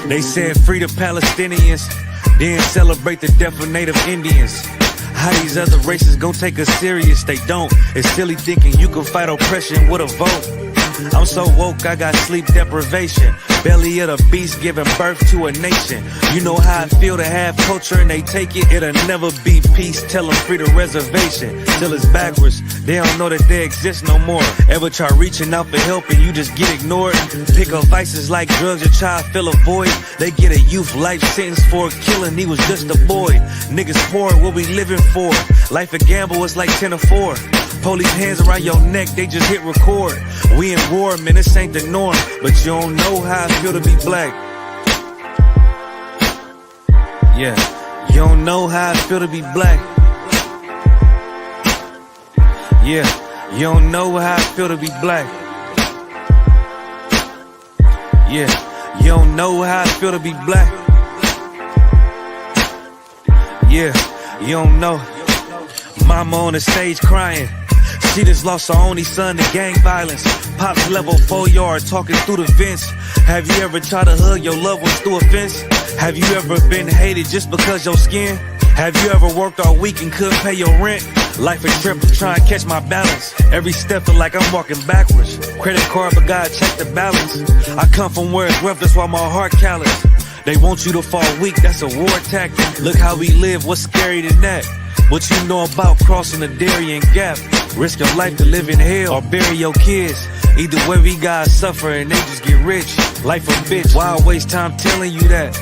They said free the Palestinians, then celebrate the death of native Indians. How these other races gon' take us serious? They don't. It's silly thinking you can fight oppression with a vote. I'm so woke, I got sleep deprivation. Belly of the beast giving birth to a nation. You know how I feel to have culture and they take it. It'll never be peace, tell them free the reservation. Till it's backwards, they don't know that they exist no more. Ever try reaching out for help and you just get ignored? Pick up vices like drugs, your child fill a void. They get a youth life sentence for a killing, he was just a boy. Niggas poor, what we living for? Life a gamble, it's like 10 or 4. Police hands around your neck, they just hit record. We in war, man, this ain't the norm. But you don't know how I feel to be black. Yeah, you don't know how I feel to be black. Yeah, you don't know how I feel to be black. Yeah, you don't know how I feel to be black. Yeah, you don't know. Mama on the stage crying. She just lost her only son to gang violence. Pops level 4 yard talking through the vents. Have you ever tried to hug your loved ones through a fence? Have you ever been hated just because your skin? Have you ever worked all week and couldn't pay your rent? Life a trip, I'm trying to catch my balance. Every step feel like I'm walking backwards. Credit card, but God check the balance. I come from where it's rough, that's why my heart callous. They want you to fall weak, that's a war tactic. Look how we live, what's scary than that? What you know about crossing the Darien Gap? Risk your life to live in hell or bury your kids. Either way we gotta suffer and they just get rich. Life a bitch, why I waste time telling you that?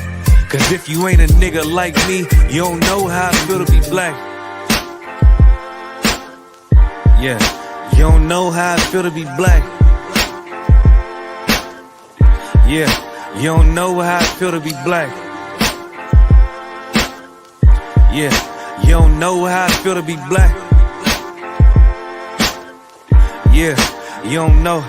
Cause if you ain't a nigga like me, you don't know how I feel to be black. Yeah, you don't know how I feel to be black. Yeah, you don't know how I feel to be black. Yeah, you don't know how I feel to be black. Yeah, you don't know.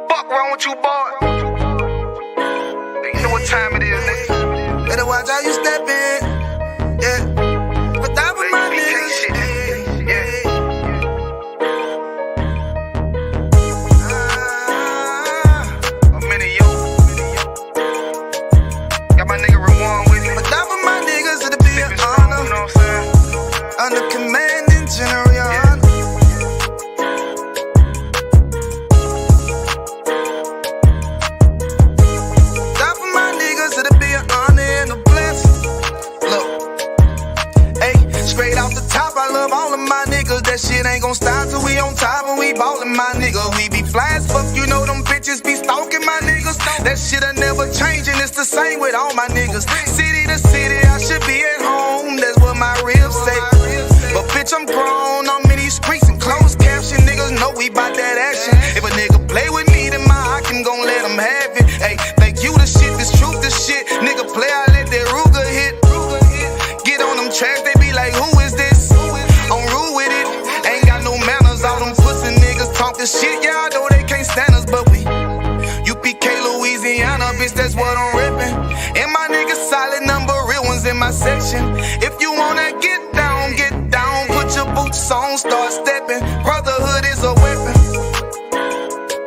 Fuck wrong with you, boy? You know what time it is, nigga. Better watch how you step in. Yeah. But that was my nigga. Under commanding general, your honor. Die for my niggas, it'll be an honor and a blessing. Look, hey, straight off the top, I love all of my niggas. That shit ain't gon' stop till we on top and we ballin', my nigga. We be fly as fuck, you know them bitches be stalking my niggas. That shit'll never change and it's the same with all my niggas. City to city, I should be at home. That's what my ribs say. But bitch, I'm grown, I'm in these streets and closed caption. Niggas know we bout that action. If a nigga play with me, then my hockin' gon' let him have it. Hey, thank you the shit, this truth the shit. Nigga play, I let that Ruger hit. Get on them tracks, they be like, who is this? I'm rude with it, ain't got no manners. All them pussy niggas talk this shit, yeah, I know they can't stand us. But we UPK, Louisiana, bitch, that's what I'm reppin'. And my niggas solid, number real ones in my section. If you wanna get down, put your boots on, start stepping. Brotherhood is a weapon.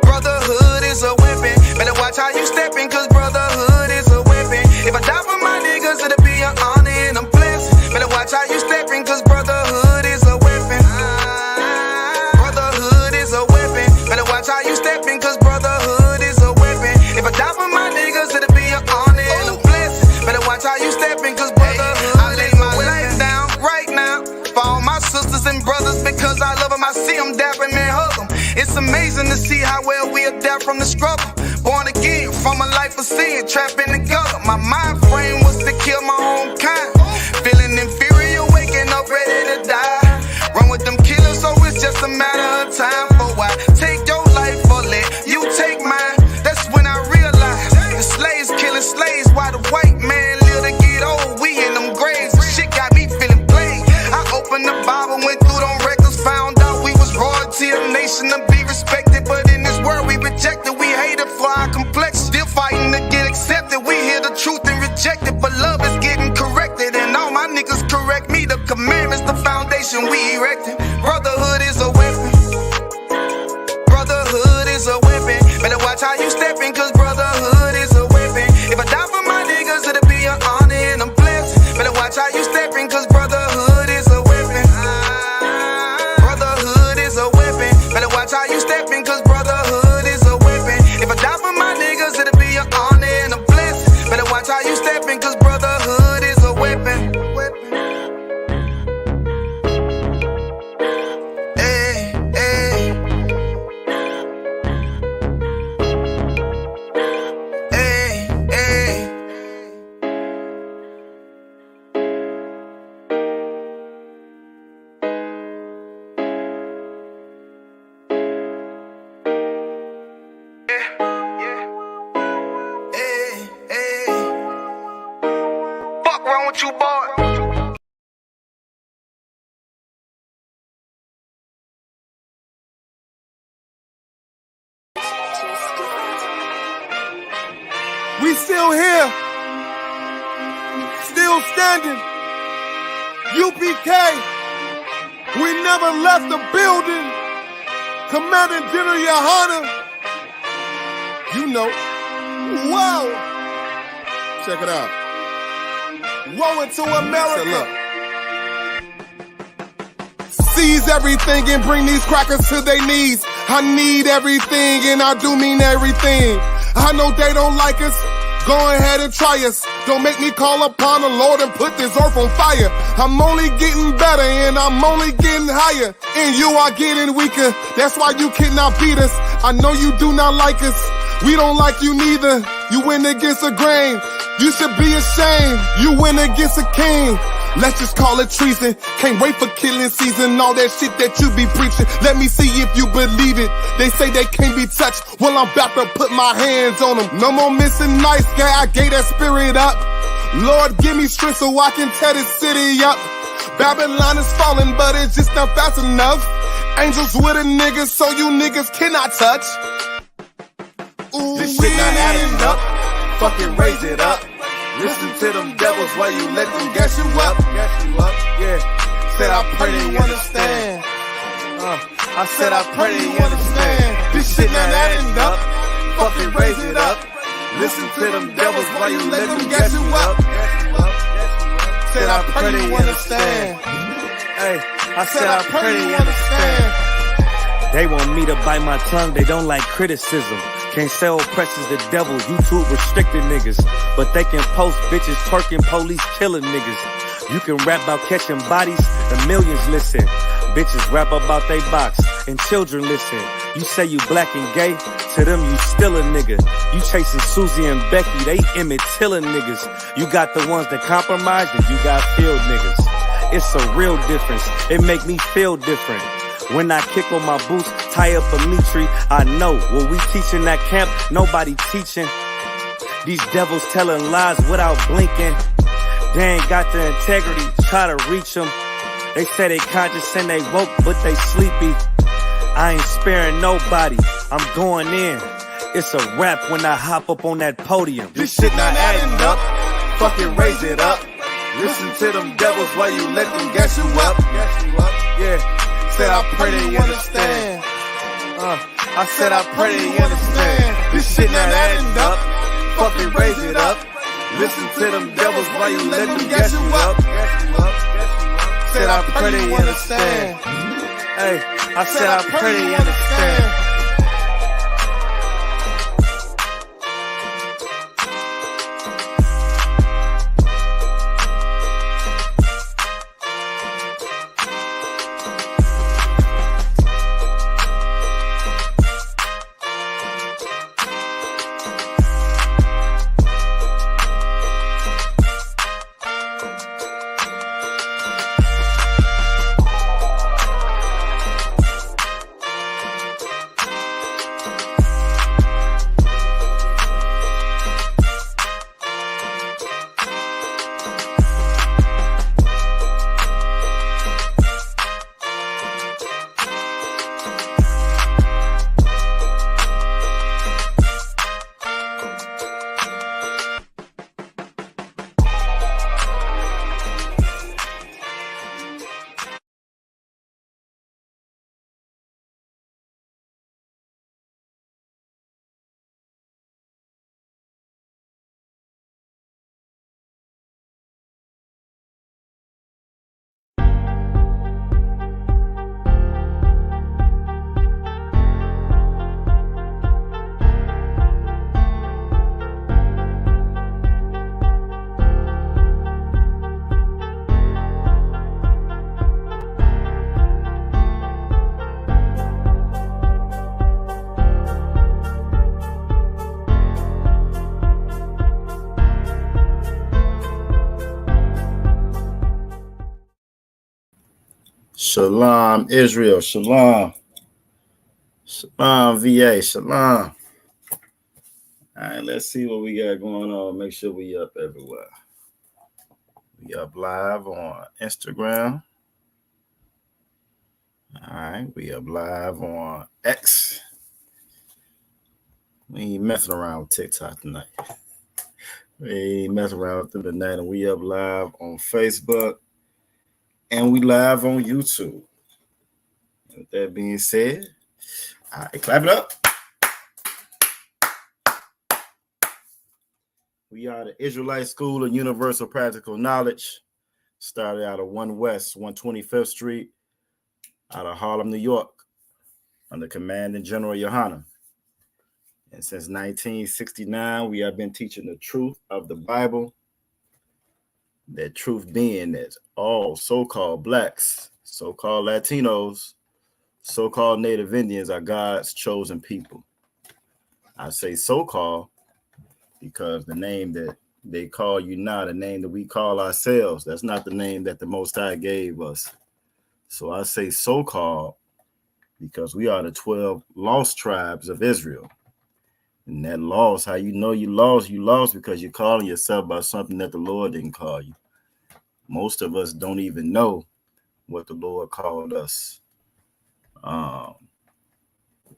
Brotherhood is a weapon. Better watch how you stepping, cause brotherhood is a weapon. If I die for my niggas, it'll be an honor and a blessing. Better watch how you stepping, cause brotherhood is a weapon. Brotherhood is a weapon. Better watch how you stepping, cause brotherhood is a weapon. If I die for my niggas, it'll be an honor and a blessing. Better watch how you stepping, cause brotherhood. I lay my life down right now for all my sisters and brothers, because I love them, I see them, dap them and hug them. It's amazing to see how well we adapt from the struggle. Born again from a life of sin, trapped in the gutter. My mind frame was to kill my own kind. Feeling inferior, waking up ready to die. Run with them killers, so it's just a matter of time. For why take your life or let you take mine? That's when I realized the slaves killing slaves, while the white man live to get old. We in them graves, the shit got me feeling played. I opened the Bible, went through them records, found out we was royalty, a nation to be respected. But in this world we rejected, we hated for our complexion. Still fighting to get accepted, we hear the truth and reject it. But love is getting corrected, and all foundation we erecting. Brotherhood is a weapon. Brotherhood is a weapon. Better watch how you stepping, cause brotherhood is a weapon. If I die for my niggas, it'll be an honor and a blessing. Better watch how you stepping, cause brotherhood is a weapon. Brotherhood is a weapon. Better watch how you stepping, cause brotherhood is a weapon. If I die for my niggas, it'll be an honor and a blessing. Better watch how you stepping, cause brotherhood is a weapon. Fuck wrong with you, boy? We still here, still standing. UPK, we never left the building. Commanding General Yohana, you know. Whoa, check it out. Woe into America. Seize everything and bring these crackers to their knees. I need everything and I do mean everything. I know they don't like us. Go ahead and try us. Don't make me call upon the Lord and put this earth on fire. I'm only getting better and I'm only getting higher. And you are getting weaker. That's why you cannot beat us. I know you do not like us. We don't like you neither. You went against the grain. You should be ashamed. You went against a king. Let's just call it treason. Can't wait for killing season. All that shit that you be preaching. Let me see if you believe it. They say they can't be touched. Well, I'm about to put my hands on them. No more missing nice guy. I gave that spirit up. Lord, give me strength so I can tear this city up. Babylon is falling, but it's just not fast enough. Angels with a nigga, so you niggas cannot touch. Ooh, this shit not adding up. Fucking raise it up. Listen to them devils while you let them gas you up. Yeah. Said I pray they understand. I said I pray they understand. This shit not adding up. Fucking raise it up. Listen to them devils while you let them gas you up. Said I pray they understand. Hey, I said I pray they understand. They want me to bite my tongue, they don't like criticism. Can't sell oppressors the devil, YouTube restricted niggas. But they can post bitches twerking, police killing niggas. You can rap about catching bodies, and millions listen. Bitches rap about they box, and children listen. You say you black and gay, to them you still a nigga. You chasing Susie and Becky, they Emmett Tiller niggas. You got the ones that compromise, and you got field niggas. It's a real difference, it make me feel different. When I kick on my boots, tie up a meat tree, I know what we teaching that camp, nobody teaching. These devils telling lies without blinking. They ain't got the integrity, try to reach them. They say they conscious and they woke, but they sleepy. I ain't sparing nobody, I'm going in. It's a rap when I hop up on that podium. This shit not adding up, fucking raise it up. Listen to them devils while you let them gas you up. Yeah. Said I pray they understand. I said I pray they understand. This shit not adding up. Fucking raise it up. Listen to them devils while you let them gas you up. Said I pray they understand. Hey, I said I pray they understand. Shalom, Israel. Shalom. Shalom, VA. Shalom. All right, let's see what we got going on. Make sure we up everywhere. We up live on Instagram. All right, we up live on X. We ain't messing around with TikTok tonight. We ain't messing around with them tonight. And we up live on Facebook. And we live on YouTube. With that being said, all right, clap it up. We are the Israelite School of Universal Practical Knowledge. Started out of 1 West, 125th Street, out of Harlem, New York, under Commanding General Yohanan. And since 1969, we have been teaching the truth of the Bible. That truth being that all so-called blacks, so-called Latinos, so-called Native Indians are God's chosen people. I say so-called because the name that they call you now, the name that we call ourselves, that's not the name that the Most High gave us. So I say so-called because we are the 12 lost tribes of Israel. And that lost, how you know you lost because you're calling yourself by something that the Lord didn't call you. Most of us don't even know what the Lord called us.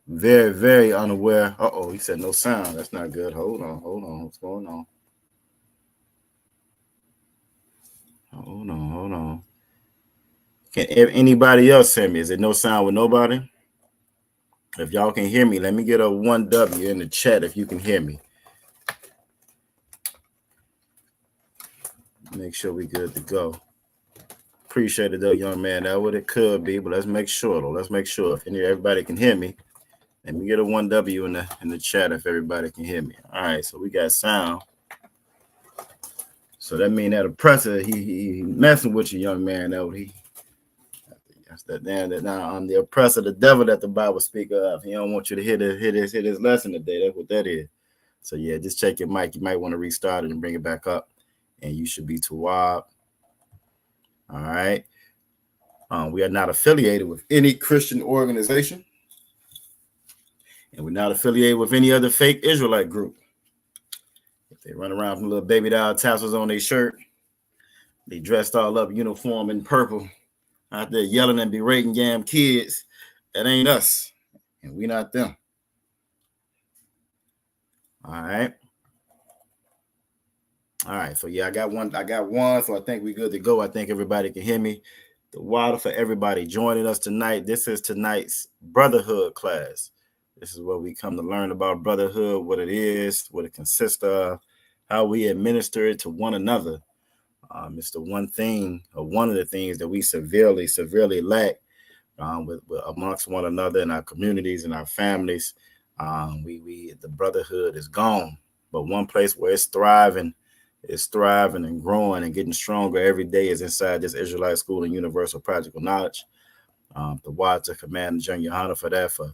Very, very unaware. He said no sound. That's not good. Hold on. What's going on? Hold on. Can anybody else hear me? Is it no sound with nobody? If y'all can hear me, let me get a 1W in the chat if you can hear me. Make sure we good to go. Appreciate it though, young man. That's what it could be, but let's make sure though. Let's make sure if everybody can hear me. Let me get a 1W in the chat if everybody can hear me. All right, so we got sound. So that means that oppressor, he messing with you, young man. That's the oppressor, the devil that the Bible speak of. He don't want you to hit his lesson today. That's what that is. So yeah, just check your mic. You might want to restart it and bring it back up, and you should be Tawab. All right. We are not affiliated with any Christian organization. And we're not affiliated with any other fake Israelite group. If they run around with little baby doll tassels on their shirt, they dressed all up uniform in purple, out there yelling and berating damn kids, that ain't us. And we not them. All right. So yeah, I got one. So I think we're good to go. I think everybody can hear me. The water for everybody joining us tonight. This is tonight's Brotherhood class. This is where we come to learn about brotherhood, what it is, what it consists of, how we administer it to one another. It's the one thing, or one of the things that we severely lack with amongst one another in our communities and our families. The brotherhood is gone, but one place where it's thriving and growing and getting stronger every day is inside this Israelite School and Universal Practical Knowledge. The watch of Commander General Yohanan for that, for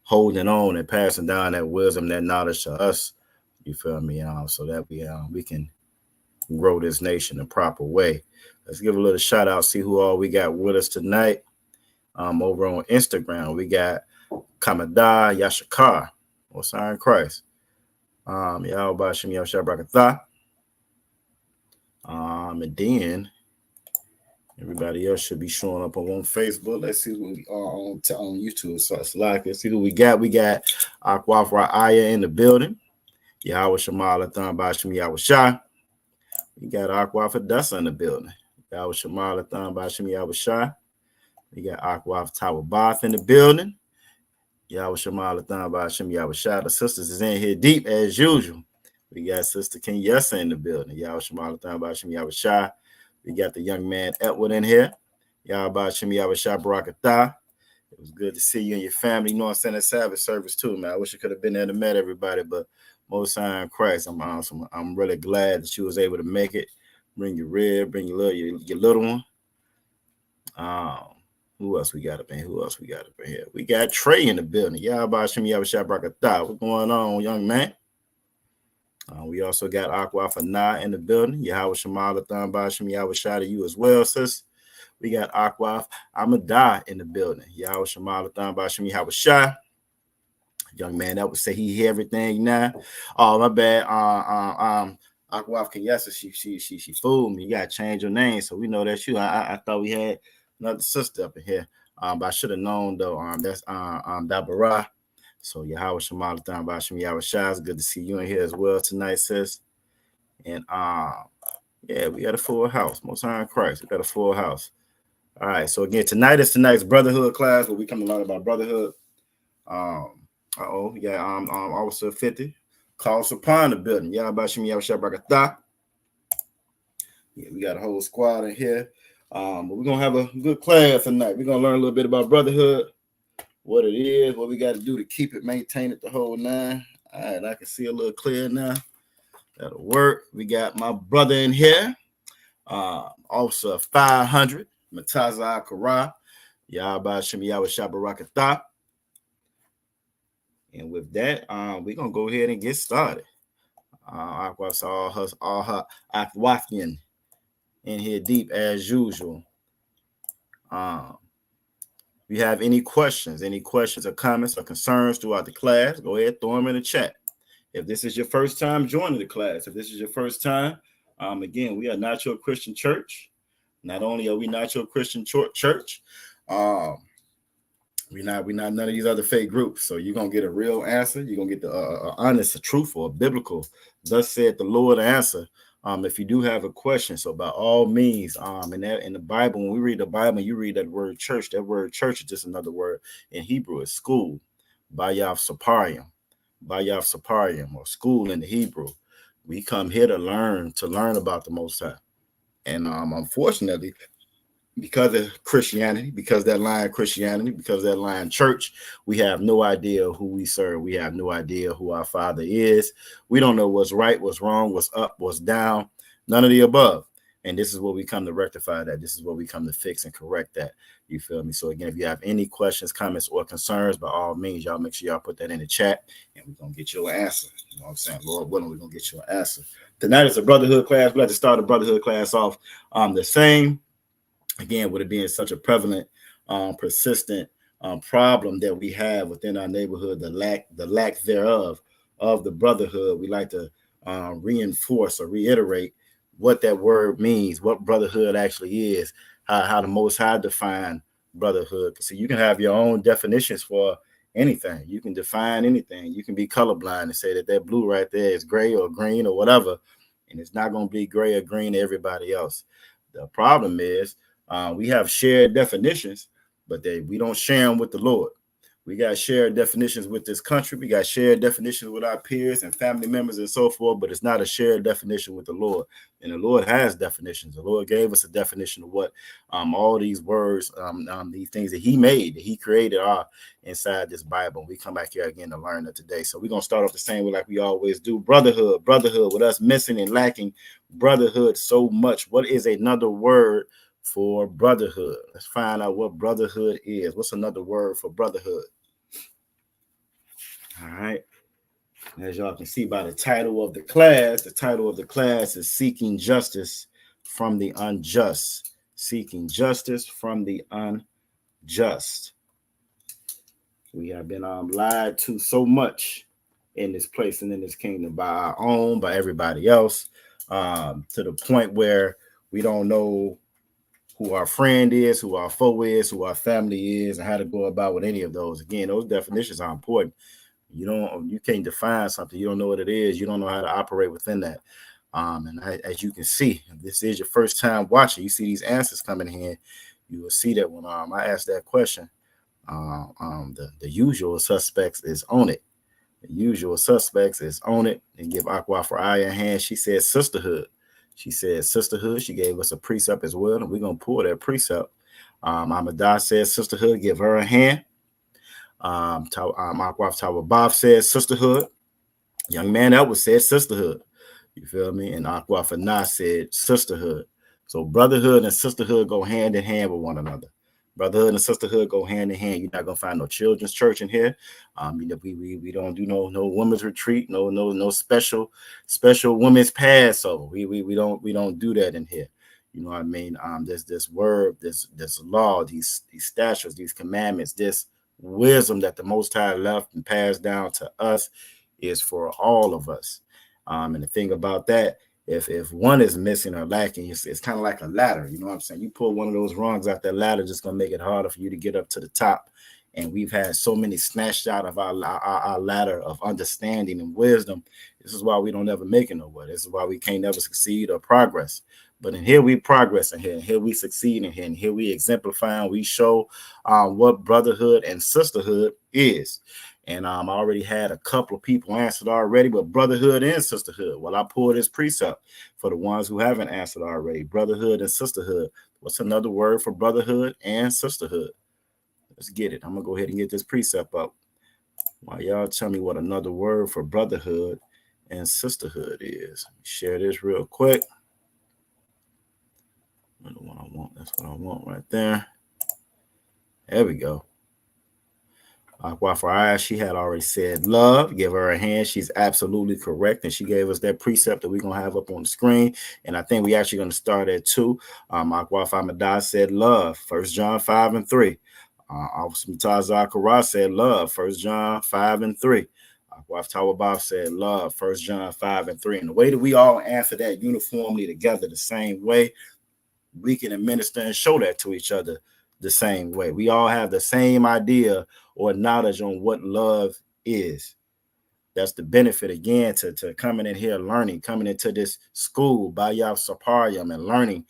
holding on and passing down that wisdom, that knowledge to us. You feel me? So that we can grow this nation the proper way. Let's give a little shout out, see who all we got with us tonight. Over on Instagram, we got Kamadah Yashakar, or Sign Christ. Y'all Bashim Yashar Brakatha. And then everybody else should be showing up on Facebook. Let's see who we are on YouTube. So it's like, let's see who we got. We got Akwafra Aya in the building. Yahweh Shamal Athan Bashim Yahweh Shah. We got Akwafra Dasa in the building. Yahweh Shamal Athan Bashim Yahweh Shah. We got Akwafra Tower Bath in the building. Yahweh Shamal Athan Bashim Yahweh Shah. The sisters is in here deep as usual. We got Sister King Yessa in the building. Yahweh Shamal Athan Bashim Yahweh Shah. We got the young man Edward in here. Yahweh Bashim Yahweh Shah Barakatah. It was good to see you and your family. You know, I'm sending a Sabbath service too, man. I wish I could have been there to meet everybody, but Most High in Christ, I'm awesome. I'm really glad that you was able to make it. Bring your rib, bring your little one. Who else we got up in here? We got Trey in the building. Yahweh Bashim Yahweh Shah Barakatah. What's going on, young man? We also got Aqua Fana in the building. Yahweh Shamal Athan Bashim Yahweh Shah to you as well, sis. We got Aquaf. I'ma die in the building. Y'all Shamal Thon Bashim Yahweh. Young man that would say he hear everything now. Oh, my bad. Aquaf Kanyesa, she fooled me. You gotta change your name so we know that's you. I thought we had another sister up in here. But I should have known though. That's Dabara. So Yahweh Shamal Thon Bashim Yahweh. It's good to see you in here as well tonight, sis. And yeah, we got a full house. Most High in Christ. We got a full house. All right. So again, tonight's Brotherhood class where we come to learn about Brotherhood. Officer 50. Calls upon the building. Y'all Bashim Yahweh Shabrakatah. Yeah, we got a whole squad in here. But we're gonna have a good class tonight. We're gonna learn a little bit about Brotherhood, what it is, what we got to do to keep it, maintain it the whole nine. All right, I can see a little clear now. That'll work. We got my brother in here, Officer 500, Mataza Kara, Yahba Shem Yahweh Shabarakatha. And with that, we're gonna go ahead and get started. Aqua saw all her Aquafian in here deep as usual. If you have any questions or comments or concerns throughout the class, go ahead, throw them in the chat. If this is your first time joining the class, again, we are not your Christian church. Not only are we not your Christian church, we're not none of these other fake groups. So you're gonna get a real answer. You're gonna get the honest, a truthful, a biblical, thus said the Lord answer. If you do have a question, so by all means, in the Bible, when we read the Bible, you read that word church. That word church is just another word in Hebrew. It's school, Bayav Saparium, or school in the Hebrew. We come here to learn about the Most High, and unfortunately, because of Christianity, because that line church, we have no idea who we serve. We have no idea who our Father is. We don't know what's right, what's wrong, what's up, what's down, none of the above. And this is what we come to rectify that. This is what we come to fix and correct that. You feel me? So again, if you have any questions, comments, or concerns, by all means, y'all make sure y'all put that in the chat, and we're going to get you an answer. You know what I'm saying? Lord willing, we're going to get you an answer. Tonight is a Brotherhood class. We like to start the Brotherhood class off the same. Again, with it being such a prevalent, persistent problem that we have within our neighborhood, the lack thereof of the brotherhood, we like to reinforce or reiterate what that word means, what brotherhood actually is, how the Most High define brotherhood. So you can have your own definitions for anything. You can define anything. You can be colorblind and say that blue right there is gray or green or whatever, and it's not going to be gray or green to everybody else. The problem is, we have shared definitions, but we don't share them with the Lord. We got shared definitions with this country. We got shared definitions with our peers and family members and so forth, but it's not a shared definition with the Lord. And the Lord has definitions. The Lord gave us a definition of what all these words, these things that he made, that he created are inside this Bible. We come back here again to learn that today. So we're going to start off the same way like we always do. Brotherhood, with us missing and lacking brotherhood so much. What is another word for brotherhood? Let's find out what brotherhood is. What's another word for brotherhood? All right. As y'all can see by the title of the class is Seeking Justice from the Unjust. Seeking Justice from the Unjust. We have been lied to so much in this place and in this kingdom by our own, by everybody else, to the point where we don't know who our friend is, who our foe is, who our family is, and how to go about with any of those. Again, those definitions are important. You can't define something. You don't know what it is. You don't know how to operate within that. And as you can see, if this is your first time watching, you see these answers coming in, you will see that when I asked that question, the usual suspects is on it. The usual suspects is on it. And give Aqua for Aya a hand. She said sisterhood. She gave us a precept as well, and we're going to pull that precept. Amadah says sisterhood, give her a hand. Aqua Tower Bob says sisterhood. Young man Edward said sisterhood. You feel me? And Aqua Fana said sisterhood. So brotherhood and sisterhood go hand in hand with one another. Brotherhood and sisterhood go hand in hand. You're not gonna find no children's church in here. We don't do no women's retreat, no special women's Passover. We don't do that in here. You know what I mean? This word, this law, these statutes, these commandments, this wisdom that the Most High left and passed down to us is for all of us. And the thing about that, if one is missing or lacking, it's kind of like a ladder. You know what I'm saying? You pull one of those rungs out that ladder, just gonna make it harder for you to get up to the top. And we've had so many snatched out of our ladder of understanding and wisdom. This is why we don't ever make it nowhere. This is why we can't never succeed or progress. But in here we progress, and here we succeed, and here we exemplify, and we show what brotherhood and sisterhood is. And I already had a couple of people answered already, but brotherhood and sisterhood. Well, I pulled this precept for the ones who haven't answered already. Brotherhood and sisterhood. What's another word for brotherhood and sisterhood? Let's get it. I'm going to go ahead and get this precept up while y'all tell me what another word for brotherhood and sisterhood is. Share this real quick. That's what I want. That's what I want right there. There we go. While for eyes, she had already said love. Give her a hand. She's absolutely correct. And she gave us that precept that we're going to have up on the screen. And I think we're actually going to start at 2. Akwaf Ahmadai said love. 1 John 5:3. Officer Mutazar Kara said love. 1 John 5:3. Akwaf Tawabab said love. 1 John 5:3. And the way that we all answer that uniformly together the same way, we can administer and show that to each other the same way. We all have the same idea or knowledge on what love is. That's the benefit, again, to coming in here, learning, coming into this school, Bayab Saparium, and learning,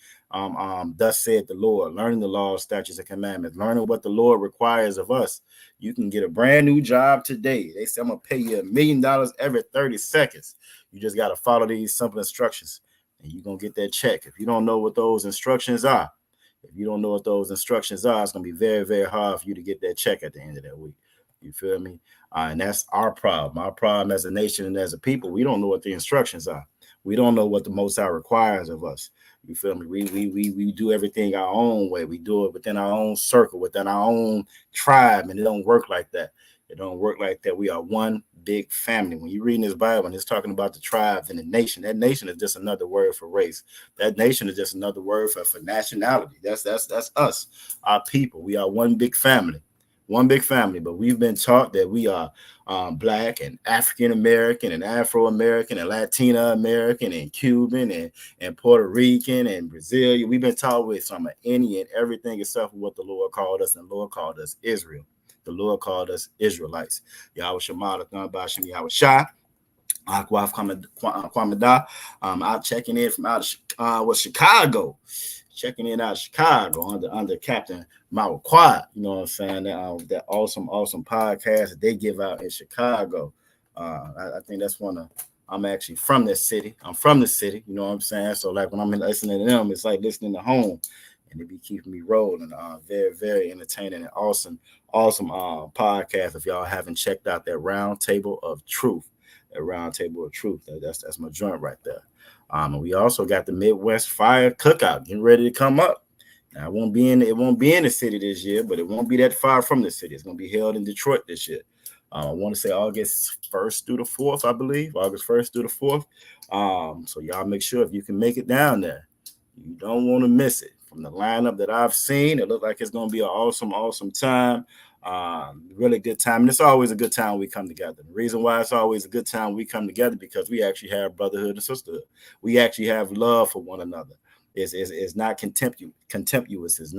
thus said the Lord, learning the law, statutes, and commandments, learning what the Lord requires of us. You can get a brand new job today. They say, I'm going to pay you $1 million every 30 seconds. You just got to follow these simple instructions, and you're going to get that check. If you don't know what those instructions are, it's going to be very, very hard for you to get that check at the end of that week. You feel me? And that's our problem. Our problem as a nation and as a people, we don't know what the instructions are. We don't know what the Most High requires of us. You feel me? We do everything our own way. We do it within our own circle, within our own tribe, and it don't work like that. It don't work like that. We are one big family. When you're reading this Bible and it's talking about the tribes and the nation, that nation is just another word for race. That nation is just another word for nationality. That's us, our people. We are one big family. One big family, but we've been taught that we are Black and African American and Afro American and Latina American and Cuban and Puerto Rican and Brazilian. We've been taught with some of any and everything except for what the Lord called us, and the Lord called us Israel. The Lord called us Israelites. Yahweh Shemada, Bashim Yahweh Shah. Akwaf Kwamada. I'm checking in from out of Chicago. Checking in out of Chicago under Captain Mawquad. You know what I'm saying? That awesome podcast that they give out in Chicago. I think that's I'm actually from this city. I'm from the city. You know what I'm saying? So like when I'm listening to them, it's like listening to home. And they be keeping me rolling. Very, very entertaining and awesome podcast. If y'all haven't checked out that Round Table of Truth, that's my joint right there. And we also got the Midwest Fire Cookout getting ready to come up. Now it won't be in the city this year, but it won't be that far from the city. It's gonna be held in Detroit this year. I want to say August 1st through the 4th, I believe. August 1st through the 4th. So y'all make sure if you can make it down there, you don't want to miss it. From the lineup that I've seen, it looks like it's going to be an awesome time. Really good time. And it's always a good time we come together. The reason why it's always a good time we come together because we actually have brotherhood and sisterhood. We actually have love for one another. It's not contemptuous. It's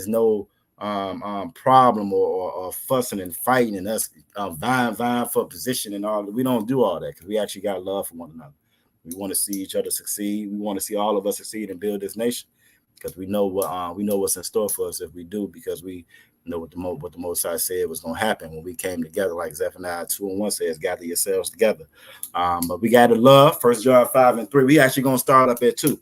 no problem or fussing and fighting and us vying for position and all that. We don't do all that because we actually got love for one another. We want to see each other succeed. We want to see all of us succeed and build this nation because we know what's in store for us if we do, because we know what the Most High said was going to happen when we came together, like Zephaniah 2:1 says, gather yourselves together. But we got to love. 1 John 5:3. We actually going to start up at 2.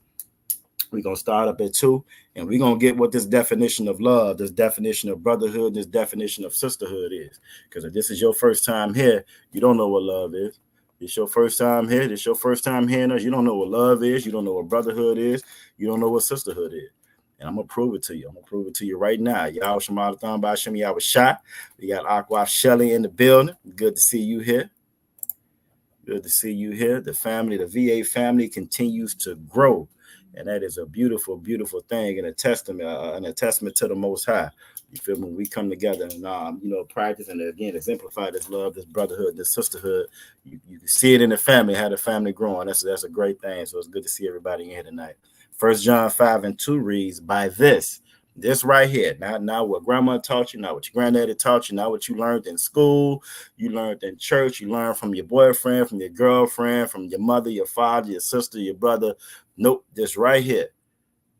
We're going to start up at 2, and we're going to get what this definition of love, this definition of brotherhood, this definition of sisterhood is. Because if this is your first time here, you don't know what love is. It's your first time here. This your first time hearing us. You don't know what love is. You don't know what brotherhood is. You don't know what sisterhood is. And I'm going to prove it to you. I'm going to prove it to you right now. Yahweh Shemadathon Bashim Yahweh Shah. We got Akwaf Shelly in the building. Good to see you here. Good to see you here. The family, the VA family, continues to grow, and that is a beautiful, beautiful thing, and a testament to the Most High. You feel me? When we come together and practice and again exemplify this love, this brotherhood, this sisterhood. You can see it in the family, how the family growing. That's a great thing. So it's good to see everybody in here tonight. 1 John 5:2 reads, "By this right here, not what grandma taught you, not what your granddaddy taught you, not what you learned in school, you learned in church, you learned from your boyfriend, from your girlfriend, from your mother, your father, your sister, your brother. Nope, this right here.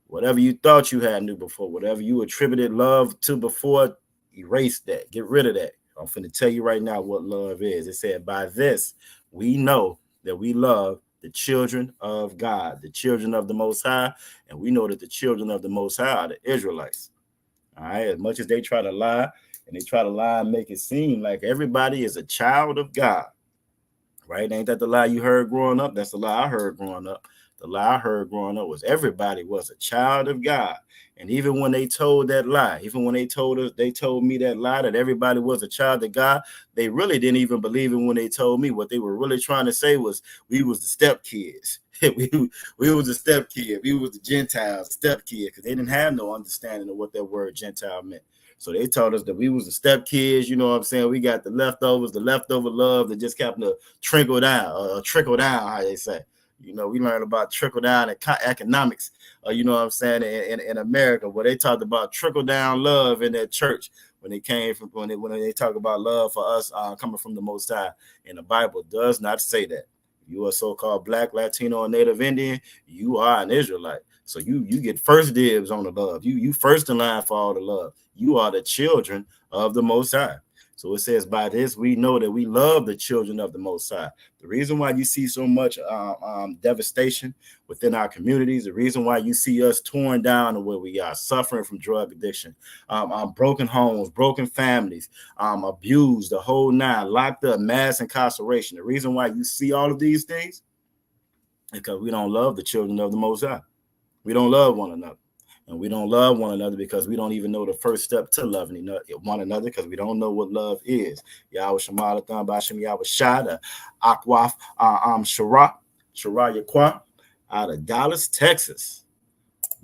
Whatever you thought you had knew before, whatever you attributed love to before, erase that. Get rid of that. I'm finna tell you right now what love is. It said, by this, we know that we love the children of God, the children of the Most High, and we know that the children of the Most High are the Israelites. All right, as much as they try to lie, and make it seem like everybody is a child of God, right? Ain't that the lie you heard growing up? That's the lie I heard growing up. The lie I heard growing up was everybody was a child of God. And even when they told that lie, even when they told me that lie, that everybody was a child of God, they really didn't even believe it when they told me. What they were really trying to say was we was the step kids. we was the step kid. We was the Gentiles, step kid, because they didn't have no understanding of what that word Gentile meant. So they told us that we was the step kids, you know what I'm saying? We got the leftovers, the leftover love that just kept to trickle down, how they say. You know, we learned about trickle down economics, you know what I'm saying, in America, where they talked about trickle down love in that church when they came from, when they talk about love for us coming from the Most High. And the Bible does not say that. You are so-called Black, Latino, or Native Indian, you are an Israelite. So you get first dibs on the love. You first in line for all the love. You are the children of the Most High. So it says, by this, we know that we love the children of the Most High. The reason why you see so much devastation within our communities, the reason why you see us torn down the way we are, suffering from drug addiction, broken homes, broken families, abused, the whole nine, locked up, mass incarceration. The reason why you see all of these things is because we don't love the children of the Most High. We don't love one another. And we don't love one another because we don't even know the first step to loving one another, because we don't know what love is. Yahweh Shemala Thon Bashim Yahweh Shada Akwaf Shara Yakwa out of Dallas, Texas.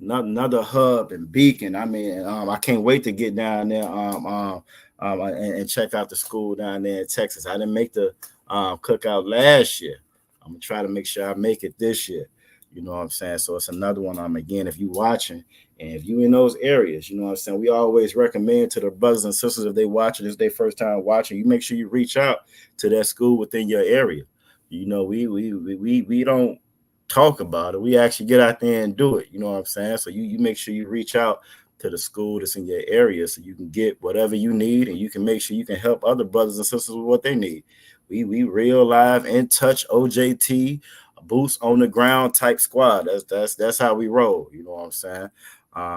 Another hub and beacon. I mean, I can't wait to get down there and check out the school down there in Texas. I didn't make the cookout last year. I'm gonna try to make sure I make it this year. You know what I'm saying? So it's another one. Again, if you watching and if you in those areas, you know what I'm saying, we always recommend to the brothers and sisters, if they watching, it's their first time watching, you make sure you reach out to that school within your area. You know, we don't talk about it. We actually get out there and do it. You know what I'm saying? So you make sure you reach out to the school that's in your area so you can get whatever you need, and you can make sure you can help other brothers and sisters with what they need. We real live, in touch, OJT, boots on the ground type squad. That's how we roll. You know what I'm saying?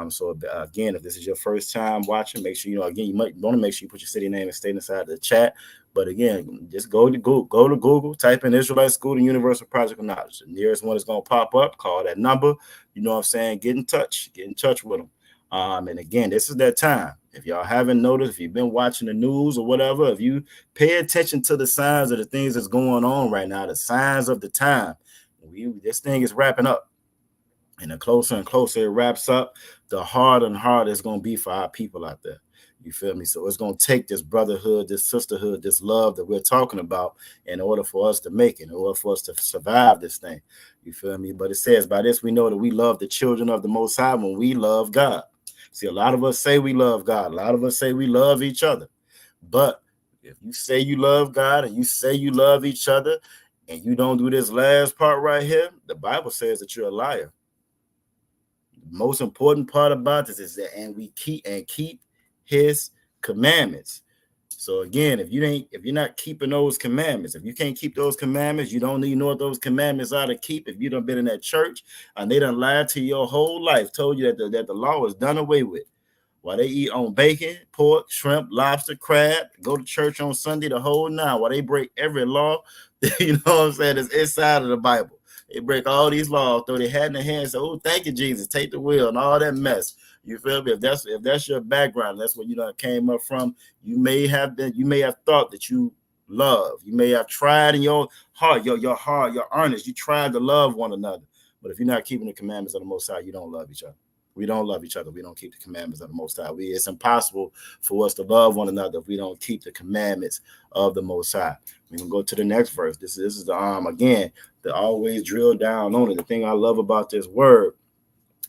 So again, if this is your first time watching, make sure you might want to make sure you put your city name and state inside the chat. But again, just go to Google, type in Israelite School and Universal Project of Knowledge. The nearest one is going to pop up. Call that number. You know what I'm saying? Get in touch with them. And again, this is that time. If y'all haven't noticed, if you've been watching the news or whatever, if you pay attention to the signs of the things that's going on right now, the signs of the time, this thing is wrapping up. And the closer and closer it wraps up, the harder and harder it's going to be for our people out there. You feel me? So it's going to take this brotherhood, this sisterhood, this love that we're talking about in order for us to make it, in order for us to survive this thing. You feel me? But it says, by this we know that we love the children of the Most High when we love God. See, a lot of us say we love God. A lot of us say we love each other. But if you say you love God and you say you love each other and you don't do this last part right here, the Bible says that you're a liar. The most important part about this is that we keep his commandments. So again, if you're not keeping those commandments, if you can't keep those commandments, you don't even know what those commandments are to keep. If you done been in that church and they done lied to you your whole life, told you that the law is done away with, while they eat on bacon, pork, shrimp, lobster, crab, go to church on Sunday the whole night, while they break every law, you know what I'm saying, that's inside of the Bible. They break all these laws, throw their hat in their hand and say, oh, thank you, Jesus, take the wheel and all that mess. You feel me? If that's your background, that's where you done came up from. You may have thought that you love. You may have tried in your heart, your earnest. You tried to love one another. But if you're not keeping the commandments of the Most High, you don't love each other. We don't love each other. We don't keep the commandments of the Most High. It's impossible for us to love one another if we don't keep the commandments of the Most High. We can go to the next verse. This is the again, to always drill down on it. The thing I love about this word,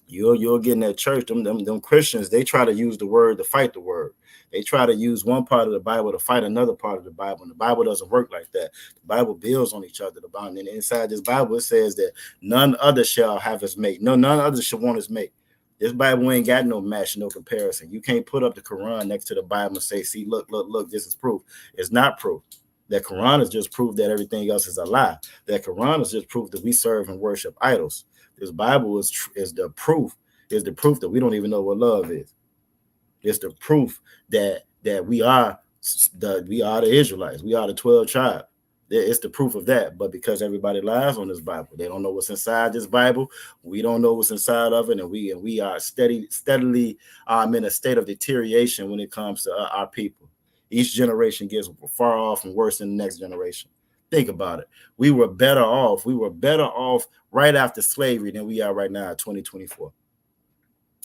you'll get in that church, them Christians, they try to use the word to fight the word. They try to use one part of the Bible to fight another part of the Bible, and the Bible doesn't work like that. The Bible builds on each other. And inside this Bible, it says that none other shall have his mate. No, none other shall want his mate. This Bible ain't got no match, no comparison. You can't put up the Quran next to the Bible and say, see, look, this is proof. It's not proof. That Quran is just proof that everything else is a lie. That Quran is just proof that we serve and worship idols. This Bible is the proof that we don't even know what love is. It's the proof that we are the Israelites. We are the 12 tribes. It's the proof of that. But because everybody lies on this Bible, they don't know what's inside this Bible. We don't know what's inside of it, and we are steadily in a state of deterioration when it comes to our people. Each generation gets far off and worse than the next generation. Think about it. We were better off. We were better off right after slavery than we are right now in 2024.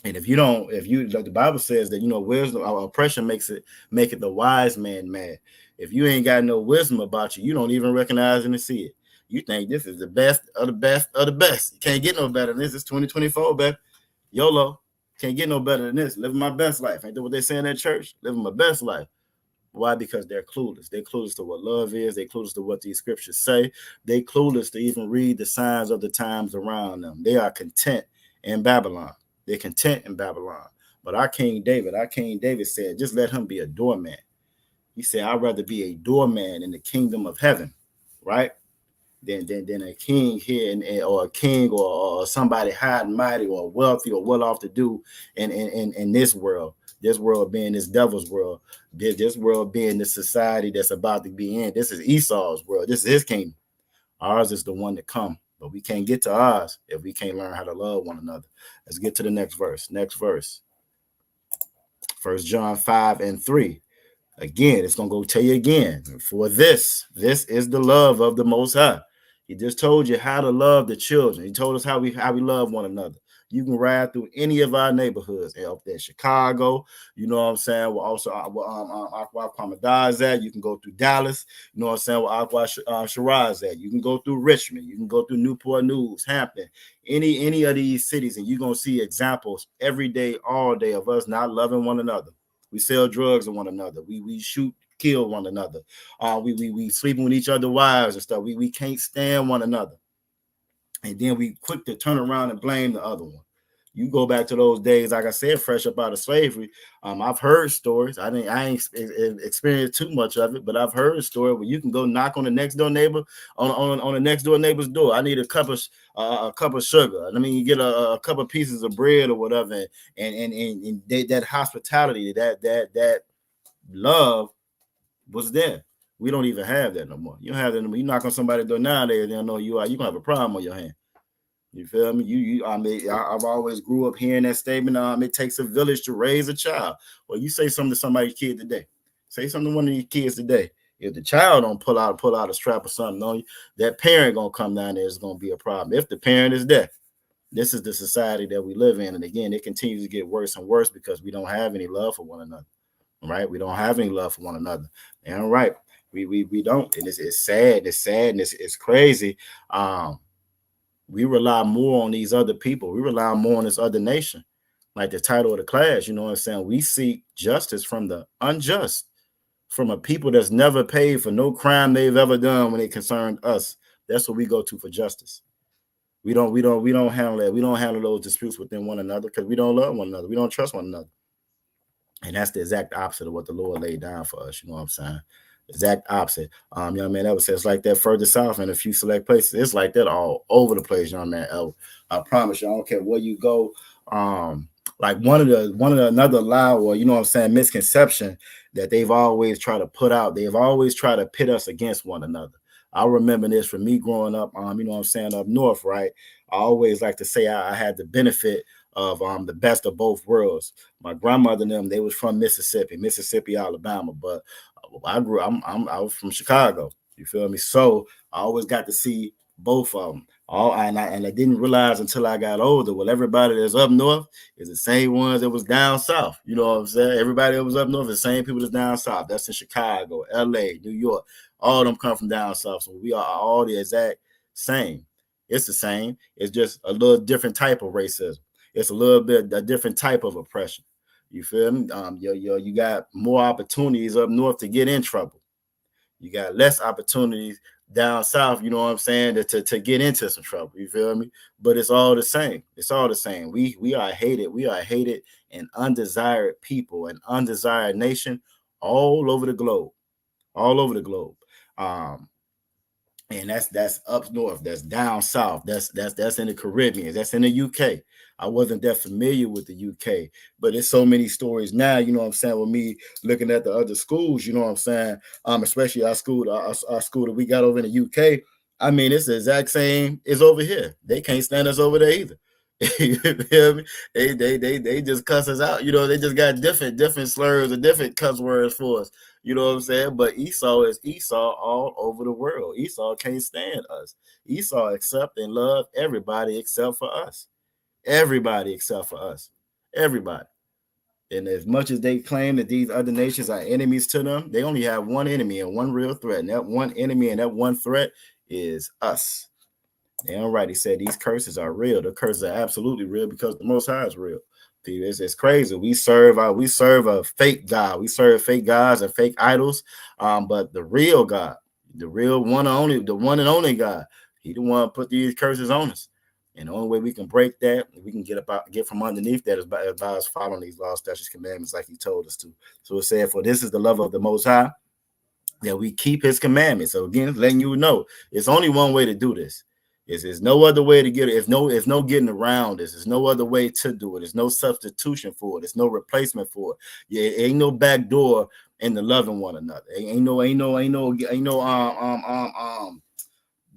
And the Bible says that, wisdom, oppression make it the wise man mad. If you ain't got no wisdom about you, you don't even recognize and see it. You think this is the best of the best of the best. You can't get no better than this. It's 2024, baby. YOLO. Can't get no better than this. Living my best life. Ain't that what they say in that church? Living my best life. Why? Because they're clueless. They're clueless to what love is. They're clueless to what these scriptures say. They're clueless to even read the signs of the times around them. They are content in Babylon. They're content in Babylon. But our King David said, just let him be a doorman. He said, I'd rather be a doorman in the kingdom of heaven, right? Than a king here, or a king or somebody high and mighty or wealthy or well off to do in this world. This world being this devil's world. This world being the society that's about to be in. This is Esau's world. This is his kingdom. Ours is the one to come. But we can't get to ours if we can't learn how to love one another. Let's get to the next verse. Next verse. 1 John 5:3. Again, it's going to go tell you again. For this is the love of the Most High. He just told you how to love the children. He told us how we love one another. You can ride through any of our neighborhoods up there in Chicago. You know what I'm saying? We're also Aqua Palmadar is at. You can go through Dallas. You know what I'm saying? Where Aqua Shiraz at. You can go through Richmond. You can go through Newport News, Hampton, any of these cities, and you're going to see examples every day, all day of us not loving one another. We sell drugs to one another. We shoot, kill one another. We sleeping with each other's wives and stuff. We can't stand one another. And then we quick to turn around and blame the other one. You go back to those days, like I said, fresh up out of slavery. I've heard stories. I ain't experienced too much of it, but I've heard a story where you can go knock on the next door neighbor, on the next door neighbor's door. I need a cup of sugar. I mean, you get a couple pieces of bread or whatever, and that hospitality, that love was there. We don't even have that no more. You don't have that no more. You knock on somebody's door nowadays, they don't know you are. You're gonna have a problem on your hand. You feel me? I've always grew up hearing that statement. It takes a village to raise a child. Well, you say something to somebody's kid today. Say something to one of your kids today. If the child don't pull out a strap or something on you, that parent gonna come down there. It's gonna be a problem. If the parent is there, this is the society that we live in. And again, it continues to get worse and worse because we don't have any love for one another. Right? We don't have any love for one another. And right, we don't. And it's sad. It's sad and it's crazy. We rely more on these other people. We rely more on this other nation. Like the title of the class, you know what I'm saying? We seek justice from the unjust, from a people that's never paid for no crime they've ever done when it concerned us. That's what we go to for justice. We don't handle that. We don't handle those disputes within one another because we don't love one another. We don't trust one another. And that's the exact opposite of what the Lord laid down for us. You know what I'm saying? Exact opposite. Young man, that was it's like that further south in a few select places. It's like that all over the place, young man. I promise you, I don't care where you go. Like one of the another lie, or you know what I'm saying, misconception that they've always tried to put out. They've always tried to pit us against one another. I remember this from me growing up, you know what I'm saying, up north, right? I always like to say I had the benefit of the best of both worlds. My grandmother and them, they was from Mississippi, Alabama, but I was from Chicago. You feel me? So I always got to see both of them. And I didn't realize until I got older. Well, everybody that's up north is the same ones that was down south. You know what I'm saying? Everybody that was up north is the same people that's down south. That's in Chicago, LA, New York. All of them come from down south. So we are all the exact same. It's the same. It's just a little different type of racism. It's a little bit a different type of oppression. You feel me? You got more opportunities up north to get in trouble. You got less opportunities down south, you know what I'm saying, to get into some trouble. You feel me? But it's all the same. It's all the same. We are hated. We are hated and undesired people, an undesired nation all over the globe. All over the globe. And that's up north, that's down south, that's in the Caribbean, that's in the UK. I wasn't that familiar with the UK, but there's so many stories now, you know what I'm saying, with me looking at the other schools, you know what I'm saying, especially our school that we got over in the UK. I mean, it's the exact same as over here. They can't stand us over there either. You feel me? They just cuss us out. You know, they just got different slurs and different cuss words for us. You know what I'm saying? But Esau is Esau all over the world. Esau can't stand us. Esau accept and love everybody except for us. Everybody except for us. Everybody. And as much as they claim that these other nations are enemies to them, they only have one enemy and one real threat. And that one enemy and that one threat is us. And right, he said these curses are real. The curses are absolutely real because the Most High is real. It's crazy. We serve a fake God. We serve fake gods and fake idols. But the real God, the real one and only God, he the one put these curses on us. And the only way we can break that, we can get from underneath that is by us following these laws, statutes, commandments like he told us to. So it said, for this is the love of the Most High, that we keep his commandments. So again, letting you know, it's only one way to do this. There's no other way to get it. It's no getting around this. There's no other way to do it. There's no substitution for it. There's no replacement for it. Yeah, ain't no back door in the loving one another. Ain't no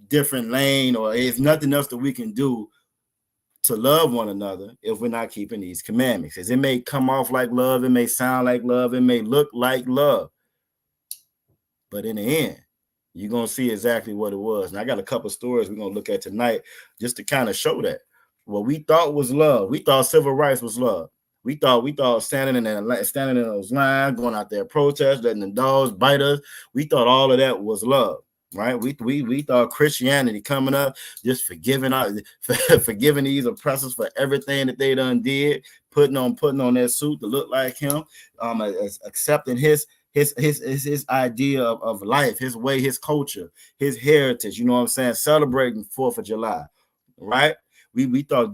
different lane, or there's nothing else that we can do to love one another if we're not keeping these commandments. As it may come off like love, it may sound like love, it may look like love, but in the end, you're going to see exactly what it was. And I got a couple stories we're going to look at tonight just to kind of show that. What we thought was love. We thought civil rights was love. We thought standing in those lines, going out there protest, letting the dogs bite us. We thought all of that was love, right? We thought Christianity coming up, just forgiving these oppressors for everything that they done did, putting on that suit to look like him, accepting his idea of life, his way, his culture, his heritage, you know what I'm saying? Celebrating 4th of July, right? We thought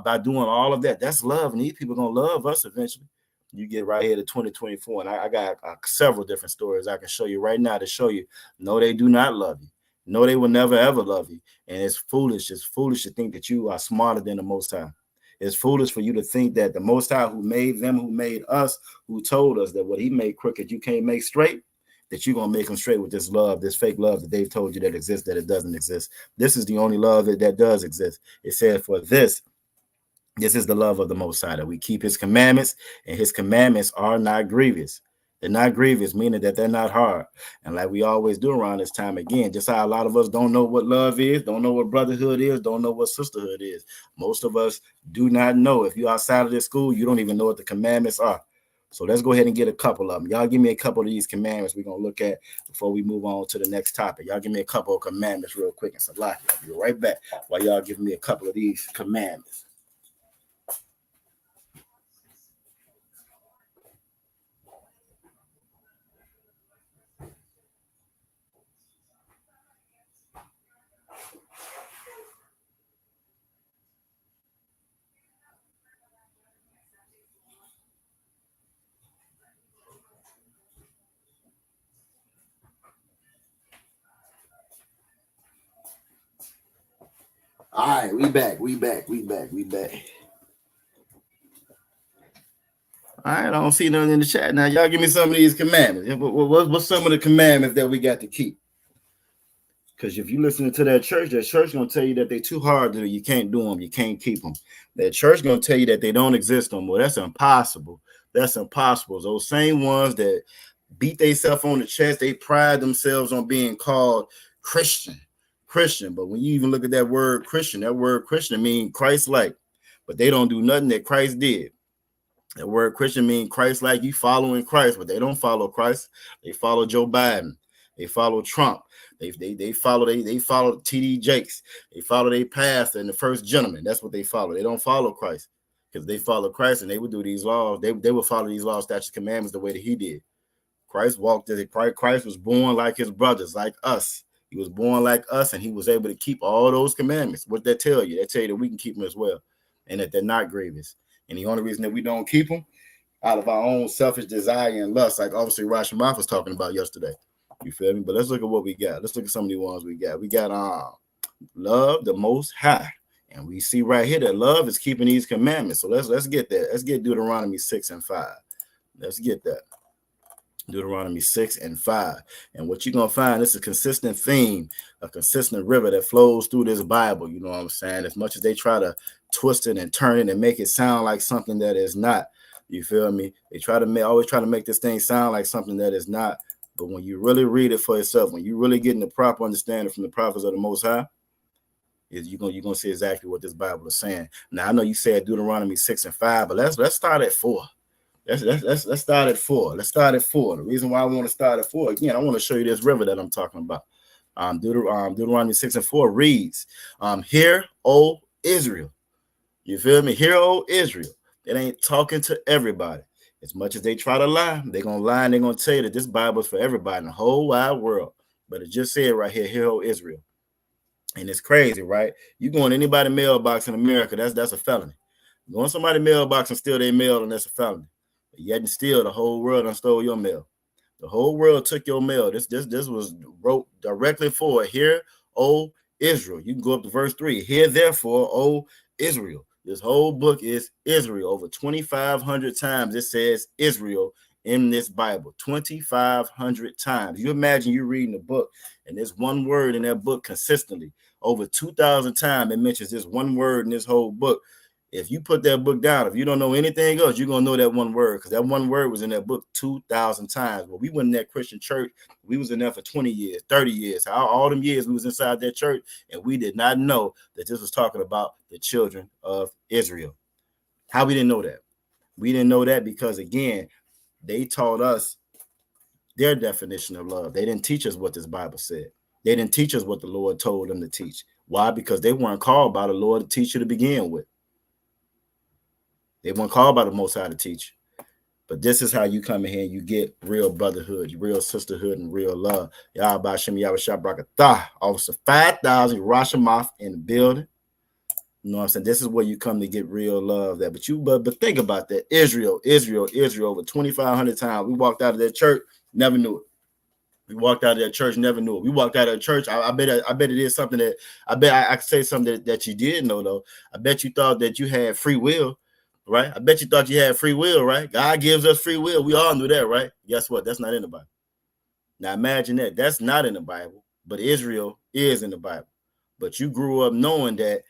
by doing all of that, that's love, and these people are gonna love us eventually. You get right here to 2024, and I got several different stories I can show you right now to show you, no, they do not love you. No, they will never ever love you. And it's foolish. It's foolish to think that you are smarter than the Most High. It's foolish for you to think that the Most High, who made them, who made us, who told us that what he made crooked you can't make straight, that you're going to make them straight with this love, this fake love that they've told you that exists, that it doesn't exist. This is the only love that does exist. It said, for this is the love of the Most High, that we keep his commandments, and his commandments are not grievous. They're not grievous, meaning that they're not hard. And like we always do around this time, again, just how a lot of us don't know what love is, don't know what brotherhood is, don't know what sisterhood is. Most of us do not know. If you're outside of this school, you don't even know what the commandments are. So let's go ahead and get a couple of them. Y'all give me a couple of these commandments we're going to look at before we move on to the next topic. Y'all give me a couple of commandments real quick. And Salaki, I'll be right back while y'all give me a couple of these commandments. All right, we back. All right, I don't see nothing in the chat now. Y'all give me some of these commandments. What's some of the commandments that we got to keep? Because if you're listening to that church gonna tell you that they're too hard to do. You can't do them. You can't keep them. That church gonna tell you that they don't exist no more. That's impossible. That's impossible. Those same ones that beat themselves on the chest. They pride themselves on being called Christian. But when you even look at that word Christian means Christ-like. But they don't do nothing that Christ did. That word Christian means Christ-like. You following Christ, but they don't follow Christ. They follow Joe Biden. They follow Trump. They follow TD Jakes. They follow their pastor and the first gentleman. That's what they follow. They don't follow Christ. Because they follow Christ and they would do these laws. They would follow these laws, statutes, commandments the way that he did. Christ was born like his brothers, like us. He was born like us, and he was able to keep all those commandments. What that tell you? That tell you that we can keep them as well, and that they're not grievous. And the only reason that we don't keep them out of our own selfish desire and lust, like obviously Rashomon was talking about yesterday. You feel me? But let's look at what we got. Let's look at some of the ones we got. We got love the Most High, and we see right here that love is keeping these commandments. So let's get that. Let's get Deuteronomy 6:5. Let's get that. Deuteronomy 6:5. And what you're going to find is a consistent theme, a consistent river that flows through this Bible. You know what I'm saying? As much as they try to twist it and turn it and make it sound like something that is not, you feel me? They always try to make this thing sound like something that is not. But when you really read it for yourself, when you really get the proper understanding from the prophets of the Most High, you're gonna see exactly what this Bible is saying. Now I know you said Deuteronomy 6:5, but let's start at 4. Let's start at 4. Let's start at 4. The reason why I want to start at 4, again, I want to show you this river that I'm talking about. Deuteronomy 6:4 reads, "Hear, O Israel." You feel me? Hear, O Israel. It ain't talking to everybody. As much as they try to lie, they're gonna lie and they're gonna tell you that this Bible is for everybody in the whole wide world. But it just said right here, "Hear, O Israel." And it's crazy, right? You go in anybody's mailbox in America, that's a felony. You go in somebody's mailbox and steal their mail, and that's a felony. Yet and still, the whole world done stole your mail. The whole world took your mail. This was wrote directly for "Hear, O Israel." You can go up to verse 3. "Hear therefore, O Israel." This whole book is Israel. Over 2,500 times it says Israel in this Bible. 2,500 times. You imagine you reading the book and there's one word in that book consistently. Over 2,000 times it mentions this one word in this whole book. If you put that book down, if you don't know anything else, you're going to know that one word, because that one word was in that book 2,000 times. But we went in that Christian church. We was in there for 20 years, 30 years. All them years we was inside that church, and we did not know that this was talking about the children of Israel. How we didn't know that? We didn't know that because, again, they taught us their definition of love. They didn't teach us what this Bible said. They didn't teach us what the Lord told them to teach. Why? Because they weren't called by the Lord to teach you to begin with. They weren't called by the Most High to teach. But this is how you come in here and you get real brotherhood, real sisterhood, and real love. Y'all by Shem Yahweh Brakatah. Officer 5,000 Rashamath in the building. You know what I'm saying? This is where you come to get real love. But think about that. Israel, over 2,500 times. We walked out of that church, never knew it. We walked out of that church, never knew it. We walked out of the church. I bet it is something that I could say something that you did know, though. I bet you thought that you had free will. Right? I bet you thought you had free will, right? God gives us free will. We all knew that, right? Guess what? That's not in the Bible. Now imagine that. That's not in the Bible, but Israel is in the Bible. But you grew up knowing that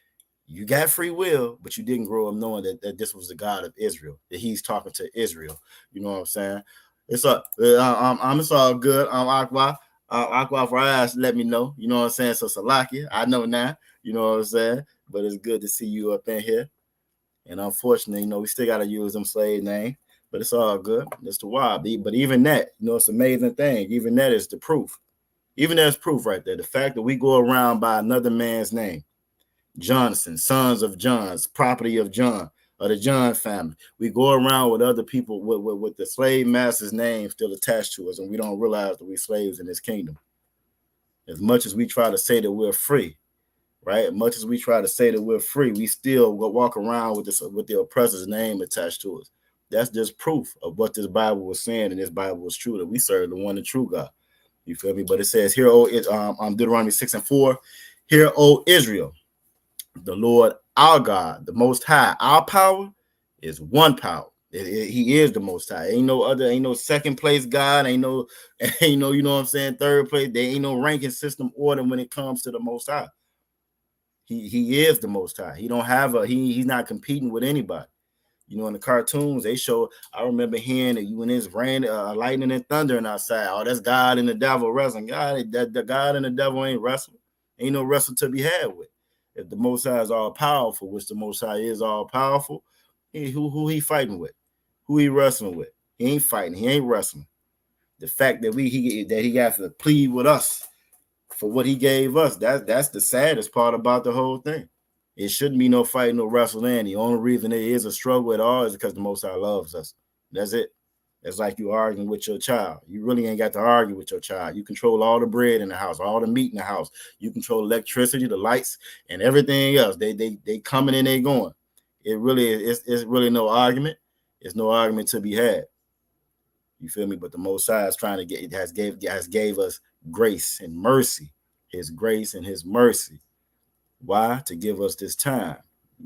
you got free will, but you didn't grow up knowing that this was the God of Israel, that he's talking to Israel. You know what I'm saying? It's all good. Aqua for eyes, let me know. You know what I'm saying? So Salakia, I know now. You know what I'm saying? But it's good to see you up in here. And unfortunately, we still got to use them slave name, but it's all good. It's the wild. But even that, it's an amazing thing. Even that is the proof. Even that's proof right there. The fact that we go around by another man's name, Johnson, sons of John's, property of John, or the John family. We go around with other people with the slave master's name still attached to us, and we don't realize that we're slaves in this kingdom. As much as we try to say that we're free, right? As much as we try to say that we're free, we still walk around with the oppressor's name attached to us. That's just proof of what this Bible was saying, and this Bible was true, that we serve the one and true God. You feel me? But it says here, Deuteronomy 6:4, "Hear, O Israel, the Lord our God, the Most High, our power is one power." He is the Most High. Ain't no second place God. Ain't no, you know what I'm saying, third place. There ain't no ranking system order when it comes to the Most High. He is the Most High. He don't have he's not competing with anybody. You know, in the cartoons, they show, I remember hearing that when it's rain, lightning and thundering outside, oh, that's God and the devil wrestling. The God and the devil ain't wrestling. Ain't no wrestle to be had with. If the Most High is all powerful, which the Most High is all powerful, who he fighting with? Who he wrestling with? He ain't fighting. He ain't wrestling. The fact that he got to plead with us for what he gave us, that's the saddest part about the whole thing. It shouldn't be no fight, no wrestling. The only reason there is a struggle at all is because the Most High loves us. That's it. It's like you arguing with your child. You really ain't got to argue with your child. You control all the bread in the house, all the meat in the house. You control electricity, the lights, and everything else. They coming and they going. It really is. It's really no argument. It's no argument to be had. You feel me? But the Most High is trying to gave us grace and mercy. His grace and his mercy. Why? To give us this time.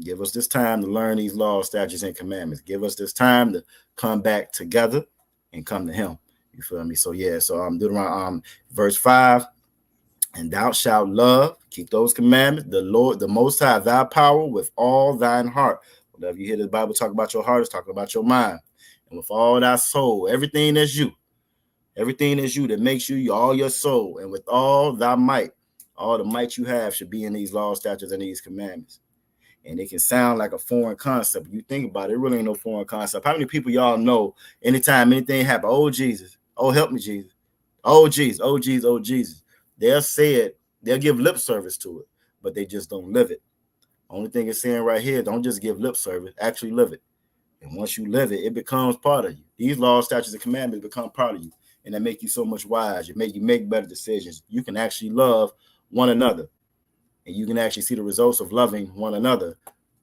Give us this time to learn these laws, statutes, and commandments. Give us this time to come back together and come to him. You feel me? So yeah, so Deuteronomy verse 5, and thou shalt love, keep those commandments, the Lord, the Most High, thy power with all thine heart. Whenever you hear the Bible talk about your heart, it's talking about your mind. And with all thy soul, everything that's you that makes you all your soul, and with all thy might, all the might you have should be in these laws, statutes, and these commandments. And it can sound like a foreign concept. You think about it, it really ain't no foreign concept. How many people y'all know anytime anything happen, oh Jesus, oh help me Jesus, oh Jesus, oh Jesus, oh Jesus. They'll say it, they'll give lip service to it, but they just don't live it. Only thing it's saying right here, don't just give lip service, actually live it. And once you live it, it becomes part of you. These laws, statutes, and commandments become part of you. And they make you so much wise. You make better decisions. You can actually love one another. And you can actually see the results of loving one another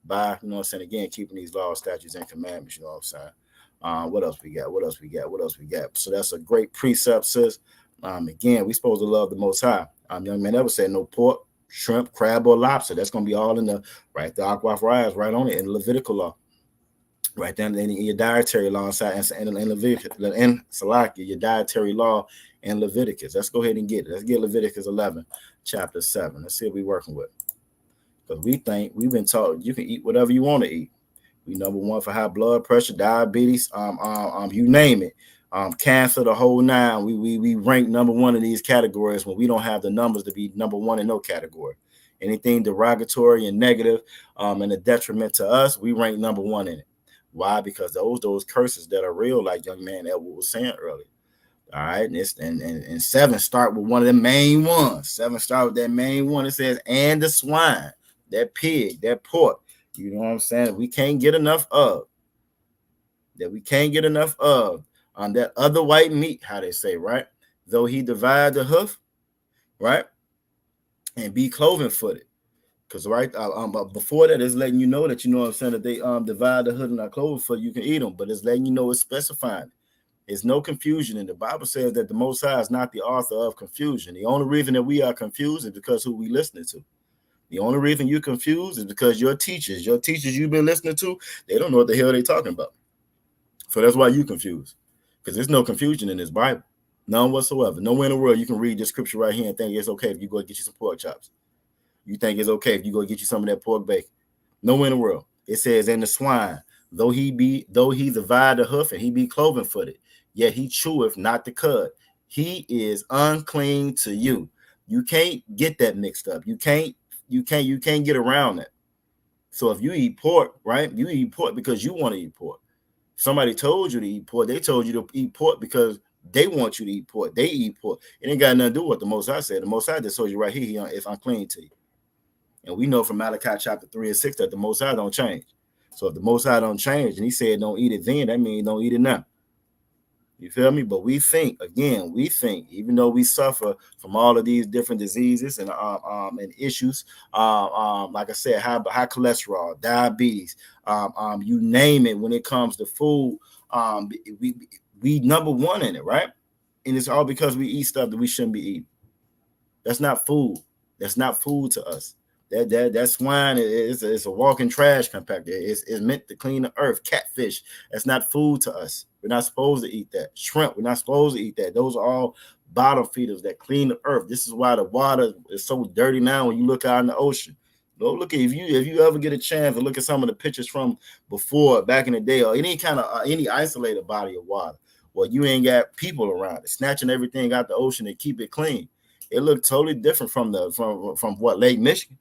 by, you know what I'm saying, again, keeping these laws, statutes, and commandments, you know what I'm saying? What else we got? So that's a great precept, sis. Again, we supposed to love the Most High. Young man never said no pork, shrimp, crab, or lobster. That's going to be all in the aqua fries right on it in the Levitical law. Right then in your dietary law and Leviticus, and Salaki, your dietary law and Leviticus. Let's go ahead and get it. Let's get Leviticus 11, chapter 7. Let's see what we're working with. Because we've been taught you can eat whatever you want to eat. We number one for high blood pressure, diabetes, you name it. Cancer, the whole nine. We rank number one in these categories when we don't have the numbers to be number one in no category. Anything derogatory and negative and a detriment to us, we rank number one in it. Why? Because those curses that are real, like young man Edward was saying earlier. All right, and 7 start with one of the main ones. 7 start with that main one. It says, and the swine, that pig, that pork. You know what I'm saying? We can't get enough of. That we can't get enough of. On that other white meat, how they say, right? Though he divide the hoof, right, and be cloven footed. Because but before that, it's letting you know that, you know what I'm saying, that they divide the hood and our cloven foot, you can eat them, but it's letting you know it's specifying. There's no confusion. And the Bible says that the Most High is not the author of confusion. The only reason that we are confused is because who we listening to. The only reason you're confused is because your teachers you've been listening to, they don't know what the hell they're talking about. So that's why you're confused. Because there's no confusion in this Bible. None whatsoever. Nowhere in the world you can read this scripture right here and think it's okay if you go get you some pork chops. You think it's okay if you go get you some of that pork bacon. Nowhere in the world. It says, and the swine, though he divide the hoof and he be cloven footed, yet he cheweth not the cud. He is unclean to you. You can't get that mixed up. You can't get around that. So if you eat pork, right? You eat pork because you want to eat pork. Somebody told you to eat pork. They told you to eat pork because they want you to eat pork. They eat pork. It ain't got nothing to do with what the Most High said. The Most High just told you right here, if I'm clean to you. And we know from Malachi chapter 3 and 6 that the Most High don't change. So if the Most High don't change and he said don't eat it then, that means don't eat it now. You feel me? But we think, even though we suffer from all of these different diseases and issues, like I said, high cholesterol, diabetes, you name it, when it comes to food, we number one in it, right? And it's all because we eat stuff that we shouldn't be eating. That's not food. That's not food to us. That swine is a walking trash compactor. It's meant to clean the earth. Catfish, that's not food to us. We're not supposed to eat that. Shrimp, we're not supposed to eat that. Those are all bottom feeders that clean the earth. This is why the water is so dirty now when you look out in the ocean. Go look at if you ever get a chance to look at some of the pictures from before back in the day, or any kind of any isolated body of water. Well, you ain't got people around it, snatching everything out the ocean and keep it clean. It looked totally different from what Lake Michigan.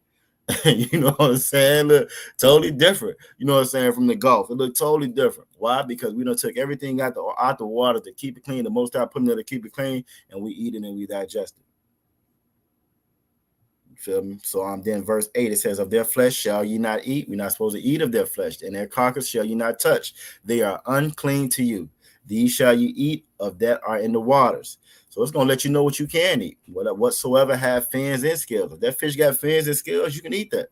You know what I'm saying? Look totally different. You know what I'm saying? From the Gulf, it looked totally different. Why? Because we done took everything out the water to keep it clean. The Most High put it to keep it clean, and we eat it and we digest it. Feel me? So then verse 8, it says, of their flesh shall ye not eat. We're not supposed to eat of their flesh, and their carcass shall ye not touch. They are unclean to you. These shall ye eat of that are in the waters. So it's gonna let you know what you can eat. Whatsoever have fins and scales. If that fish got fins and scales, you can eat that.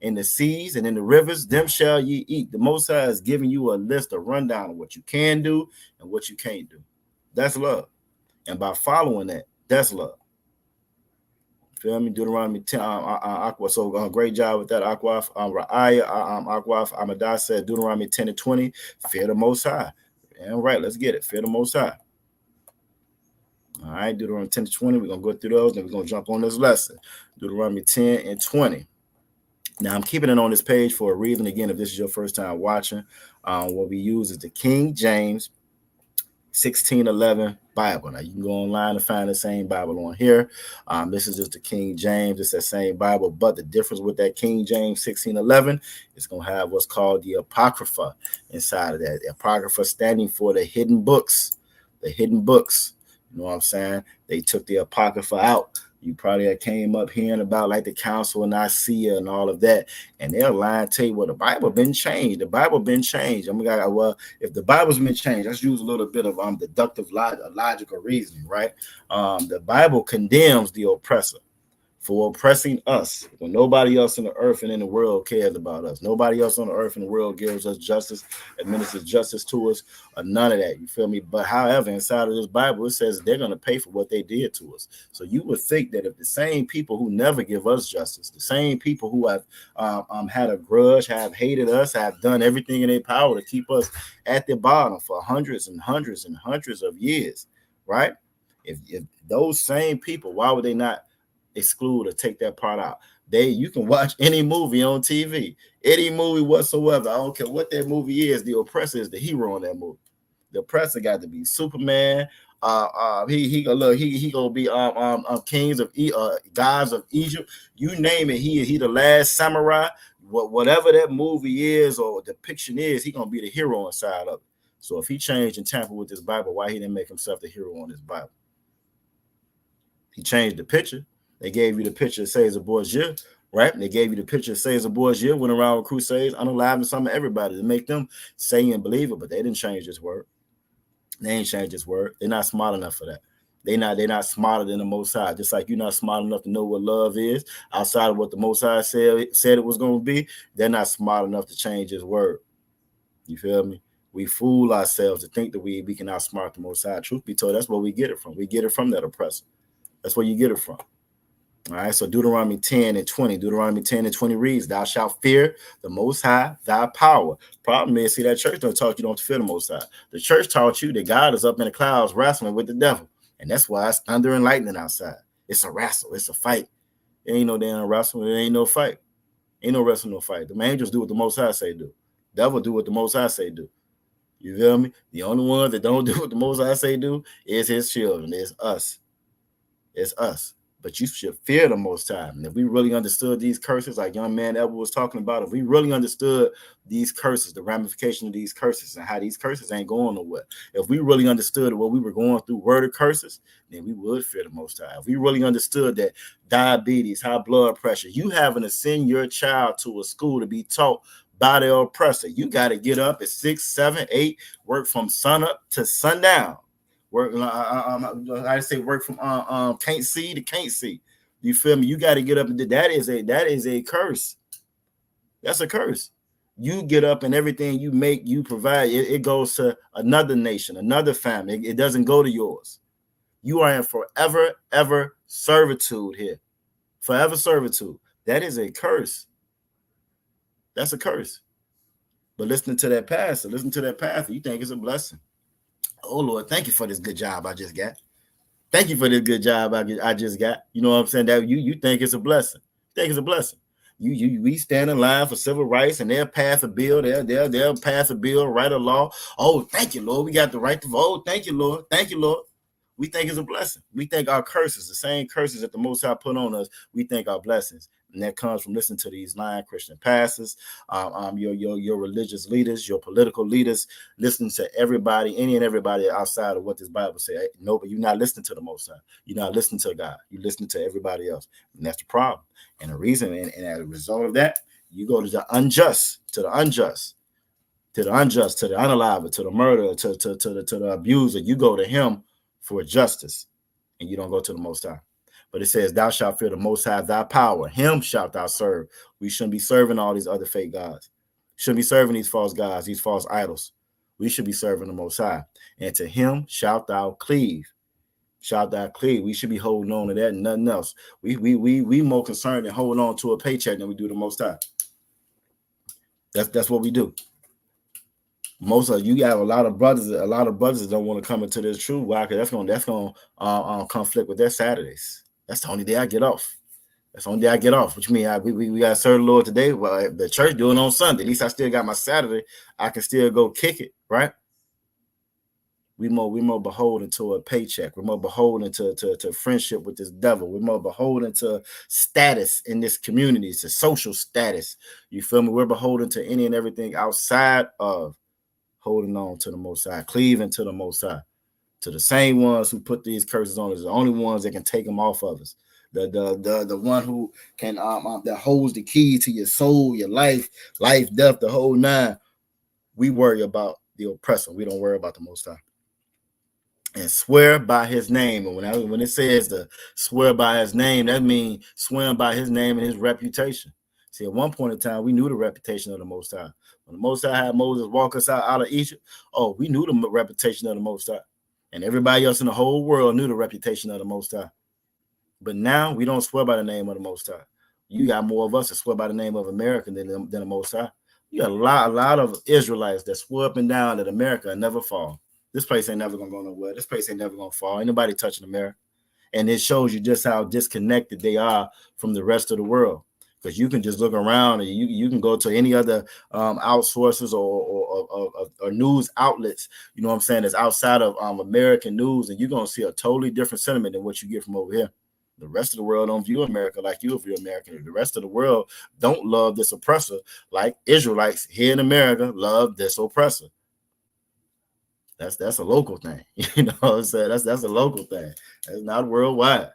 In the seas and in the rivers, them shall ye eat. The Most High is giving you a list, a rundown of what you can do and what you can't do. That's love. And by following that, that's love. Feel me? Deuteronomy 10. Aqua. So great job with that. Aquaf. Ra'aya. Aquaf. Amadah said Deuteronomy 10 and 20. Fear the Most High. And right, let's get it. Fear the Most High. All right, Deuteronomy 10 to 20. We're gonna go through those, then we're gonna jump on this lesson. Deuteronomy 10 and 20. Now I'm keeping it on this page for a reason. Again, if this is your first time watching, what we use is the King James 1611 Bible. Now you can go online and find the same Bible on here. This is just the King James. It's that same Bible, but the difference with that King James 1611 is going to have what's called the Apocrypha inside of that. The Apocrypha standing for the hidden books. The hidden books. You know what I'm saying? They took the Apocrypha out. You probably came up hearing about like the Council of Nicaea and all of that, and they'll lie and tell you, well, the Bible been changed. The Bible been changed. Well, if the Bible's been changed, let's use a little bit of deductive logical reasoning, right? The Bible condemns the oppressor for oppressing us when nobody else on the earth and in the world cares about us. Nobody else on the earth and the world gives us justice, administers justice to us, or none of that. You feel me? But however, inside of this Bible, it says they're going to pay for what they did to us. So you would think that if the same people who never give us justice, the same people who have had a grudge, have hated us, have done everything in their power to keep us at the bottom for hundreds and hundreds and hundreds of years, right? If those same people, why would they not exclude or take that part out? You can watch any movie on TV, any movie whatsoever. I don't care what that movie is. The oppressor is the hero in that movie. The oppressor got to be Superman. He gonna be kings of gods of Egypt. You name it. He the last samurai. Whatever that movie is or depiction is, he gonna be the hero inside of it. So if he changed and tampered with this Bible, why he didn't make himself the hero on this Bible? He changed the picture. They gave you the picture of Caesar Borgia, right? They gave you the picture of Caesar Borgia, went around with crusades, unaliving some of everybody to make them say and believe it, but they didn't change this word. They ain't changed this word. They're not smart enough for that. They're not smarter than the Most High. Just like you're not smart enough to know what love is outside of what the Most High said it was going to be. They're not smart enough to change his word. You feel me? We fool ourselves to think that we can outsmart the Most High. Truth be told, that's where we get it from. We get it from that oppressor. That's where you get it from. All right, so Deuteronomy 10 and 20. Deuteronomy 10 and 20 reads, thou shalt fear the Most High, thy power. Problem is, see, that church don't taught you don't fear the Most High. The church taught you that God is up in the clouds wrestling with the devil. And that's why it's thunder and lightning outside. It's a wrestle. It's a fight. There ain't no damn wrestle. There ain't no fight. Ain't no wrestle, no fight. The angels do what the Most High say do. Devil do what the Most High say do. You feel me? The only ones that don't do what the Most High say do is his children. It's us. It's us. But you should fear the Most High. And if we really understood these curses, like young man Edward was talking about, if we really understood these curses, the ramification of these curses and how these curses ain't going nowhere, if we really understood what we were going through, word of curses, then we would fear the Most High. If we really understood that diabetes, high blood pressure, you having to send your child to a school to be taught by the oppressor, you got to get up at 6, 7, 8, work from sun up to sundown. Work, I say work from can't see to can't see. You feel me? You got to get up and do that. Is a curse. That's a curse. You get up and everything you make, you provide, it goes to another nation, another family. It doesn't go to yours. You are in forever, ever servitude here. Forever servitude. That is a curse. That's a curse. But listening to that pastor, you think it's a blessing. Oh, Lord, thank you for this good job I just got. Thank you for this good job I just got. You know what I'm saying? That you think it's a blessing. You think it's a blessing. We stand in line for civil rights, and they'll pass a bill. They'll pass a bill, write a law. Oh, thank you, Lord. We got the right to vote. Thank you, Lord. Thank you, Lord. We think it's a blessing. We think our curses, the same curses that the Most High put on us, we think are blessings. And that comes from listening to these lying Christian pastors, your religious leaders, your political leaders, listening to everybody, any and everybody outside of what this Bible says. No, but you're not listening to the Most High. You're not listening to God. You're listening to everybody else. And that's the problem. And the reason, and as a result of that, you go to the unjust, to the unjust, to the unalive, to the murderer, to the abuser. You go to him for justice, and you don't go to the Most High. But it says, thou shalt fear the Most High, thy power. Him shalt thou serve. We shouldn't be serving all these other fake gods. Shouldn't be serving these false gods, these false idols. We should be serving the Most High. And to him shalt thou cleave. Shalt thou cleave. We should be holding on to that and nothing else. We more concerned in holding on to a paycheck than we do the Most High. That's what we do. Most of you got a lot of brothers that don't want to come into this truth. Why? Because that's gonna conflict with their Saturdays. That's the only day I get off. That's the only day I get off. Which means we got to serve the Lord today. Well, the church doing on Sunday. At least I still got my Saturday. I can still go kick it, right? We more beholden to a paycheck. We're more beholden to friendship with this devil. We're more beholden to status in this community, to social status. You feel me? We're beholden to any and everything outside of holding on to the Most High, cleaving to the Most High, to the same ones who put these curses on us, the only ones that can take them off of us. The one who can that holds the key to your soul, your life, death, the whole nine. We worry about the oppressor. We don't worry about the Most High. And swear by his name. And when it says to swear by his name, that means swearing by his name and his reputation. See, at one point in time, we knew the reputation of the Most High. When the Most High had Moses walk us out of Egypt, we knew the reputation of the Most High. And everybody else in the whole world knew the reputation of the Most High. But now we don't swear by the name of the Most High. You got more of us that swear by the name of America than the Most High. You got a lot of Israelites that swear up and down that America will never fall. This place ain't never going to go nowhere. This place ain't never going to fall. Ain't nobody touching America. And it shows you just how disconnected they are from the rest of the world. Because you can just look around and you can go to any other outsources or news outlets, you know what I'm saying, that's outside of American news, and you're going to see a totally different sentiment than what you get from over here. The rest of the world don't view America like you view America. The rest of the world don't love this oppressor like Israelites here in America love this oppressor. That's a local thing. You know what I'm saying? That's a local thing. That's not worldwide.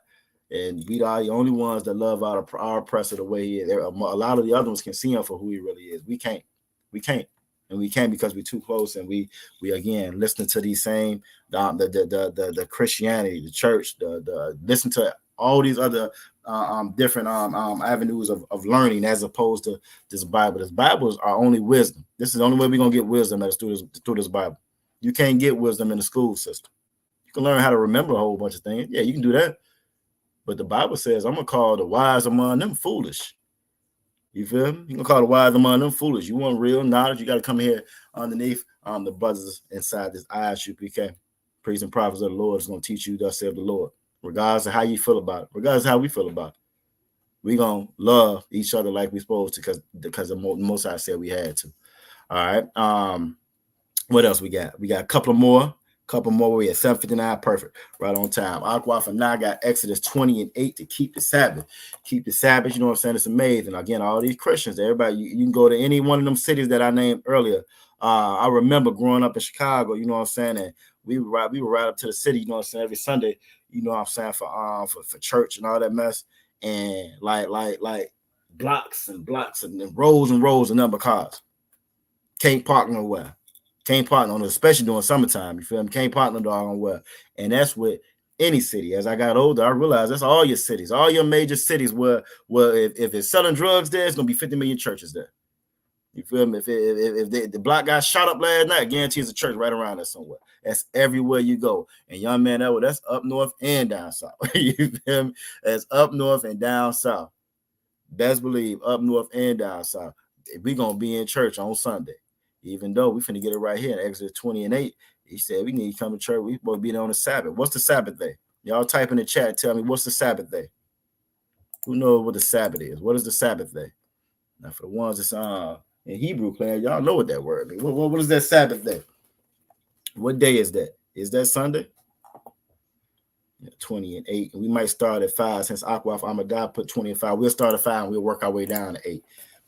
And we are the only ones that love our oppressor the way he is. A lot of the other ones can see him for who he really is. We can't. And we can't because we're too close. And we again listening to these same the Christianity, the church, the listen to all these other different avenues of learning as opposed to this Bible. This Bible is our only wisdom. This is the only way we're gonna get wisdom through this Bible. You can't get wisdom in the school system. You can learn how to remember a whole bunch of things. Yeah, you can do that. But the Bible says, I'm going to call the wise among them foolish. You feel me? You're going to call the wise among them foolish. You want real knowledge, you got to come here underneath the brothers inside this ISUPK. Priests and prophets of the Lord is going to teach you, thus saith the Lord. Regardless of how you feel about it. Regardless of how we feel about it. We're going to love each other like we're supposed to because the Most High said we had to. All right. What else we got? We got a couple more. We at 7:59, perfect, right on time. Aqua for now got Exodus 20:8 to keep the Sabbath. Keep the Sabbath, you know what I'm saying? It's amazing. Again, all these Christians, everybody, you can go to any one of them cities that I named earlier. I remember growing up in Chicago, you know what I'm saying? And we would ride up to the city, you know what I'm saying, every Sunday, you know what I'm saying, for church and all that mess. And like blocks and rows and rows of number cars. Can't park nowhere. Can't partner on it, especially during summertime. You feel me? Can't partner doggone well. And that's with any city. As I got older, I realized that's all your cities, all your major cities where if it's selling drugs there, it's gonna be 50 million churches there. You feel me? If the block got shot up last night, I guarantee it's a church right around there somewhere. That's everywhere you go. And young man, that's up north and down south. You feel me? That's up north and down south. Best believe up north and down south. We're gonna be in church on Sunday. Even though we finna get it right here in Exodus 20:8, he said we need to come to church. We supposed to be there on the Sabbath. What's the Sabbath day? Y'all type in the chat. Tell me what's the Sabbath day. Who knows what the Sabbath is? What is the Sabbath day? Now for the ones that's in Hebrew class, y'all know what that word means. What is that Sabbath day? What day is that? Is that Sunday? 20 and 8. We might start at 5 since Akwaf Amadah put 20 and 5. We'll start at 5 and we'll work our way down to 8.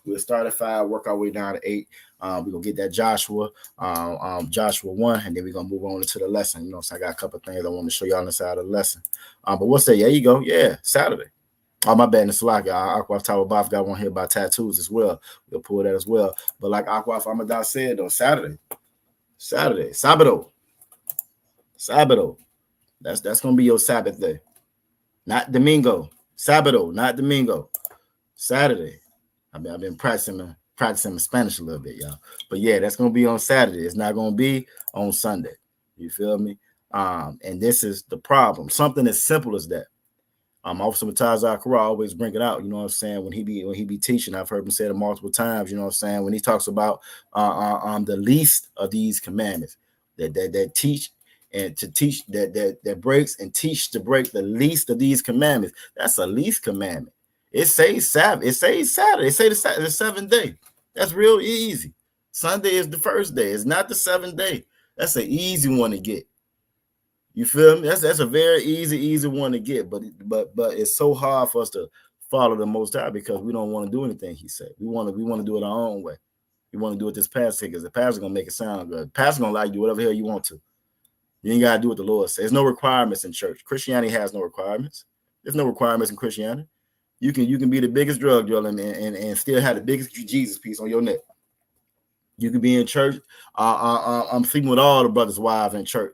We'll start at 5, work our way down to 8. We're gonna get that Joshua 1, and then we're gonna move on into the lesson. You know, so I got a couple of things I want to show y'all inside of the lesson. But what's that? There you go. Yeah, Saturday. Oh, my bad, Nasalaka. Akwaf Tawabaf got one here about tattoos as well. We'll pull that as well. But like Akwaf Amadah said, though, Saturday, Sabado. That's gonna be your Sabbath day, not Domingo. Sabado, not Domingo. Saturday. I've been practicing my Spanish a little bit, y'all. But yeah, that's gonna be on Saturday. It's not gonna be on Sunday. You feel me? And this is the problem. Something as simple as that. Officer Mataza Akara always bring it out. You know what I'm saying? When he be teaching, I've heard him say it multiple times. You know what I'm saying? When he talks about the least of these commandments that teach. And to teach that breaks and teach to break the least of these commandments. That's a least commandment. It says Sabbath. It says Saturday. It says the 7th day. That's real easy. Sunday is the first day. It's not the 7th day. That's an easy one to get. You feel me? That's a very easy one to get. But it's so hard for us to follow the Most High because we don't want to do anything He said. We want to do it our own way. We want to do it this pastor because the pastor's gonna make it sound good. The pastor's gonna allow you to do whatever the hell you want to. You ain't got to do what the Lord says. There's no requirements in church. Christianity has no requirements. There's no requirements in Christianity. You can be the biggest drug dealer and still have the biggest Jesus piece on your neck. You can be in church. I'm sleeping with all the brothers' wives in church.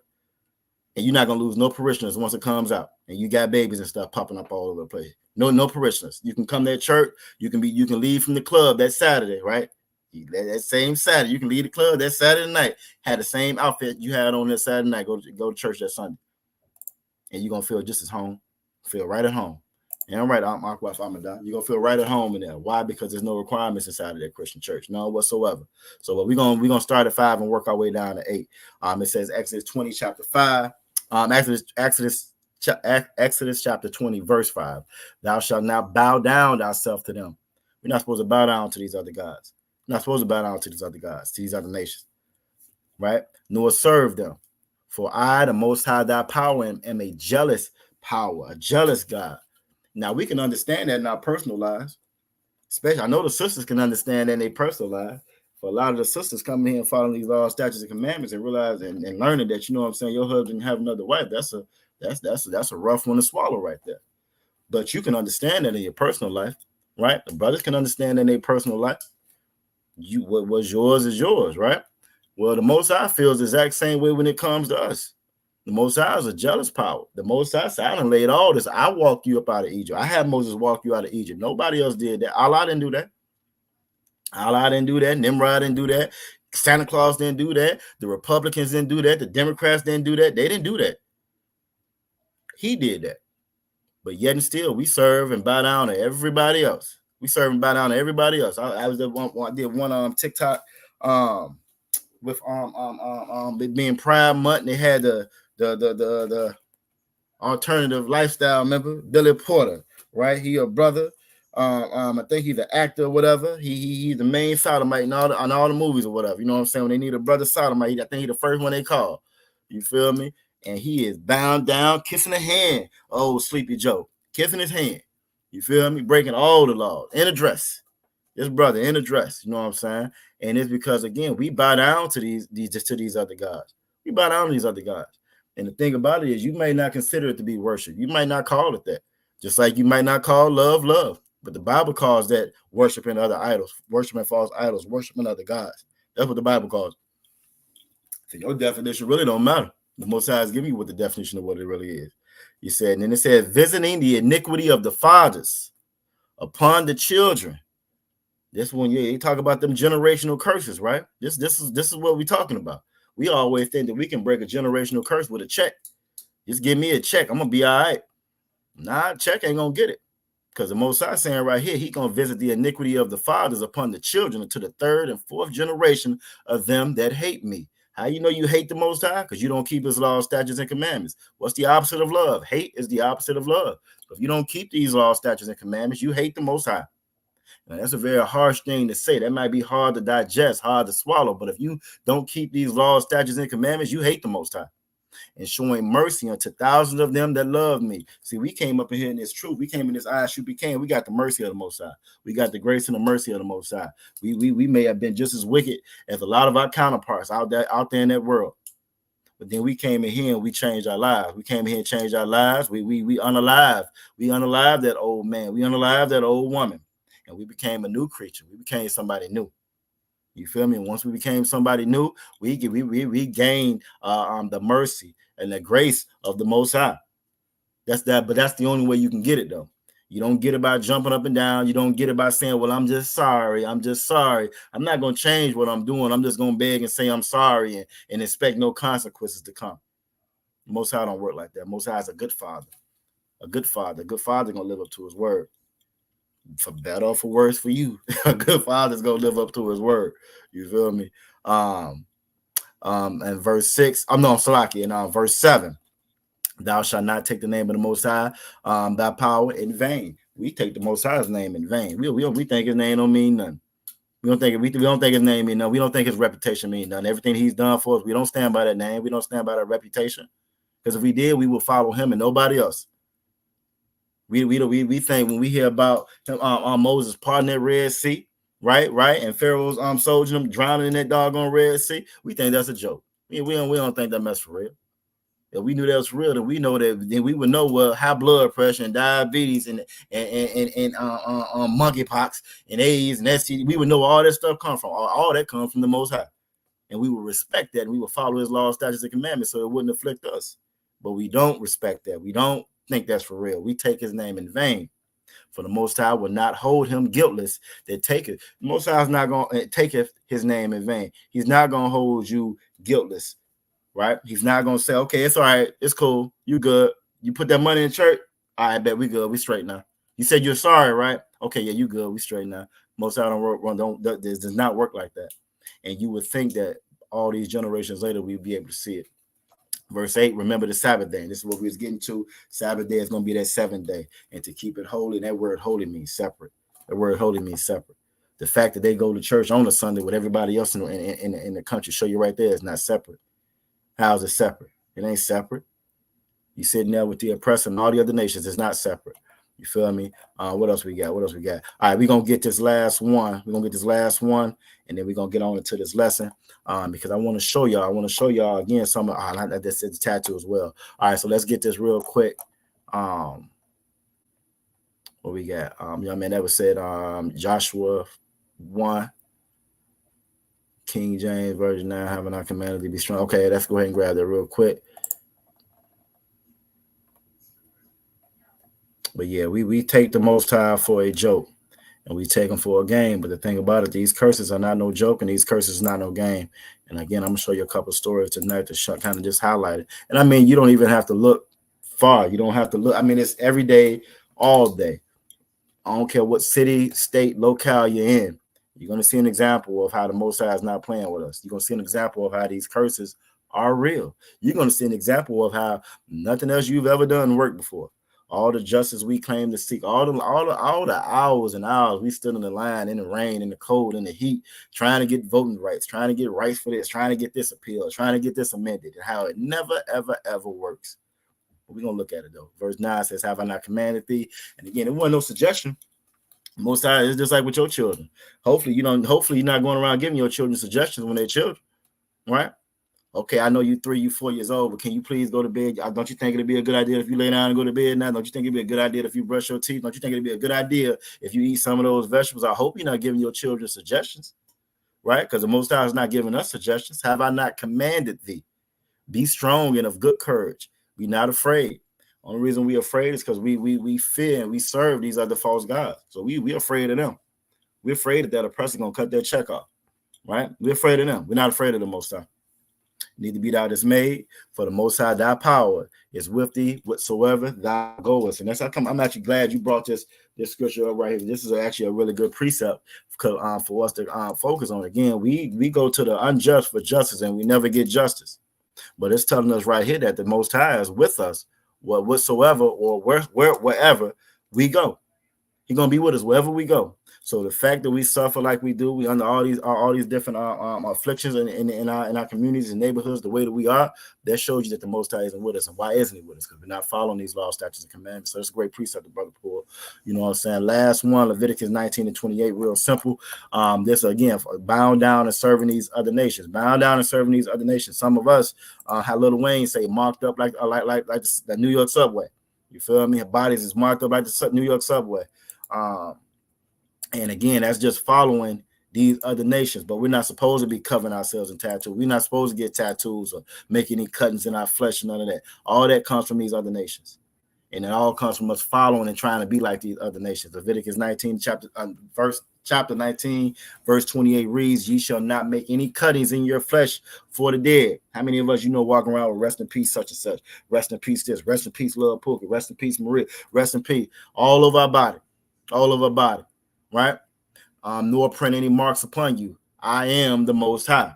And you're not going to lose no parishioners once it comes out. And you got babies and stuff popping up all over the place. No parishioners. You can come to church. You can leave from the club that Saturday, right? That same Saturday, you can leave the club that Saturday night, had the same outfit you had on that Saturday night, go to church that Sunday. And you're going to feel just as home, feel right at home. And I'm right, you're going to feel right at home in there. Why? Because there's no requirements inside of that Christian church, none whatsoever. So we're going to start at 5 and work our way down to 8. It says Exodus 20, chapter 5. Exodus chapter 20, verse 5. Thou shalt not bow down thyself to them. We're not supposed to bow down to these other gods. Not supposed to bow down to these other gods, to these other nations, right? Nor serve them. For I, the Most High, thy power, am a jealous power, a jealous God. Now, we can understand that in our personal lives. Especially, I know the sisters can understand that in their personal lives. For a lot of the sisters coming here and following these laws, statutes, and commandments and realizing and learning that, you know what I'm saying, your husband have another wife, that's a rough one to swallow right there. But you can understand that in your personal life, right? The brothers can understand in their personal life. What was yours is yours, right? Well, the Most High feels the exact same way when it comes to us. The Most High is a jealous power. The Most High said, I done laid all this. I walked you up out of Egypt. I had Moses walk you out of Egypt. Nobody else did that. Allah didn't do that. Allah didn't do that. Nimrod didn't do that. Santa Claus didn't do that. The Republicans didn't do that. The Democrats didn't do that. They didn't do that. He did that. But yet and still, we serve and bow down to everybody else. We serve and bow down to everybody else. I did one TikTok with being Pride Month, and they had the alternative lifestyle member, Billy Porter, right? He a brother. I think he's an actor or whatever. He's the main sodomite in all the movies or whatever. You know what I'm saying? When they need a brother sodomite, I think he's the first one they call. You feel me? And he is bound down, kissing the hand. Oh, Sleepy Joe, kissing his hand. You feel me? Breaking all the laws in a dress. This brother in a dress. You know what I'm saying? And it's because, again, we bow down to these other gods. We bow down to these other gods. And the thing about it is, you may not consider it to be worship. You might not call it that. Just like you might not call love. But the Bible calls that worshiping other idols, worshiping false idols, worshiping other gods. That's what the Bible calls it. So your definition really don't matter. The Most High is giving you what the definition of what it really is. He said, and then it says, visiting the iniquity of the fathers upon the children. This one, yeah, you talk about them generational curses, right? This is what we're talking about. We always think that we can break a generational curse with a check. Just give me a check. I'm gonna be all right. Nah, check ain't gonna get it. Because the Most High saying right here, he gonna visit the iniquity of the fathers upon the children unto the 3rd and 4th generation of them that hate me. How you know you hate the Most High? Because you don't keep his laws, statutes, and commandments. What's the opposite of love? Hate is the opposite of love. If you don't keep these laws, statutes, and commandments, you hate the Most High. Now, that's a very harsh thing to say. That might be hard to digest, hard to swallow. But if you don't keep these laws, statutes, and commandments, you hate the Most High. And showing mercy unto thousands of them that love me. See, we came up in here in this truth. We came in this ISUPK. We got the mercy of the Most High. We got the grace and the mercy of the Most High. We may have been just as wicked as a lot of our counterparts out there in that world. But then we came in here and we changed our lives. We came in here and changed our lives. We unalive. We unalive that old man. We unalive that old woman. And we became a new creature. We became somebody new. You feel me? And once we became somebody new, we gained the mercy and the grace of the Most High. That's that. But that's the only way you can get it, though. You don't get it by jumping up and down. You don't get it by saying, well, I'm just sorry. I'm just sorry. I'm not going to change what I'm doing. I'm just going to beg and say I'm sorry and expect no consequences to come. Most High don't work like that. Most High is a good father. A good father. A good father going to live up to his word. For better or for worse for you. A good father's going to live up to his word. You feel me? And verse 6, Salaki, and verse 7. Thou shalt not take the name of the Most High, thy power in vain. We take the Most High's name in vain. We think his name don't mean nothing. We don't think his name mean nothing. We don't think his reputation mean nothing. Everything he's done for us, we don't stand by that name. We don't stand by that reputation. Because if we did, we would follow him and nobody else. We think when we hear about him, Moses parting that Red Sea, right, and Pharaoh's soldiering them, drowning in that doggone Red Sea, we think that's a joke. We don't think that mess for real. If we knew that was real, then we know that. Then we would know what high blood pressure and diabetes and monkeypox and AIDS and STD. We would know all that stuff come from. All that comes from the Most High, and we would respect that, and we would follow His laws, statutes, and commandments, so it wouldn't afflict us. But we don't respect that. We don't think that's for real. We take His name in vain. For the Most High will not hold him guiltless that taketh. The Most High is not going to take His name in vain. He's not going to hold you guiltless. Right? He's not going to say, okay, it's all right. It's cool. You good. You put that money in church. All right, I bet we good. We straight now. You said you're sorry, right? Okay, yeah, you good. We straight now. Most I does not work like that. And you would think that all these generations later, we'd be able to see it. Verse 8, remember the Sabbath day. And this is what we was getting to. Sabbath day is going to be that seventh day. And to keep it holy, and that word holy means separate. The word holy means separate. The fact that they go to church on a Sunday with everybody else in the country, show you right there, it's not separate. How's it separate? It ain't separate. You sitting there with the oppressor and all the other nations. It's not separate. You feel me? What else we got? All right, we're going to get this last one. And then we're going to get on into this lesson because I want to show y'all again some of this is the tattoo as well. All right, so let's get this real quick. What we got? Young man, that was said Joshua 1. King James Version 9, having our commanded to be strong. Okay, let's go ahead and grab that real quick. But yeah, we take the Most High for a joke, and we take him for a game. But the thing about it, these curses are not no joke, and these curses are not no game. And again, I'm gonna show you a couple of stories tonight to kind of just highlight it. And I mean, you don't even have to look far. You don't have to look. I mean, it's every day, all day. I don't care what city, state, locale you're in. You're going to see an example of how the Most High is not playing with us. You're going to see an example of how these curses are real. You're going to see an example of how nothing else you've ever done worked before. All the justice we claim to seek, all the hours and hours we stood in the line, in the rain, in the cold, in the heat, trying to get voting rights, trying to get rights for this, trying to get this appeal, trying to get this amended, and how it never, ever, ever works. But we're going to look at it, though. Verse 9 says, have I not commanded thee? And again, it wasn't no suggestion. Most times it's just like with your children. Hopefully you're not going around giving your children suggestions when they're children, right? Okay, I know you 3, you 4 years old, but can you please go to bed? Don't you think it'd be a good idea if you lay down and go to bed now? Don't you think it'd be a good idea if you brush your teeth? Don't you think it'd be a good idea if you eat some of those vegetables? I hope you're not giving your children suggestions, right? Because the Most High is not giving us suggestions. Have I not commanded thee? Be strong and of good courage. Be not afraid. Only reason we're afraid is because we fear and we serve these other false gods. So we're afraid of them. We're afraid that a person gonna cut their check off, right? We're afraid of them. We're not afraid of the Most High. Need to be thou dismayed, for the Most High thy power is with thee whatsoever thou goest. And that's how come I'm actually glad you brought this scripture up right here. This is actually a really good precept for us to focus on. Again, we go to the unjust for justice and we never get justice. But it's telling us right here that the Most High is with us whatsoever or wherever we go. He's going to be with us wherever we go. So the fact that we suffer like we do, we under all these different afflictions in our communities and neighborhoods, the way that we are, that shows you that the Most High isn't with us. And why isn't He with us? Because we're not following these laws, statutes, and commandments. So it's a great precept of Brother Paul. You know what I'm saying? Last one, Leviticus 19:28, real simple. This again, bound down and serving these other nations. Bound down and serving these other nations. Some of us, how Lil Wayne say, marked up like the New York subway. You feel me? Our bodies is marked up like the New York subway. And again, that's just following these other nations, but we're not supposed to be covering ourselves in tattoos. We're not supposed to get tattoos or make any cuttings in our flesh, none of that. All that comes from these other nations. And it all comes from us following and trying to be like these other nations. Leviticus 19, chapter 19, verse 28 reads, "Ye shall not make any cuttings in your flesh for the dead." How many of us, walking around with rest in peace, such and such, rest in peace this, rest in peace, Lil Pookie, rest in peace, Maria, rest in peace, all over our body, right? Nor print any marks upon you. I am the Most High.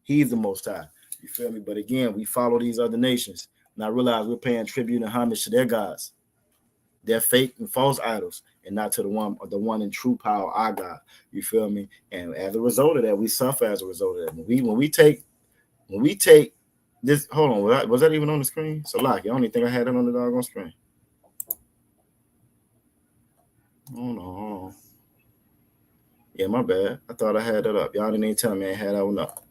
He's the Most High. You feel me? But again, we follow these other nations. And I realize we're paying tribute and homage to their gods, their fake and false idols, and not to the one in true power, our God. You feel me? And as a result of that, we suffer as a result of that. When we take this, hold on, was that even on the screen? So like, I don't even think I had it on the doggone screen. Hold on. Yeah, my bad. I thought I had that up. Y'all didn't even tell me I had that one up.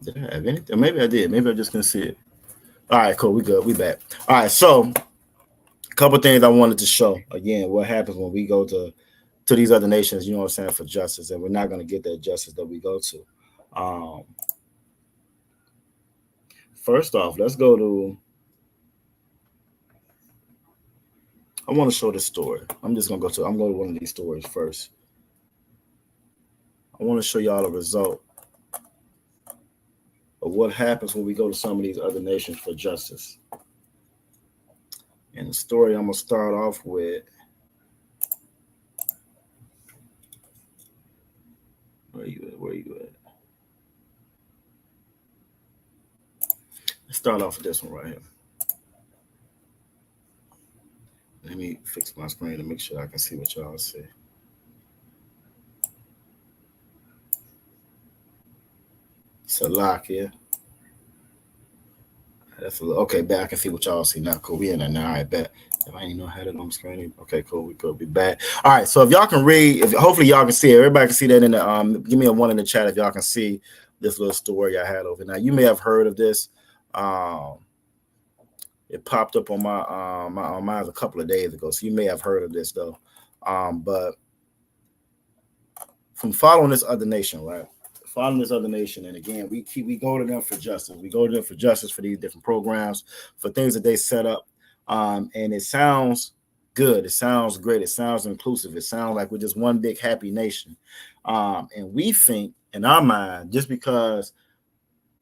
Did I have anything? Maybe I did. Maybe I just couldn't see it. All right, cool. We good. We back. All right, so a couple things I wanted to show. Again, what happens when we go to these other nations, you know what I'm saying, for justice, and we're not going to get that justice that we go to. First off, let's go to, I want to show this story. I'm going to go to one of these stories first. I want to show y'all a result of what happens when we go to some of these other nations for justice. And the story I'm going to start off with, where you at? Let's start off with this one right here. Let me fix my screen to make sure I can see what y'all see. It's a lock here. That's okay, bet I can see what y'all see now. Cool, we in there now. All right, bet. If I ain't know how to on the screen. Okay, cool. We could be back. All right, so if y'all can read, hopefully y'all can see it. Everybody can see that in the give me a 1 in the chat if y'all can see this little story I had over. Now you may have heard of this. It popped up on my mind a couple of days ago, so you may have heard of this though. But from following this other nation, right? Following this other nation, and again, we go to them for justice. We go to them for justice for these different programs, for things that they set up. And it sounds good. It sounds great. It sounds inclusive. It sounds like we're just one big happy nation. And we think in our mind, just because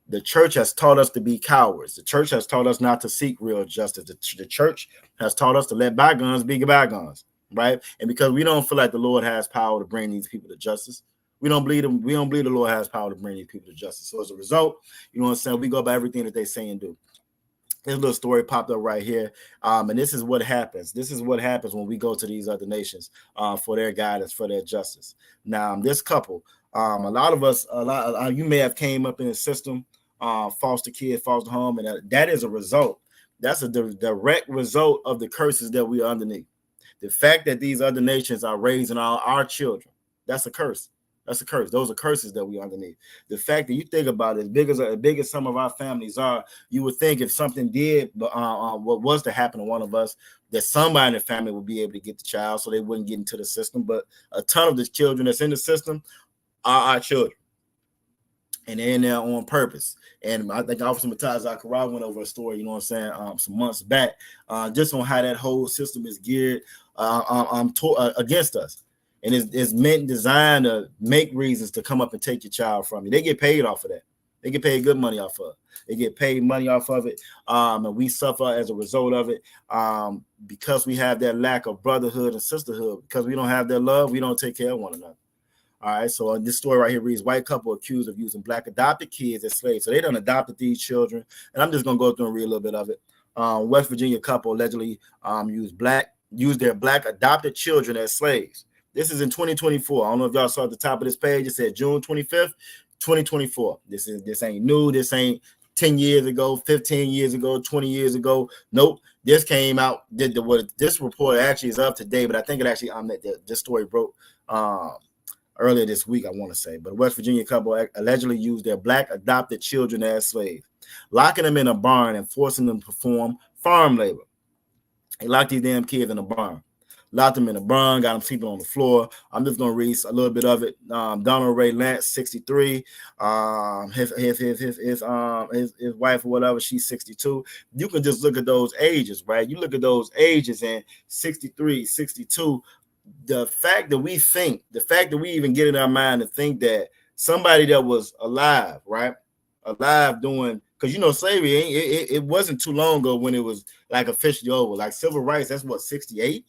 the church has taught us to be cowards, the church has taught us not to seek real justice. The church has taught us to let bygones be bygones, right? And because we don't feel like the Lord has power to bring these people to justice, we don't believe the Lord has power to bring these people to justice. So as a result, you know what I'm saying, we go by everything that they say and do. This little story popped up right here. And this is what happens. This is what happens when we go to these other nations for their guidance, for their justice. Now, this couple, a lot of us, you may have came up in the system, foster kid, foster home, and that is a result. That's a direct result of the curses that we are underneath. The fact that these other nations are raising our children, that's a curse. That's a curse. Those are curses that we underneath. The fact that you think about it, as big as some of our families are, you would think if something did, what was to happen to one of us, that somebody in the family would be able to get the child so they wouldn't get into the system. But a ton of the children that's in the system are our children. And they're in there on purpose. And I think Officer Matai Zachariah went over a story, you know what I'm saying, some months back, just on how that whole system is geared against us. And it's meant designed to make reasons to come up and take your child from you. They get paid off of that. They get paid good money off of it. They get paid money off of it. And we suffer as a result of it because we have that lack of brotherhood and sisterhood. Because we don't have that love, we don't take care of one another. All right, so this story right here reads, white couple accused of using black adopted kids as slaves. So they done adopted these children. And I'm just going to go through and read a little bit of it. West Virginia couple allegedly used their black adopted children as slaves. This is in 2024. I don't know if y'all saw at the top of this page. It said June 25th, 2024. This ain't new. This ain't 10 years ago, 15 years ago, 20 years ago. Nope. This came out. This report actually is up to date, but I think it actually this story broke earlier this week, I want to say. But a West Virginia couple allegedly used their black adopted children as slaves, locking them in a barn and forcing them to perform farm labor. They locked these damn kids in a barn. Locked them in a barn, got them sleeping on the floor. I'm just gonna read a little bit of it. Donald Ray Lance, 63. His wife or whatever, she's 62. You can just look at those ages, right? You look at those ages and 63, 62. The fact that we even get in our mind to think that somebody that was alive, right? Alive doing, because slavery it wasn't too long ago when it was like officially over. Like civil rights, that's what, 68?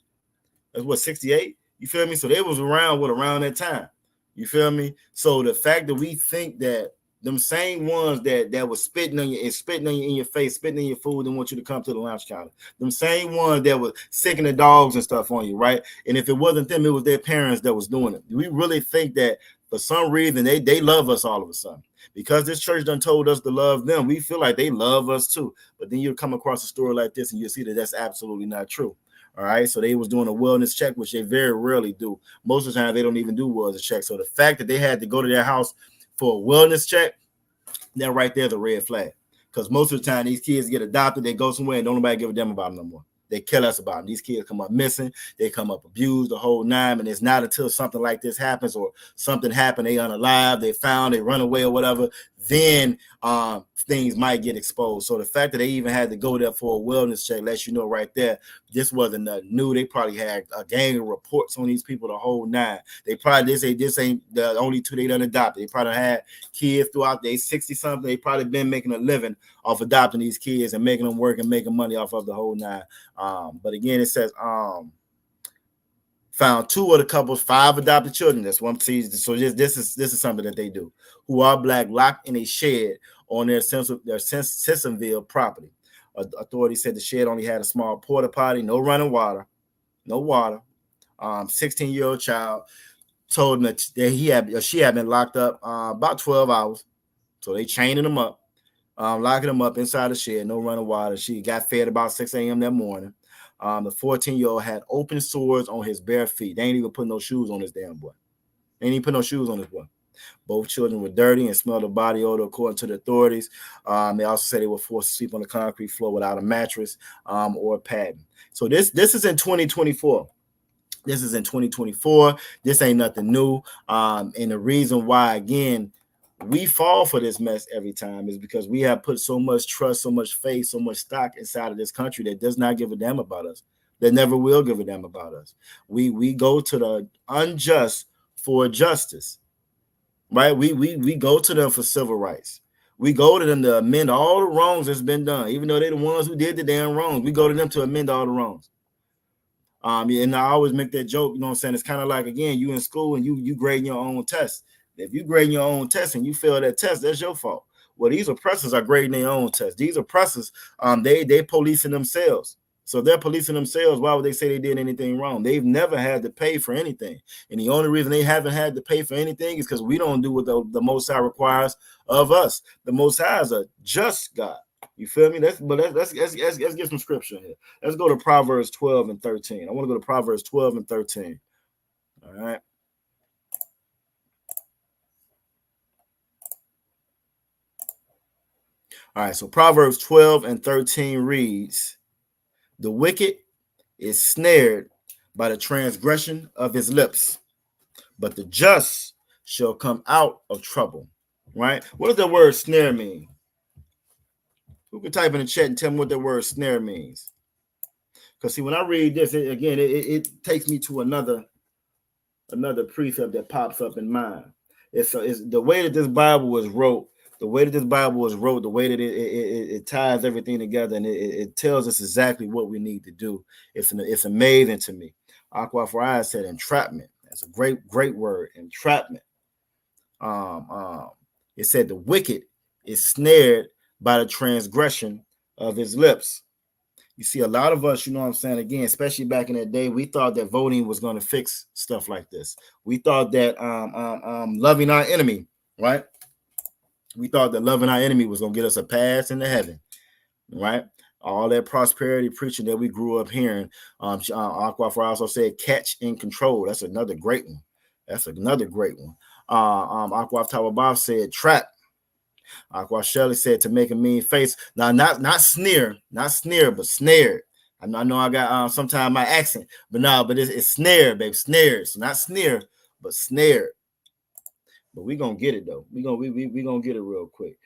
That's what, 68? You feel me? So they was around that time. You feel me? So the fact that we think that them same ones that was spitting on you and spitting on you in your face, spitting in your food and want you to come to the lounge counter, them same ones that was sicking the dogs and stuff on you, right? And if it wasn't them, it was their parents that was doing it. We really think that for some reason they love us all of a sudden. Because this church done told us to love them, we feel like they love us too. But then you'll come across a story like this and you'll see that that's absolutely not true. All right, so they was doing a wellness check, which they very rarely do. Most of the time, they don't even do wellness check. So the fact that they had to go to their house for a wellness check, that right there is a red flag. Because most of the time, these kids get adopted, they go somewhere and don't nobody give a damn about them no more. They kill us about them. These kids come up missing, they come up abused, the whole nine, and it's not until something like this happens or something happened, they unalive, they found, they run away or whatever, then things might get exposed. So the fact that they even had to go there for a wellness check lets you know right there, this wasn't nothing new. They probably had a gang of reports on these people the whole nine. They probably, this ain't the only two they done adopted. They probably had kids throughout their 60-something. They probably been making a living off adopting these kids and making them work and making money off of the whole nine. But again, it says found two of the couple's 5 adopted children. That's one. So this is something that they do, who are black, locked in a shed on their Simpsonville property. Authorities said the shed only had a small porta potty, no running water, no water. 16-year-old child told them that she had been locked up about 12 hours. So they chaining him up, locking him up inside the shed, no running water. She got fed about 6 a.m. that morning. The 14-year-old had open sores on his bare feet. They ain't even put no shoes on this damn boy. They ain't even put no shoes on this boy. Both children were dirty and smelled of body odor, according to the authorities. They also said they were forced to sleep on the concrete floor without a mattress or padding. So this is in 2024. This is in 2024. This ain't nothing new. And the reason why, again, we fall for this mess every time is because we have put so much trust, so much faith, so much stock inside of this country that does not give a damn about us, that never will give a damn about us. We go to the unjust for justice, right? We go to them for civil rights. We go to them to amend all the wrongs that's been done, even though they're the ones who did the damn wrongs. We go to them to amend all the wrongs. And I always make that joke, you know what I'm saying? It's kind of like, again, you in school and you grading your own test. If you grading your own test and you fail that test, that's your fault. Well, these oppressors are grading their own test. These oppressors, they policing themselves. So they're policing themselves. Why would they say they did anything wrong? They've never had to pay for anything. And the only reason they haven't had to pay for anything is because we don't do what the Most High requires of us. The Most High is a just God. You feel me? Let's get some scripture here. Let's go to Proverbs 12 and 13. I want to go to Proverbs 12 and 13. All right. All right, so Proverbs 12 and 13 reads, "The wicked is snared by the transgression of his lips, but the just shall come out of trouble." Right? What does the word snare mean? Who can type in the chat and tell me what the word snare means? Because see, when I read this, it takes me to another precept that pops up in mind. It's the way that this Bible was wrote. The way that this Bible was wrote, the way that it ties everything together, and it tells us exactly what we need to do. It's amazing to me. Aqua Farai said entrapment. That's a great word, entrapment. It said the wicked is snared by the transgression of his lips. You see, a lot of us, you know what I'm saying, again, especially back in that day, we thought that voting was going to fix stuff like this. We thought that loving our enemy, right? We thought that loving our enemy was going to get us a pass into heaven, right? All that prosperity preaching that we grew up hearing. Aqua also said catch and control. That's another great one. That's another great one. Aqua Tawabab said trap. Aqua Shelley said to make a mean face. Now, not sneer, but snared. I know I got sometimes my accent, but it's snare, baby, snared. So not sneer, but snared. But we gonna get it though. We gonna get it real quick.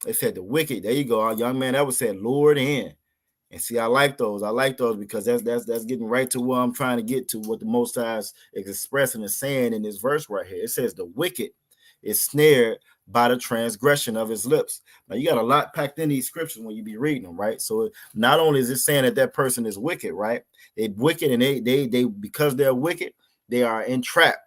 They said the wicked. There you go, our young man. That was said lured in. And see, I like those because that's getting right to where I'm trying to get to, what the Most High is expressing and saying in this verse right here. It says the wicked is snared by the transgression of his lips. Now you got a lot packed in these scriptures when you be reading them, right? So not only is it saying that person is wicked, right? They wicked, and they because they're wicked, they are entrapped.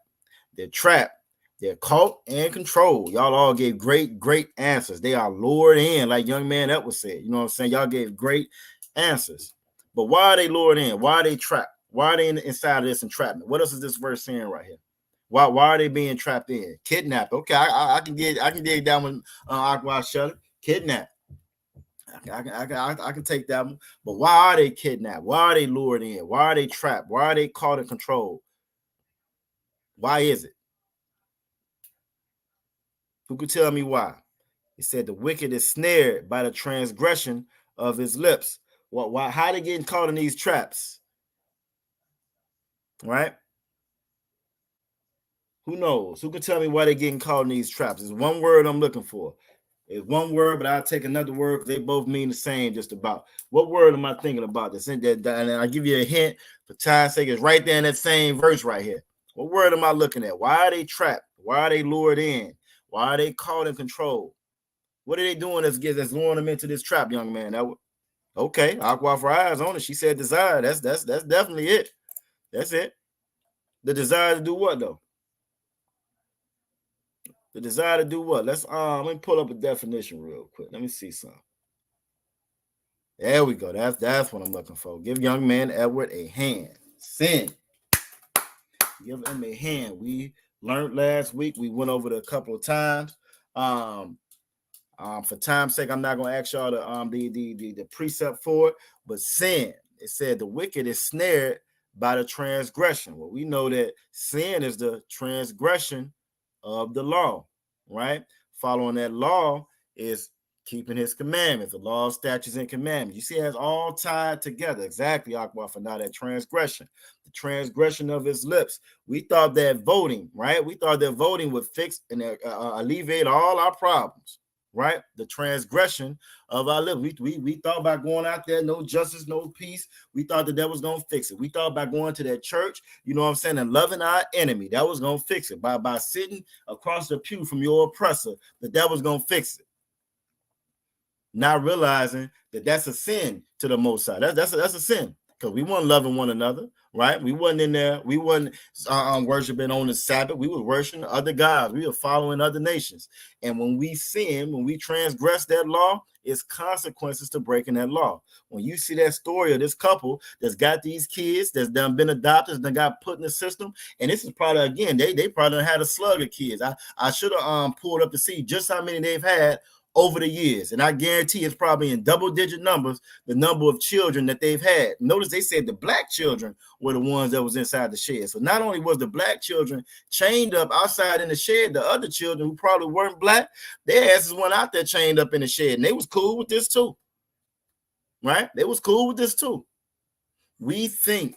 They're trapped. They're caught and controlled. Y'all all gave great answers. They are lured in, like young man that was said. You know what I'm saying? Y'all gave great answers. But why are they lured in? Why are they trapped? Why are they inside of this entrapment? What else is this verse saying right here? Why are they being trapped in? Kidnapped. Okay, I can dig that one, Aqua Shelley. Kidnapped. I can take that one. But why are they kidnapped? Why are they lured in? Why are they trapped? Why are they caught and controlled? Why is it? Who could tell me why? He said the wicked is snared by the transgression of his lips. Why? How they getting caught in these traps? Right? Who knows? Who can tell me why they're getting caught in these traps? It's one word I'm looking for. It's one word, but I'll take another word because they both mean the same just about. What word am I thinking about? And I'll give you a hint for time's sake. It's right there in that same verse right here. What word am I looking at? Why are they trapped? Why are they lured in? Why are they caught in control? What are they doing that's luring them into this trap, young man? Okay, Aqua for eyes on it. She said desire. That's definitely it. That's it. The desire to do what though? The desire to do what? Let me pull up a definition real quick. Let me see something. There we go. That's what I'm looking for. Give young man Edward a hand. Sin. Give him a hand. We learned last week. We went over it a couple of times. For time's sake, I'm not gonna ask y'all the precept for it, but sin. It said the wicked is snared by the transgression. Well, we know that sin is the transgression of the law, right? Following that law is keeping his commandments, the law, statutes, and commandments. You see, it's all tied together. Exactly, Aqua, for now that transgression, the transgression of his lips. We thought that voting, right? We thought that voting would fix and alleviate all our problems, right? The transgression of our lips. We thought about going out there, no justice, no peace. We thought that was going to fix it. We thought about going to that church, you know what I'm saying, and loving our enemy. That was going to fix it. By sitting across the pew from your oppressor, that was going to fix it. Not realizing that that's a sin to the Most High. That's a sin because we weren't loving one another, right? We wasn't in there. We wasn't worshiping on the Sabbath. We were worshiping other gods. We were following other nations. And when we sin, when we transgress that law, it's consequences to breaking that law. When you see that story of this couple that's got these kids that's done been adopted, that got put in the system, and this is probably, again, they probably had a slug of kids. I should have pulled up to see just how many they've had over the years, and I guarantee it's probably in double-digit numbers, the number of children that they've had. Notice they said the black children were the ones that was inside the shed. So not only was the black children chained up outside in the shed, the other children who probably weren't black, their asses went out there chained up in the shed, and they was cool with this too, right? They was cool with this too. We think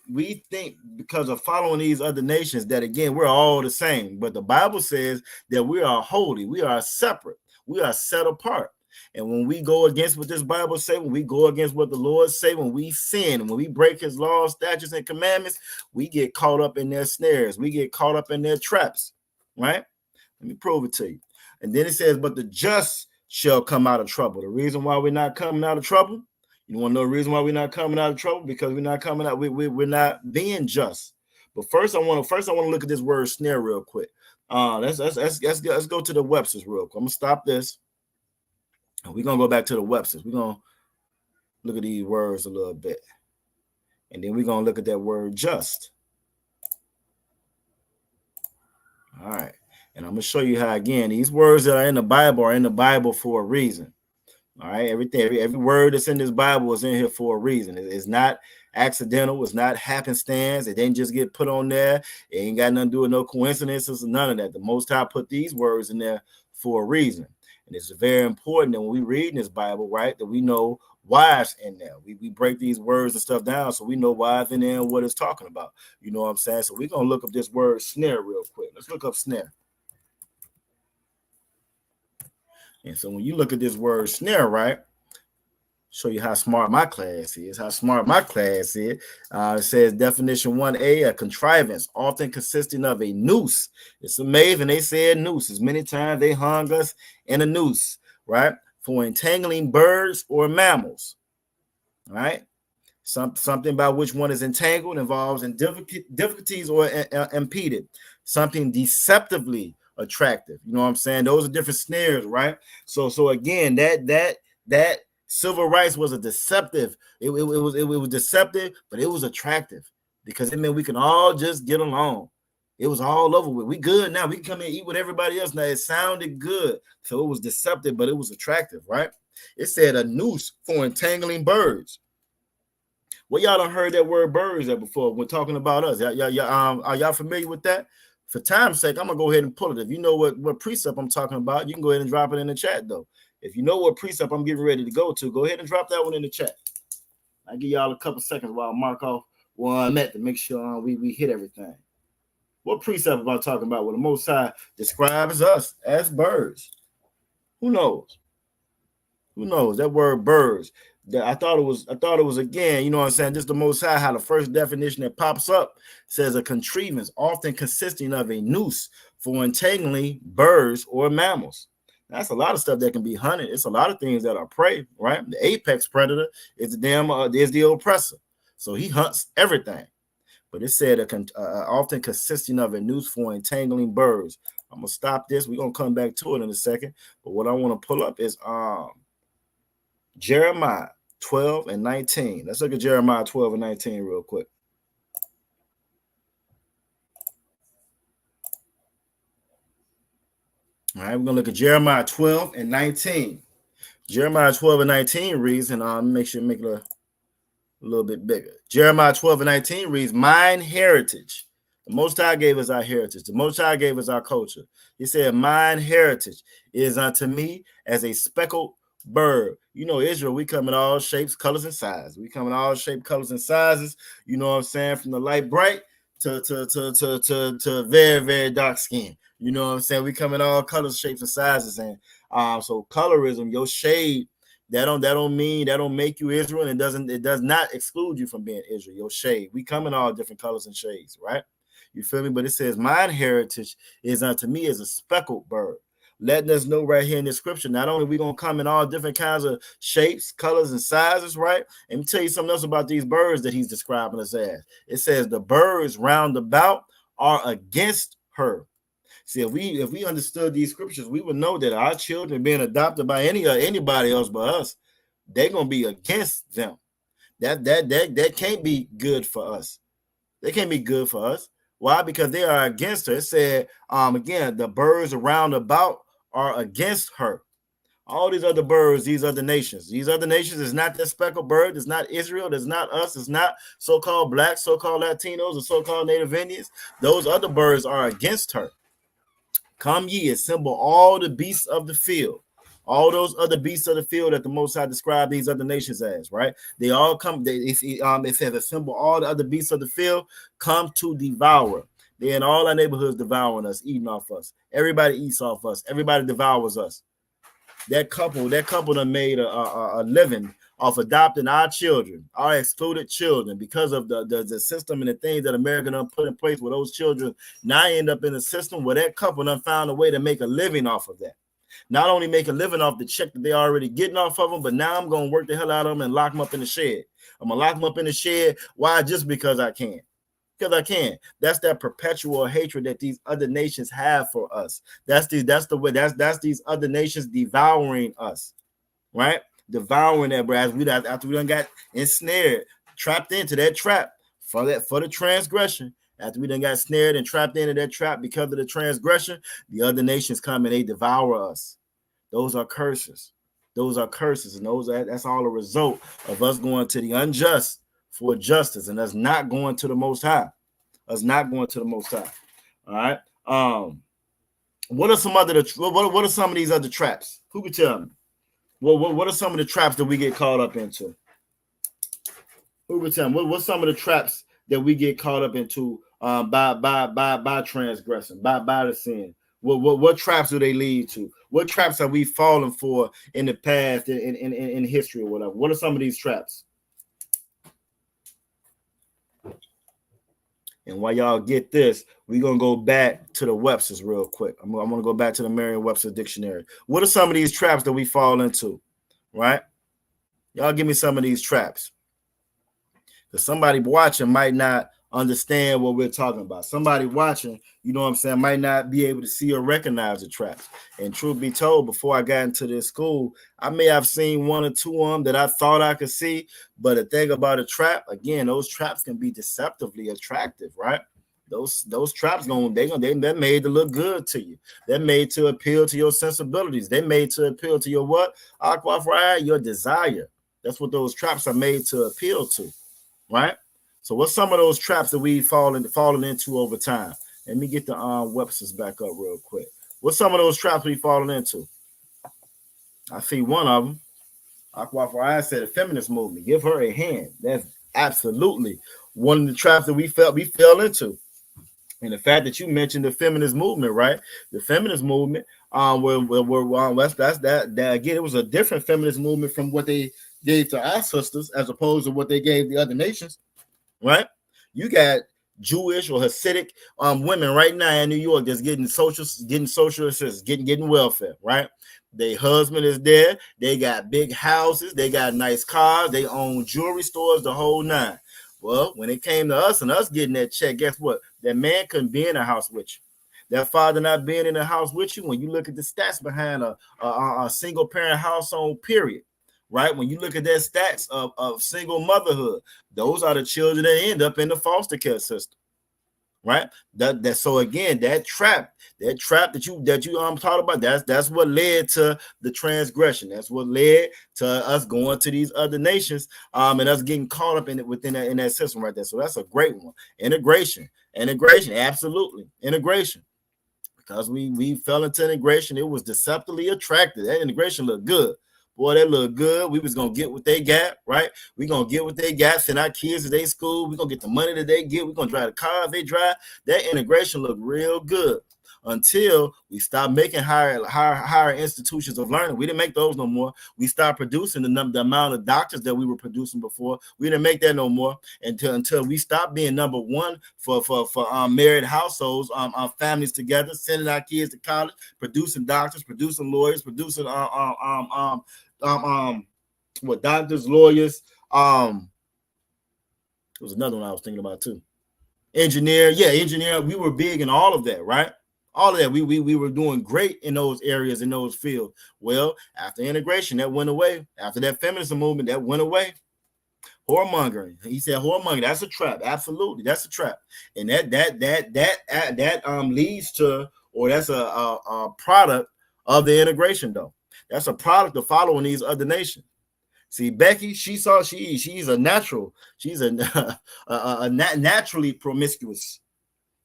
because of following these other nations that, again, we're all the same, but the Bible says that we are holy, we are separate. We are set apart. And when we go against what this Bible says, when we go against what the Lord say, when we sin, when we break his laws, statutes, and commandments, we get caught up in their snares. We get caught up in their traps, right? Let me prove it to you. And then it says, but the just shall come out of trouble. The reason why we're not coming out of trouble, you want to know the reason why we're not coming out of trouble? Because we're not coming out, we're not being just. But first I want to look at this word snare real quick. Let's go to the Webster's real quick. I'm gonna stop this. We're gonna go back to the Webster's. We're gonna look at these words a little bit. And then we're going to look at that word just. All right. And I'm going to show you how, again, these words that are in the Bible for a reason. All right. Every word that's in this Bible is in here for a reason. It's not accidental. It's not happenstance. It didn't just get put on there. It ain't got nothing to do with no coincidences or none of that. The Most High put these words in there for a reason. And it's very important that when we read in this Bible, right, that we know why it's in there. We break these words and stuff down so we know why it's in there and what it's talking about. You know what I'm saying? So we're going to look up this word snare real quick. Let's look up snare. And so when you look at this word snare, right, show you how smart my class is, it says definition 1A, a contrivance often consisting of a noose. It's amazing. They said noose as many times they hung us in a noose, right, for entangling birds or mammals, right? Something by which one is entangled involves in difficulties or impeded. Something deceptively attractive. You know what I'm saying? Those are different snares, right? So again, that civil rights was a deceptive. It was deceptive, but it was attractive because it meant we can all just get along. It was all over with. We good now. We can come and eat with everybody else now. It sounded good. So it was deceptive, but it was attractive, right? It said a noose for entangling birds. Well, y'all done heard that word birds there before when talking about us. Are y'all familiar with that? For time's sake, I'm gonna go ahead and pull it. If you know what precept I'm talking about, you can go ahead and drop it in the chat though. If you know what precept I'm getting ready to go to, go ahead and drop that one in the chat. I'll give y'all a couple seconds while I mark off where I'm at to make sure we hit everything. What precept am I talking about? Well, the Most High describes us as birds. Who knows? Who knows? That word birds. I thought it was again, you know what I'm saying? Just the Most High, how the first definition that pops up says a contrivance often consisting of a noose for entangling birds or mammals. That's a lot of stuff that can be hunted. It's a lot of things that are prey, right? The apex predator is the oppressor. So he hunts everything. But it said often consisting of a noose for entangling birds. I'm gonna stop this. We're gonna come back to it in a second. But what I want to pull up is Jeremiah 12 and 19. Let's look at Jeremiah 12 and 19 real quick. All right, we're gonna look at Jeremiah 12 and 19. Jeremiah 12 and 19 reads, and make it a little bit bigger. Jeremiah 12 and 19 reads, mine heritage. The Most High gave us our heritage. The Most High gave us our culture. He said, mine heritage is unto me as a speckled bird. You know, Israel, we come in all shapes, colors, and sizes. We come in all shapes, colors, and sizes. You know what I'm saying? From the light bright to very, very dark skin. You know what I'm saying? We come in all colors, shapes, and sizes. And so colorism, your shade, that don't make you Israel, and it does not exclude you from being Israel. Your shade. We come in all different colors and shades, right? You feel me? But it says, mine heritage is unto me as a speckled bird. Letting us know right here in the scripture, not only are we going to come in all different kinds of shapes, colors, and sizes, right? And let me tell you something else about these birds that he's describing us as. It says the birds round about are against her. See, if we understood these scriptures, we would know that our children being adopted by anybody else but us, they're going to be against them. That can't be good for us. They can't be good for us. Why? Because they are against her. It said, again, the birds around about are against her. All these other birds, these other nations is not that speckled bird. It's not Israel. It's not us. It's not so-called blacks, so-called Latinos, or so-called Native Indians. Those other birds are against her. Come ye, assemble all the beasts of the field. All those other beasts of the field that the Most High described these other nations as, right? They all come. It says, assemble all the other beasts of the field, come to devour. They're in all our neighborhoods devouring us, eating off us. Everybody eats off us. Everybody devours us. That couple done made a living off adopting our children, our excluded children, because of the system and the things that America done put in place with those children. Now I end up in a system where that couple done found a way to make a living off of that. Not only make a living off the check that they already getting off of them, but now I'm going to work the hell out of them and lock them up in the shed. I'm going to lock them up in the shed. Why? Just because I can. Because I can. That's that perpetual hatred that these other nations have for us. That's these other nations devouring us, right? devouring that, bro. After we done got ensnared, trapped into that trap for the transgression. After we done got snared and trapped into that trap because of the transgression, the other nations come and they devour us. Those are curses. Those are curses, and that's all a result of us going to the unjust for justice, and us not going to the Most High. Us not going to the Most High. All right. What are some what are some of these other traps? Who could tell me? What are some of the traps that we get caught up into? Who could tell me? What's some of the traps that we get caught up into by transgressing, by the sin? What traps do they lead to? What traps are we falling for in the past, in history or whatever? What are some of these traps? And while y'all get this, we're going to go back to the Webster's real quick. I'm going to go back to the Merriam-Webster dictionary. What are some of these traps that we fall into, right? Y'all give me some of these traps. Because somebody watching might not understand what we're talking about. Somebody watching, you know what I'm saying, might not be able to see or recognize the traps. And truth be told, before I got into this school, I may have seen one or two of them that I thought I could see. But the thing about a trap, again, those traps can be deceptively attractive, right? Those traps they're made to look good to you. They're made to appeal to your sensibilities. They're made to appeal to your what? Your desire. That's what those traps are made to appeal to, right? So what's some of those traps that we fallen into over time? Let me get the Webster's back up real quick. What's some of those traps we fallen into? I see one of them. I said the feminist movement. Give her a hand. That's absolutely one of the traps that we fell into. And the fact that you mentioned the feminist movement, right? The feminist movement, that again, it was a different feminist movement from what they gave to our sisters as opposed to what they gave the other nations. Right, you got Jewish or Hasidic women right now in New York that's getting social assistance, getting welfare. Right, their husband is there. They got big houses. They got nice cars. They own jewelry stores. The whole nine. Well, when it came to us and us getting that check, guess what? That man couldn't be in the house with you. That father not being in the house with you. When you look at the stats behind a single parent household, period. Right, when you look at that stats of single motherhood, those are the children that end up in the foster care system. Right, that so again, that trap that you talked about, that's what led to the transgression. That's what led to us going to these other nations and us getting caught up in it within that system right there. So that's a great one. Integration, absolutely integration. Because we fell into integration, it was deceptively attractive. That integration looked good. Boy, that look good. We was going to get what they got, right? We going to get what they got, send our kids to their school. We're going to get the money that they get. We're going to drive the cars they drive. That integration looked real good until we stopped making higher institutions of learning. We didn't make those no more. We stopped producing the amount of doctors that we were producing before. We didn't make that no more until we stopped being number one for married households, families together, sending our kids to college, producing doctors, producing lawyers, producing doctors, lawyers. There was another one I was thinking about too. Engineer. We were big in all of that, right? All of that. We were doing great in those areas, in those fields. Well, after integration, that went away. After that feminism movement, that went away. Whoremongering. He said whoremongering. That's a trap. Absolutely, that's a trap. And that leads to, or that's a product of the integration, though. That's a product of following these other nations. See, Becky, she's a natural. She's a naturally promiscuous.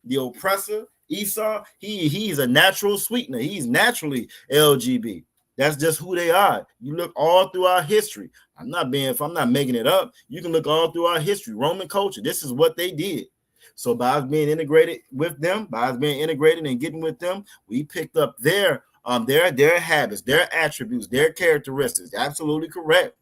The oppressor, Esau, he's a natural sweetener. He's naturally LGBT. That's just who they are. You look all through our history. I'm not making it up. You can look all through our history. Roman culture. This is what they did. So by us being integrated with them, by us being integrated and getting with them, we picked up their habits, their attributes, their characteristics. Absolutely correct.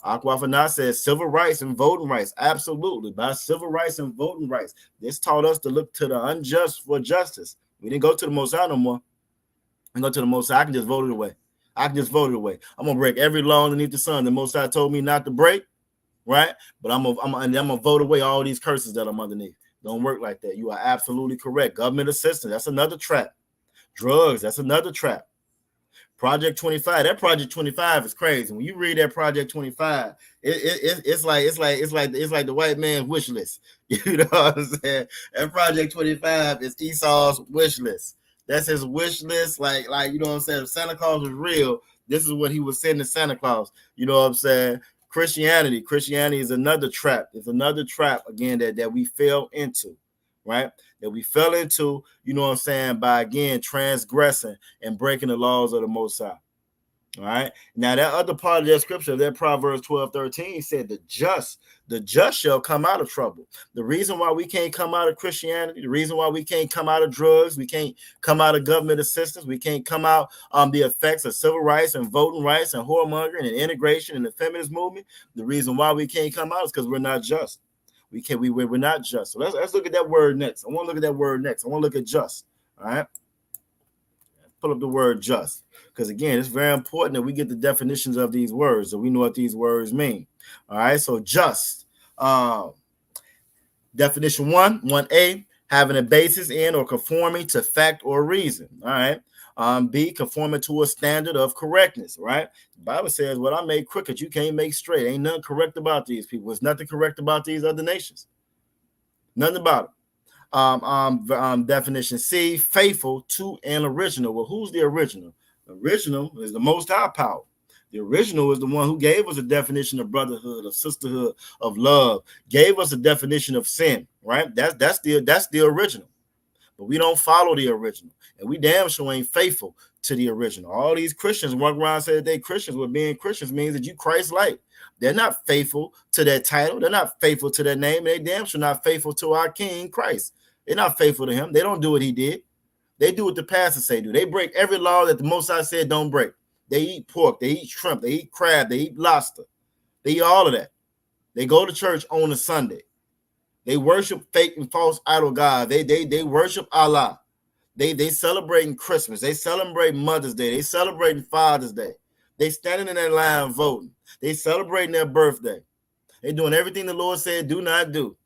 Aquafana says civil rights and voting rights. Absolutely. By civil rights and voting rights. This taught us to look to the unjust for justice. We didn't go to the Most High no more. I go to the Most High. I can just vote it away. I'm gonna break every law underneath the sun. The Most High told me not to break, right? But I'm gonna vote away all these curses that I'm underneath. Don't work like that. You are absolutely correct. Government assistance, that's another trap. Drugs, that's another trap. Project 25, that Project 25 is crazy. When you read that Project 25, it's like the white man's wish list. You know what I'm saying? And Project 25 is Esau's wish list. That's his wish list. Like you know what I'm saying? If Santa Claus was real, this is what he was saying to Santa Claus. You know what I'm saying? Christianity is another trap. It's another trap again that we fell into, right? That we fell into, you know what I'm saying, by again transgressing and breaking the laws of the Most High. All right. Now that other part of that scripture, that Proverbs 12:13 said the just shall come out of trouble. The reason why we can't come out of Christianity, the reason why we can't come out of drugs, we can't come out of government assistance, we can't come out the effects of civil rights and voting rights and whoremongering and integration and the feminist movement. The reason why we can't come out is because we're not just. We're not just. So let's look at that word next. I want to look at that word next. I want to look at just. All right. Pull up the word just. Because again, it's very important that we get the definitions of these words, so we know what these words mean. All right. So just. Definition 1A, having a basis in or conforming to fact or reason. All right. B, conforming to a standard of correctness, right? The Bible says, what I made crooked, you can't make straight. Ain't nothing correct about these people. There's nothing correct about these other nations. Nothing about it. Definition C, faithful to an original. Well, who's the original? The original is the Most High power. The original is the one who gave us a definition of brotherhood, of sisterhood, of love, gave us a definition of sin, right? That's the original. But we don't follow the original, and we damn sure ain't faithful to the original. All these Christians walk around and say that they Christians, but being Christians means that you Christ-like. They're not faithful to that title. They're not faithful to that name. They damn sure not faithful to our King Christ. They're not faithful to him. They don't do what he did. They do what the pastors say do. They break every law that the Most High said don't break. They eat pork. They eat shrimp. They eat crab. They eat lobster. They eat all of that. They go to church on a Sunday. They worship fake and false idol God. They worship Allah. They celebrating Christmas. They celebrate Mother's Day. They celebrating Father's Day. They standing in that line voting. They celebrating their birthday. They doing everything the Lord said do not do.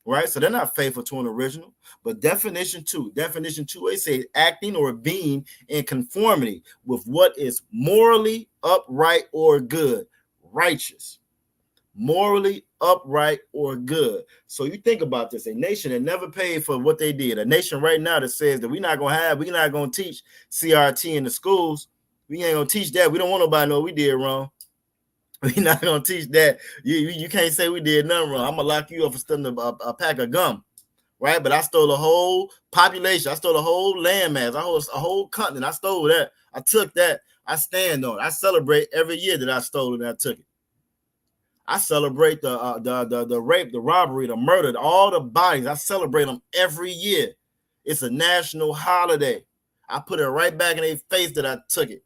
Right? So they're not faithful to an original. But definition 2A says acting or being in conformity with what is morally upright or good, righteous. Morally upright or good. So you think about this, a nation that never paid for what they did, a nation right now that says that we're not going to teach CRT in the schools. We ain't going to teach that. We don't want nobody to know we did wrong. We're not going to teach that. You can't say we did nothing wrong. I'm going to lock you up for stealing a pack of gum, right? But I stole a whole population. I stole a whole landmass. I stole a whole continent. I stole that. I took that. I stand on it. I celebrate every year that I stole it and I took it. I celebrate the rape, the robbery, the murder, all the bodies. I celebrate them every year. It's a national holiday. I put it right back in their face that I took it.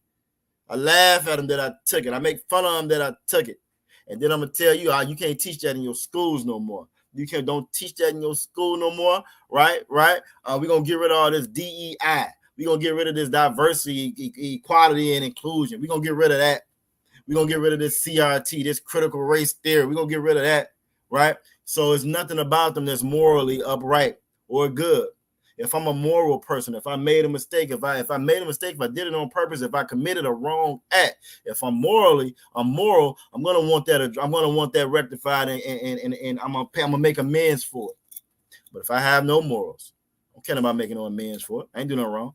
I laugh at them that I took it. I make fun of them that I took it. And then I'm going to tell you, you can't teach that in your schools no more. Don't teach that in your school no more, right? We're going to get rid of all this DEI. We're going to get rid of this diversity, equality, and inclusion. We're going to get rid of that. We're going to get rid of this CRT, this critical race theory. We're going to get rid of that, right? So it's nothing about them that's morally upright or good. If I'm a moral person, if I made a mistake, if I did it on purpose, if I committed a wrong act, if I'm moral, I'm going to want that rectified and I'm going to make amends for it. But if I have no morals, I don't care about making no amends for it. I ain't doing no wrong.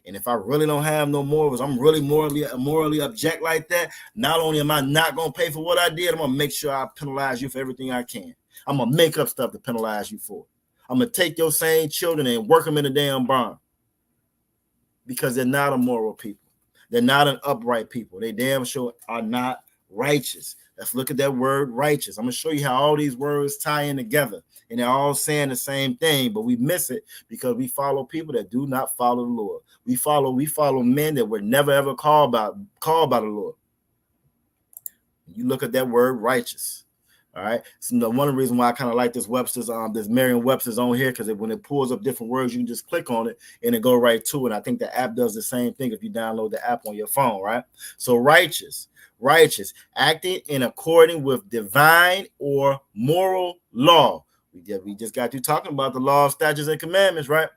And if I really don't have no morals, I'm really morally object like that, not only am I not going to pay for what I did, I'm going to make sure I penalize you for everything I can. I'm going to make up stuff to penalize you for it. I'm going to take your same children and work them in a damn barn because they're not a moral people. They're not an upright people. They damn sure are not righteous. Let's look at that word righteous. I'm going to show you how all these words tie in together. And they're all saying the same thing, but we miss it because we follow people that do not follow the Lord. We follow men that were never ever called by the Lord. You look at that word righteous. All right. So one of the reasons why I kind of like this this Merriam-Webster's on here, because when it pulls up different words, you can just click on it and it go right to it. I think the app does the same thing if you download the app on your phone, right? So righteous, acting in according with divine or moral law. We just got through talking about the law, statutes, and commandments, right?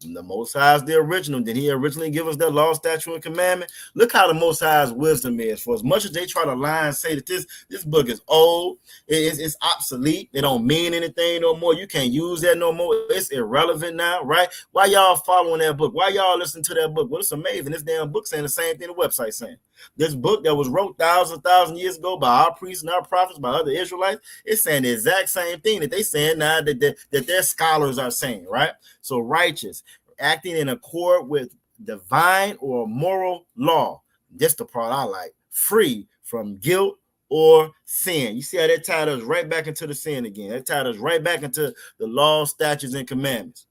The Most High is the original. Did he originally give us that law, statute, and commandment? Look how the Most High's wisdom is. For as much as they try to lie and say that this book is old, it's obsolete, it don't mean anything no more, you can't use that no more, it's irrelevant now, right? Why y'all following that book? Why y'all listening to that book? Well, it's amazing. This damn book saying the same thing the website saying. This book that was wrote thousands years ago by our priests and our prophets, by other Israelites, it's saying the exact same thing that they saying now that their scholars are saying, right? So righteous, acting in accord with divine or moral law. This the part I like. Free from guilt or sin. You see how that tied us right back into the sin again. That tied us right back into the law, statutes, and commandments.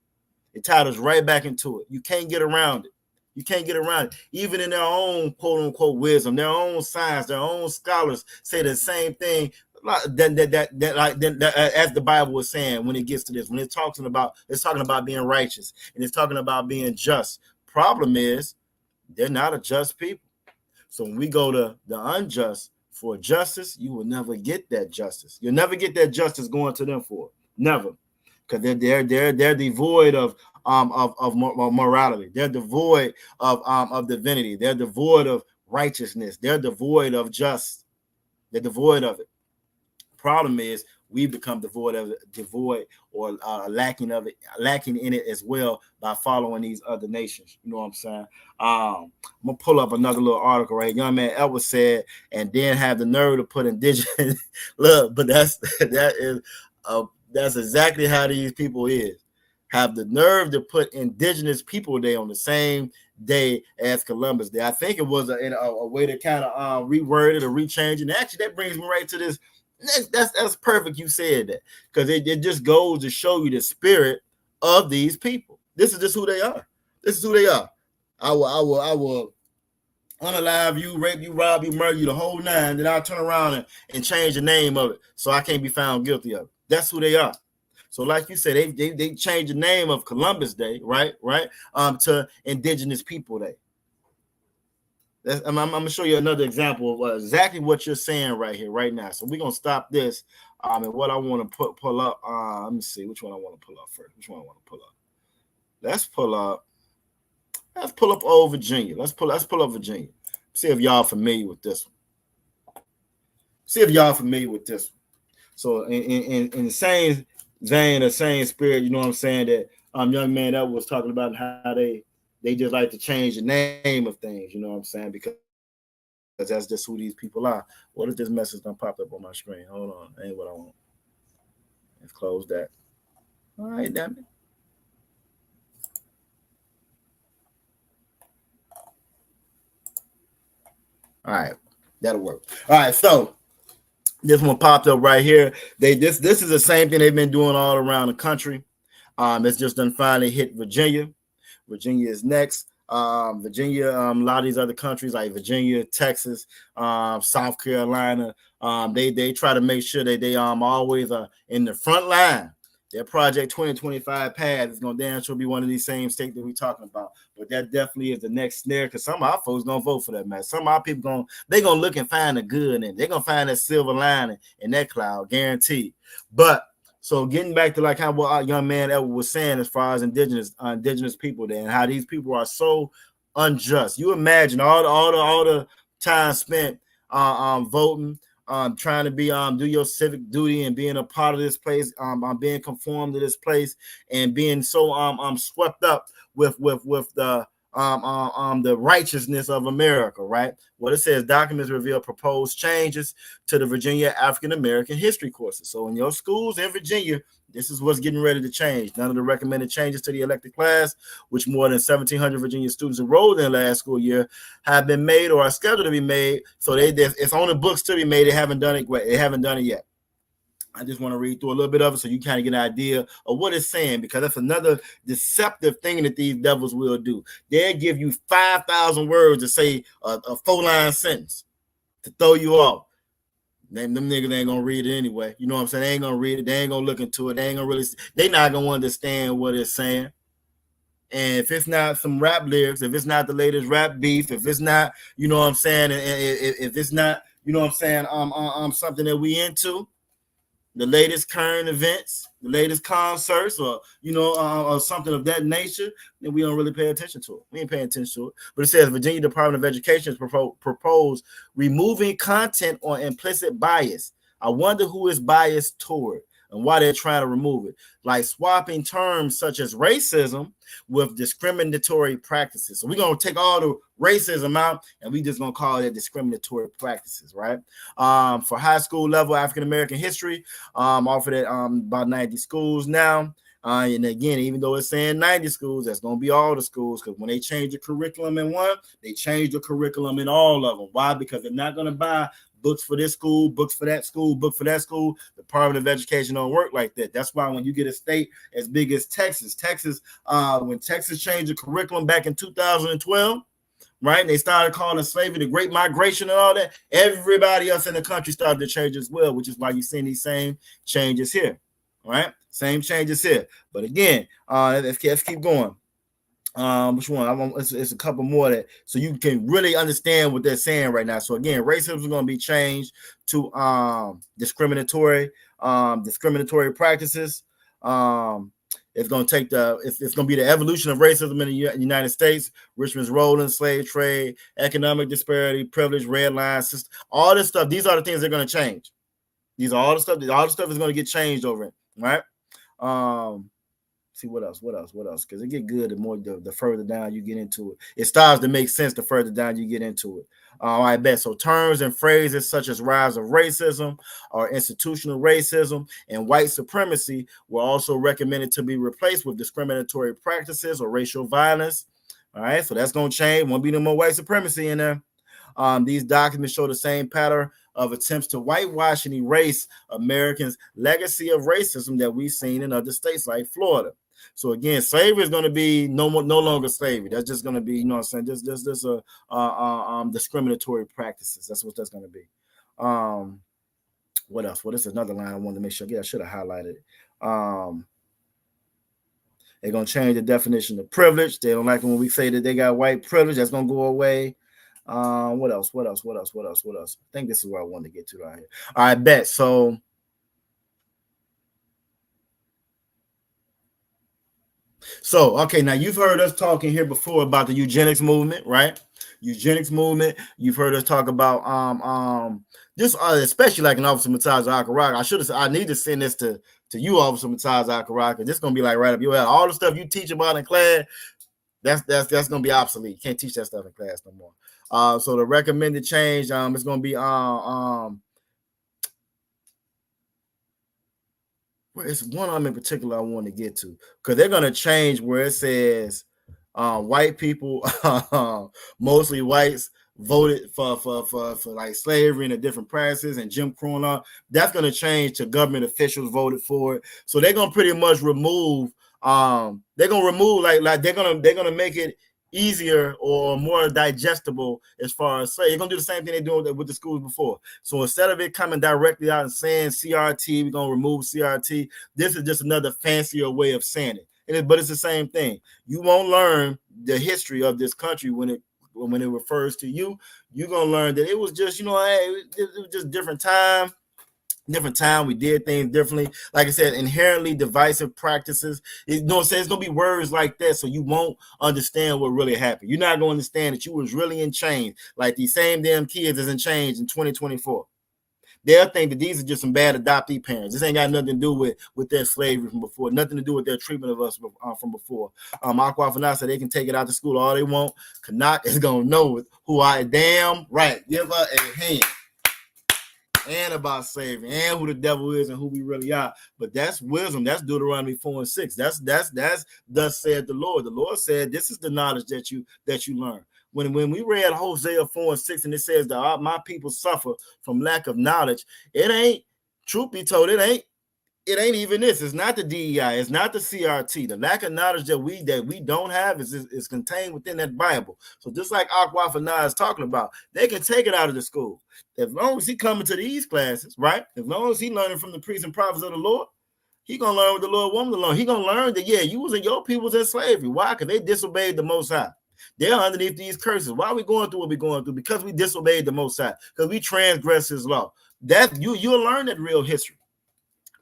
It tied us right back into it. You can't get around it. You can't get around it. Even in their own quote unquote wisdom, their own science, their own scholars say the same thing as the Bible was saying when it gets to this. When it's talking about being righteous and it's talking about being just. Problem is, they're not a just people. So when we go to the unjust for justice, you will never get that justice. You'll never get that justice going to them for it. Never. Because they're devoid of morality. They're devoid of divinity. They're devoid of righteousness. They're devoid of just. They're devoid of it. Problem is, we become devoid or lacking in it as well by following these other nations. You know what I'm saying? I'm gonna pull up another little article right here. Young man Edward said, and then have the nerve to put indigenous. Look, but that's exactly how these people is. Have the nerve to put Indigenous People Day on the same day as Columbus Day. I think it was a way to kind of reword it or rechange it. And actually, that brings me right to this. That's perfect. You said that, because it just goes to show you the spirit of these people. This is just who they are. This is who they are. I will unalive you, rape you, rob you, murder you, the whole nine. Then I'll turn around and change the name of it so I can't be found guilty of it. That's who they are. So, like you said, they changed the name of Columbus Day, right, to Indigenous People Day. I'm gonna show you another example of exactly what you're saying right here, right now. So we're gonna stop this. And what I want to pull up. Let me see which one I want to pull up first. Which one I want to pull up? Let's pull up old Virginia. Let's pull up Virginia. See if y'all familiar with this one. So in the same vein, the same spirit, you know what I'm saying, that young man that was talking about how they just like to change the name of things, you know what I'm saying, because that's just who these people are. What if this message done popped up on my screen? Hold on, that ain't what I want. Let's close that. All right, damn it. All right, that'll work. All right, so this one popped up right here. This is the same thing they've been doing all around the country. It's just done finally hit Virginia. Virginia is next. Virginia, a lot of these other countries like Virginia, Texas, South Carolina, they try to make sure that they always are in the front line. Their Project 2025 path is going to damn sure be one of these same states that we're talking about. But that definitely is the next snare, because some of our folks going to vote for that, man. Some of our people they're going to look and find the good, and they're going to find that silver lining in that cloud, guaranteed. But so getting back to like how what our young man Edward was saying as far as indigenous people there, and how these people are so unjust. You imagine all the time spent voting, trying to be do your civic duty and being a part of this place, being conformed to this place, and being so swept up with the righteousness of America, right? What it says, documents reveal proposed changes to the Virginia African American history courses. So in your schools in Virginia, this is what's getting ready to change. None of the recommended changes to the elected class, which more than 1,700 Virginia students enrolled in last school year, have been made or are scheduled to be made. So it's on the books to be made. They haven't done it. They haven't done it yet. I just want to read through a little bit of it so you kind of get an idea of what it's saying, because that's another deceptive thing that these devils will do. They'll give you 5,000 words to say a 4-line sentence to throw you off. Them niggas ain't gonna read it anyway. You know what I'm saying? They ain't gonna read it. They ain't gonna look into it. They not gonna understand what it's saying. And if it's not some rap lyrics, if it's not the latest rap beef, if it's not, you know what I'm saying, if it's not, you know what I'm saying, something that we into, the latest current events, the latest concerts, or or something of that nature, then we don't really pay attention to it. We ain't paying attention to it. But it says Virginia Department of Education has proposed removing content on implicit bias. I wonder who is biased toward and why they're trying to remove it. Like swapping terms such as racism with discriminatory practices. So we're going to take all the racism out and we just going to call it discriminatory practices, right? For high school level African-American history, offered at about 90 schools now. And again, even though it's saying 90 schools, that's going to be all the schools, because when they change the curriculum in one, they change the curriculum in all of them. Why? Because they're not going to buy books for this school, books for that school, book for that school. The Department of Education don't work like that. That's why when you get a state as big as Texas, when Texas changed the curriculum back in 2012, right, and they started calling slavery the Great Migration and all that, everybody else in the country started to change as well, which is why you're seeing these same changes here, right? Same changes here. But again, let's keep going. Which one? It's a couple more that so you can really understand what they're saying right now. So again, racism is going to be changed to discriminatory practices. It's going to take it's going to be the evolution of racism in the United States, Richmond's role in slave trade, economic disparity, privilege, red lines, all this stuff. These are the things they're going to change. These are all the stuff. All the stuff is going to get changed over it, right? See what else? Because it get good the further down you get into it. It starts to make sense the further down you get into it. I bet. So terms and phrases such as rise of racism or institutional racism and white supremacy were also recommended to be replaced with discriminatory practices or racial violence. All right, so that's going to change. Won't be no more white supremacy in there. These documents show the same pattern of attempts to whitewash and erase Americans' legacy of racism that we've seen in other states like Florida. So again, slavery is going to be no longer slavery. That's just going to be, just discriminatory practices. That's what that's going to be. What else? Well, this is another line I wanted to make sure. I should have highlighted it. They're going to change the definition of privilege. They don't like it when we say that they got white privilege. That's going to go away. What else? I think this is where I wanted to get to right here. All right, bet. So, okay, now you've heard us talking here before about the eugenics movement, right? Eugenics movement. You've heard us talk about this, especially like an Officer Mataza Akaraka. I need to send this to you, Officer Mataza Akaraka. This is gonna be like right up your alley. All the stuff you teach about in class, that's gonna be obsolete. You can't teach that stuff in class no more. So the recommended change, is gonna be it's one in particular I want to get to, because they're going to change where it says white people, mostly whites, voted for like slavery and the different practices and Jim Crow and all. That's going to change to government officials voted for it. So they're going to pretty much remove. They're going to remove like they're going to make it easier or more digestible as far as they're gonna do the same thing they do with the schools before. So instead of it coming directly out and saying CRT, we're gonna remove CRT. This is just another fancier way of saying it. But it's the same thing. You won't learn the history of this country when it refers to you. You're gonna learn that it was just, it was just different time. We did things differently. Like I said, inherently divisive practices. It's going to be words like that, so you won't understand what really happened. You're not going to understand that you was really in chains, like these same damn kids is in chains in 2024. They'll think that these are just some bad adoptee parents. This ain't got nothing to do with their slavery from before, nothing to do with their treatment of us from before. Aquafina said they can take it out to school all they want. Kanak is going to know who I damn right. Give her a hand. And about slavery and who the devil is and who we really are. But that's wisdom. That's Deuteronomy 4:6. That's thus said the Lord. The Lord said this is the knowledge that you learn. When we read Hosea 4:6 and it says that my people suffer from lack of knowledge, it ain't, truth be told, it ain't even this. It's not the DEI. It's not the CRT. The lack of knowledge that we don't have is contained within that Bible. So just like Aquafina is talking about, they can take it out of the school. As long as he coming to these classes, right? As long as he learning from the priests and prophets of the Lord, he gonna learn what the Lord wants him to learn. He gonna learn that, you was in your people's in slavery. Why? Because they disobeyed the Most High. They're underneath these curses. Why are we going through what we're going through? Because we disobeyed the Most High. Because we transgressed His law. That you'll learn that real history.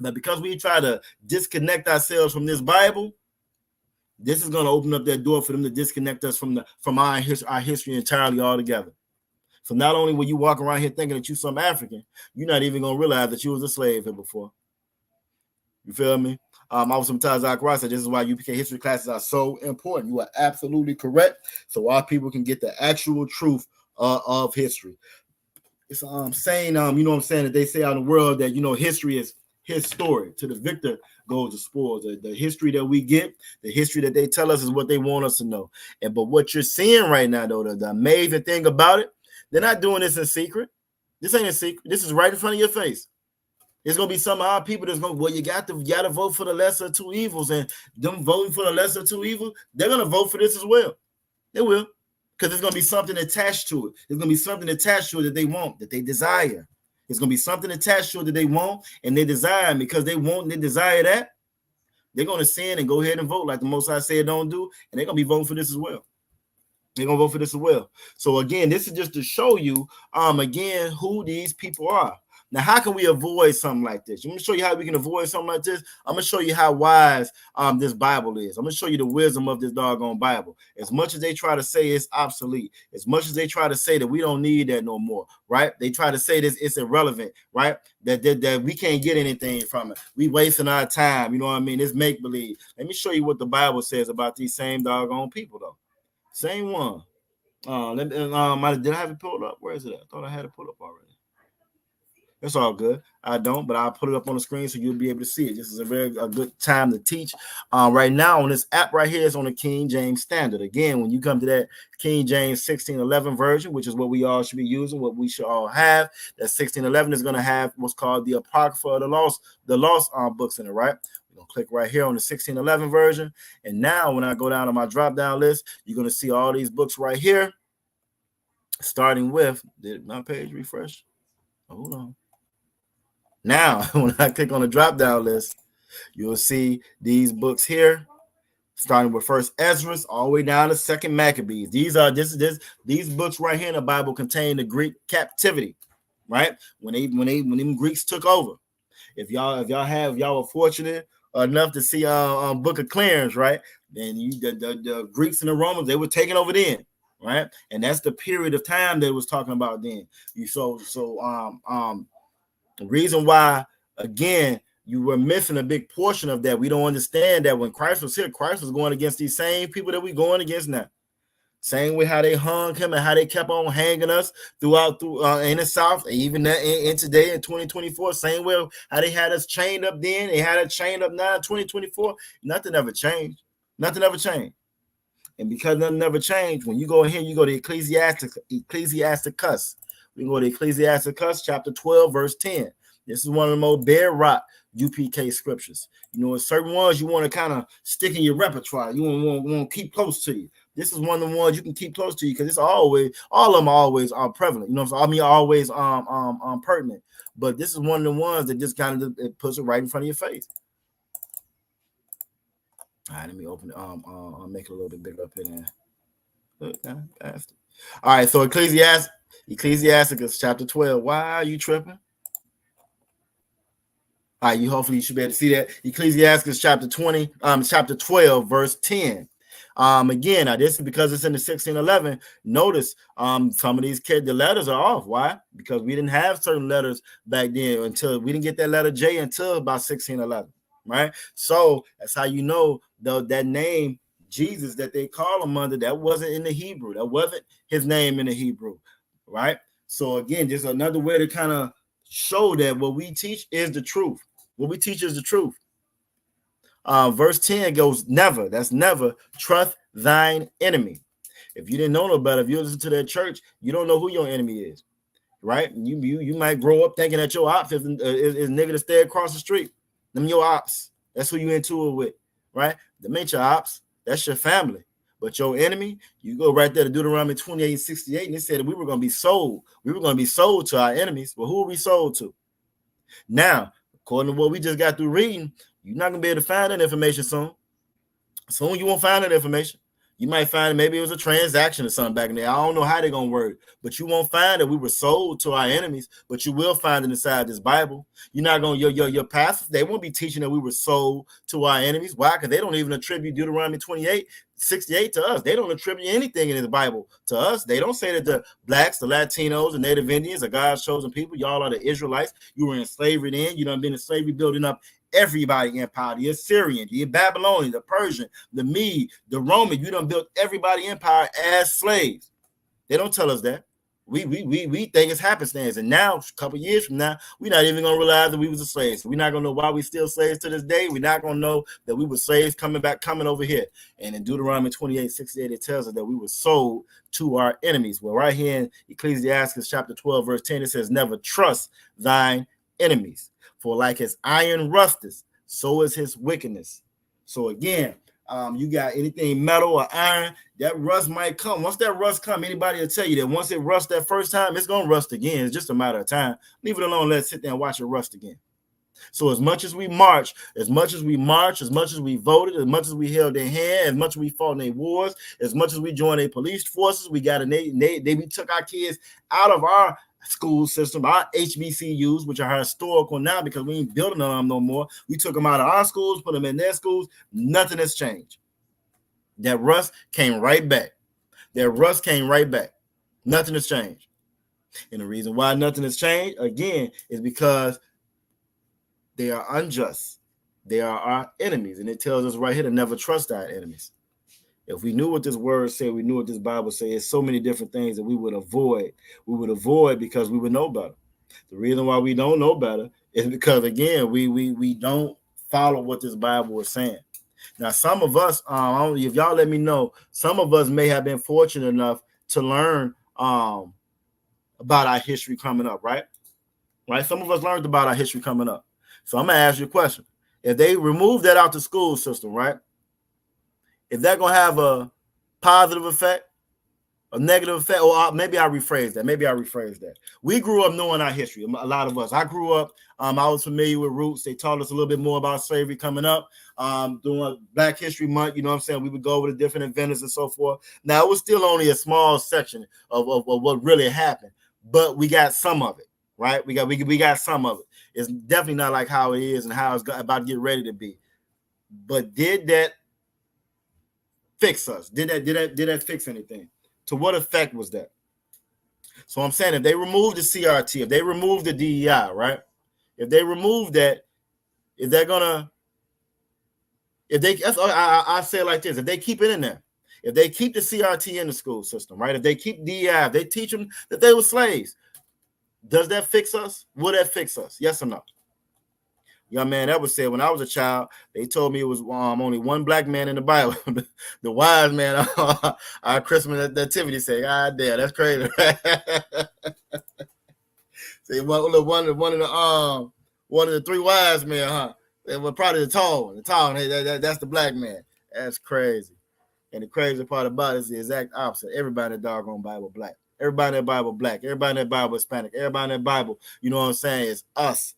But because we try to disconnect ourselves from this Bible, this is going to open up that door for them to disconnect us from our history entirely altogether. So not only will you walk around here thinking that you're some African, you're not even going to realize that you was a slave here before. You feel me? I was sometimes I said this is why UPK history classes are so important. You are absolutely correct. So our people can get the actual truth of history. It's saying, you know what I'm saying, that they say out in the world that, you know, history is his story. To the victor goes the spoils. The history that we get, the history that they tell us is what they want us to know. But what you're seeing right now, though, the amazing thing about it, they're not doing this in secret. This ain't a secret. This is right in front of your face. There's gonna be some of our people that's gonna, well, you got to vote for the lesser of two evils, and them voting for the lesser of two evils, they're gonna vote for this as well. They will, because there's gonna be something attached to it. There's gonna be something attached to it that they want, that they desire. There's gonna be something attached to it that they want and they desire, and because they want and they desire that, they're gonna sin and go ahead and vote like the Most High said don't do, and they're gonna be voting for this as well. They're gonna vote for this as well. So again, this is just to show you, again, who these people are. Now, how can we avoid something like this? I'm going to show you how we can avoid something like this. I'm going to show you how wise this Bible is. I'm going to show you the wisdom of this doggone Bible. As much as they try to say it's obsolete, as much as they try to say that we don't need that no more, right? They try to say this, it's irrelevant, right? That we can't get anything from it. We wasting our time, you know what I mean? It's make-believe. Let me show you what the Bible says about these same doggone people, though. Same one. Did I have it pulled up? Where is it at? I thought I had it pulled up already. It's all good. I don't, but I'll put it up on the screen so you'll be able to see it. This is a good time to teach. Right now on this app right here is on the King James Standard. Again, when you come to that King James 1611 version, which is what we all should be using, what we should all have, that 1611 is going to have what's called the Apocrypha of the lost books in it, right? We're going to click right here on the 1611 version. And now when I go down to my drop-down list, you're going to see all these books right here, starting with, did my page refresh? Hold on. Now, when I click on the drop-down list, you'll see these books here, starting with First Ezra, all the way down to Second Maccabees. These books right here in the Bible contain the Greek captivity, right? When them Greeks took over. If y'all were fortunate enough to see Book of Clarence, right? Then the Greeks and the Romans, they were taking over then, right? And that's the period of time that it was talking about then. The reason why, again, you were missing a big portion of that. We don't understand that when Christ was here, Christ was going against these same people that we're going against now. Same way how they hung him and how they kept on hanging us through in the South, even in today in 2024. Same way how they had us chained up then, they had us chained up now in 2024. Nothing ever changed. Nothing ever changed. And because nothing ever changed, when you go in here, you go to Ecclesiasticus. We can go to Ecclesiasticus chapter 12, verse 10. This is one of the most bedrock UPK scriptures. You know, certain ones you want to kind of stick in your repertoire. You want to keep close to you. This is one of the ones you can keep close to you because it's always, all of them always are prevalent. You know, always pertinent. But this is one of the ones that just kind of it puts it right in front of your face. All right, let me open it. I'll make it a little bit bigger up in there. All right, so Ecclesiasticus chapter 12. Why are you tripping? All right, hopefully you should be able to see that. Ecclesiasticus chapter 12, verse 10. Again, now this is because it's in the 1611. Notice some of these the letters are off. Why? Because we didn't have certain letters back then until we didn't get that letter J until about 1611, right? So that's how you know that name Jesus that they call him under, that wasn't in the Hebrew. That wasn't his name in the Hebrew, right? So again, just another way to kind of show that what we teach is the truth. What we teach is the truth. Verse 10 goes, never, that's never, trust thine enemy. If you didn't know no better, if you listen to that church, you don't know who your enemy is, right? You might grow up thinking that your ops is nigga to stay across the street. Them your ops. That's who you into it with, right? Them ain't your ops. That's your family. But your enemy, you go right there to Deuteronomy 28:68, and it said that we were going to be sold. We were going to be sold to our enemies. Well, who are we sold to? Now, according to what we just got through reading, you're not going to be able to find that information soon. Soon you won't find that information. You might find maybe it was a transaction or something back in there. I don't know how they're going to work, but you won't find that we were sold to our enemies, but you will find it inside this Bible. You're not going to, your pastors, they won't be teaching that we were sold to our enemies. Why? Because they don't even attribute Deuteronomy 28:68 to us. They don't attribute anything in the Bible to us. They don't say that the blacks, the Latinos, the Native Indians are God's chosen people. Y'all are the Israelites. You were in slavery then. You done been in slavery building up everybody empire, the Assyrian, the Babylonian, the Persian, the Mede, the Roman. You done built everybody empire as slaves. They don't tell us that. We think it's happenstance. And now, a couple years from now, we're not even gonna realize that we was a slave. So we're not gonna know why we still slaves to this day. We're not gonna know that we were slaves coming over here. And in Deuteronomy 28:68, it tells us that we were sold to our enemies. Well, right here in Ecclesiastes chapter 12, verse 10, it says, never trust thine enemies. For like his iron rusteth, so is his wickedness. So again, you got anything metal or iron, that rust might come. Once that rust come, anybody will tell you that once it rusts that first time, it's going to rust again. It's just a matter of time. Leave it alone. Let's sit there and watch it rust again. So as much as we marched, as much as we voted, as much as we held their hand, as much as we fought in their wars, as much as we joined their police forces, we took our kids out of our school system, our HBCUs, which are historical now because we ain't building on them no more. We took them out of our schools, put them in their schools. Nothing has changed. That rust came right back. Nothing has changed. And the reason why nothing has changed, again, is because they are unjust. They are our enemies. And it tells us right here to never trust our enemies. If we knew what this word said, we knew what this Bible says, there's so many different things that we would avoid. We would avoid because we would know better. The reason why we don't know better is because, again, we don't follow what this Bible is saying. Now, some of us, if y'all let me know, some of us may have been fortunate enough to learn about our history coming up, right? Some of us learned about our history coming up. So I'm going to ask you a question. If they remove that out the school system, right? If that's going to have a positive effect, a negative effect, or maybe I rephrase that. We grew up knowing our history, a lot of us. I grew up, I was familiar with roots. They taught us a little bit more about slavery coming up during Black History Month. You know what I'm saying? We would go over the different events and so forth. Now, it was still only a small section of what really happened, but we got some of it, right? We got some of it. It's definitely not like how it is and how it's about to get ready to be. But did that fix us? Did that fix anything? To what effect was that? So I'm saying if they remove the CRT, if they remove the DEI, right? If they remove that, I say it like this: if they keep it in there, if they keep the CRT in the school system, right? If they keep DEI, if they teach them that they were slaves, does that fix us? Will that fix us? Yes or no? Young man, that was said when I was a child. They told me it was only one black man in the Bible. The wise man, our Christmas nativity say, "God damn, that's crazy." See, one of the three wise men, huh? They were probably the tall one. That's the black man. That's crazy. And the crazy part about it is the exact opposite. Everybody in the doggone Bible black. Everybody in the Bible black. Everybody in the Bible Hispanic. Everybody in the Bible, you know what I'm saying, is us,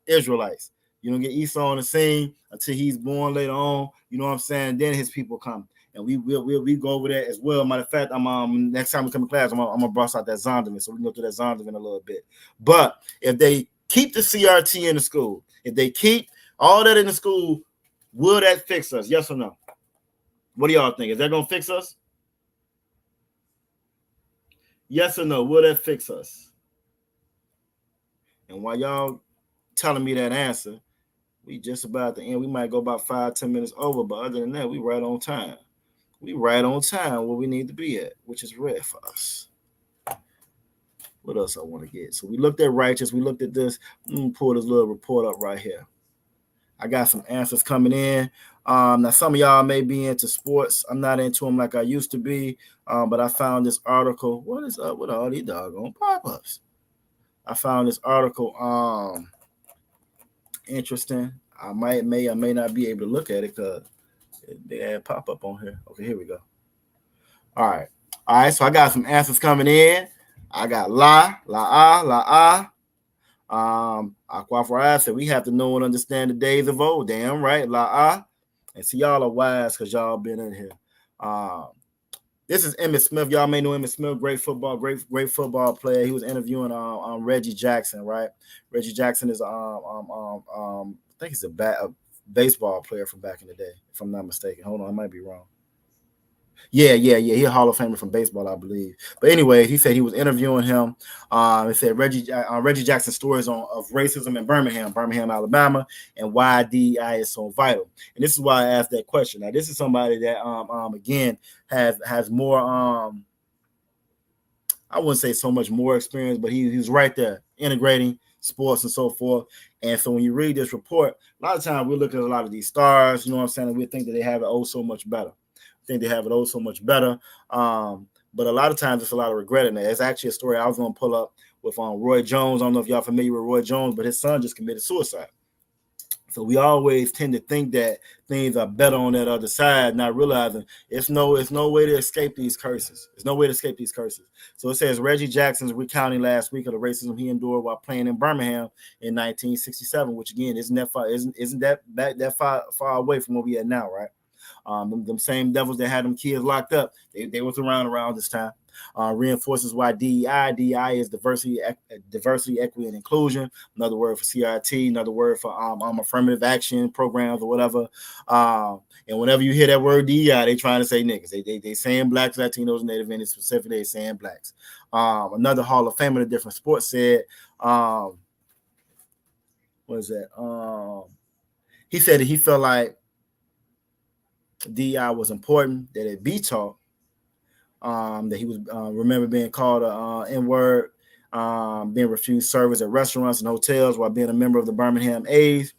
Israelites. You don't get Esau on the scene until he's born later on. You know what I'm saying? Then his people come. And we go over that as well. Matter of fact, I'm next time we come to class, I'm gonna bust out that Zondervan. So we can go through that Zondervan a little bit. But if they keep the CRT in the school, if they keep all that in the school, will that fix us? Yes or no? What do y'all think? Is that gonna fix us? Yes or no? Will that fix us? And while y'all telling me that answer, we just about at the end. We might go about 5-10 minutes over, but other than that, we right on time. We right on time where we need to be at, which is rare for us. What else I want to get? So we looked at righteous. We looked at this. Let me pull this little report up right here. I got some answers coming in. Now, some of y'all may be into sports. I'm not into them like I used to be, but I found this article. What is up with all these doggone pop-ups? I found this article interesting. I may or may not be able to look at it because they had pop up on here. Okay, here we go. All right. So I got some answers coming in. I got Aquafra said we have to know and understand the days of old. Damn right, and see y'all are wise because y'all been in here. This is Emmitt Smith. Y'all may know Emmitt Smith, great football player. He was interviewing Reggie Jackson, right? Reggie Jackson is I think he's a baseball player from back in the day, if I'm not mistaken. Hold on, I might be wrong. Yeah. He's a Hall of Famer from baseball, I believe. But anyway, he said he was interviewing him. He said Reggie Jackson's stories of racism in Birmingham, Alabama, and why DEI is so vital. And this is why I asked that question. Now, this is somebody that again has more I wouldn't say so much more experience, but he's right there integrating sports and so forth. And so when you read this report, a lot of times we look at a lot of these stars, you know what I'm saying, and we think that they have it so much better. But a lot of times it's a lot of regret in there. It's actually a story I was going to pull up with Roy Jones. I don't know if y'all familiar with Roy Jones, but his son just committed suicide. So we always tend to think that things are better on that other side, not realizing it's no way to escape these curses. There's no way to escape these curses. So it says Reggie Jackson's recounting last week of the racism he endured while playing in Birmingham in 1967, which again isn't that far away from where we at now, right? Them same devils that had them kids locked up, they was around this time. Reinforces why DEI is diversity, equity, and inclusion. Another word for CRT, another word for affirmative action programs or whatever. And whenever you hear that word DEI, they trying to say niggas. They saying blacks, Latinos, Native Indians, specifically they saying blacks. Another Hall of Famer in a different sport said, what is that? He said that he felt like DEI was important, that it be taught. That he was remember being called a N-word, being refused service at restaurants and hotels while being a member of the Birmingham A's.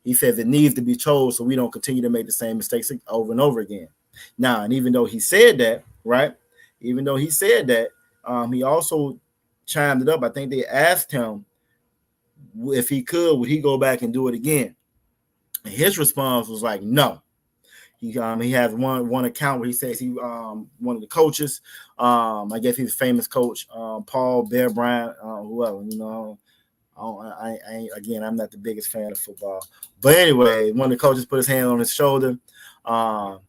He says it needs to be told so we don't continue to make the same mistakes over and over again. Now, and even though he said that, right? Even though he said that, he also chimed it up. I think they asked him if he could, would he go back and do it again? And his response was like, no. He has one account where he says he one of the coaches, I guess he's a famous coach, Paul Bear Bryant, whoever, you know. I'm not the biggest fan of football, but anyway, one of the coaches put his hand on his shoulder and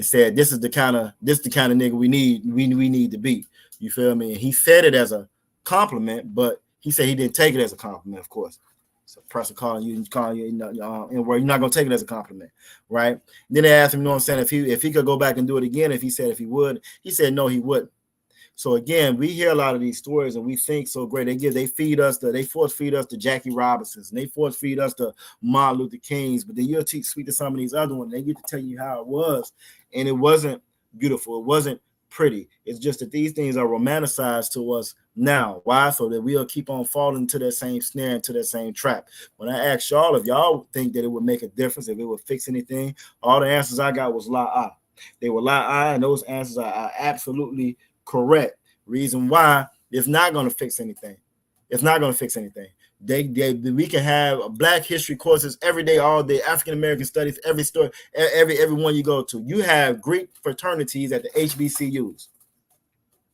said, "This is the kind of nigga we need to be." You feel me? And he said it as a compliment, but he said he didn't take it as a compliment, of course. So person calling you, you're not gonna take it as a compliment, right? Then they asked him, you know what I'm saying, if he could go back and do it again, if he would, he said no, he wouldn't. So again, we hear a lot of these stories and we think so great. They force feed us the Jackie Robinsons, and they force feed us the Martin Luther Kings, but then you'll speak to some of these other ones, they get to tell you how it was, and it wasn't beautiful, it wasn't pretty. It's just that these things are romanticized to us now. Why? So that we'll keep on falling into that same snare, into that same trap. When I asked y'all if y'all think that it would make a difference, if it would fix anything, all the answers I got was lie. They were lie, and those answers are absolutely correct. Reason why, it's not going to fix anything. It's not going to fix anything. We can have Black history courses every day, all day, African American studies, every story, every one you go to. You have Greek fraternities at the HBCUs.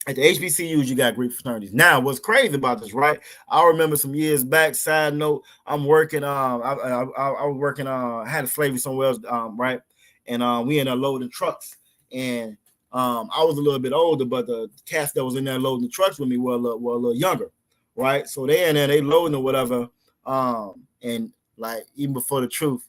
At the HBCUs, you got Greek fraternities. Now, what's crazy about this, right? I remember some years back. Side note: I'm working. I was working. I had a slavery somewhere else, right? And we ended up loading trucks. And I was a little bit older, but the cats that was in there loading the trucks with me were a little younger, right? So they in there, they loading or whatever. And like even before the truth,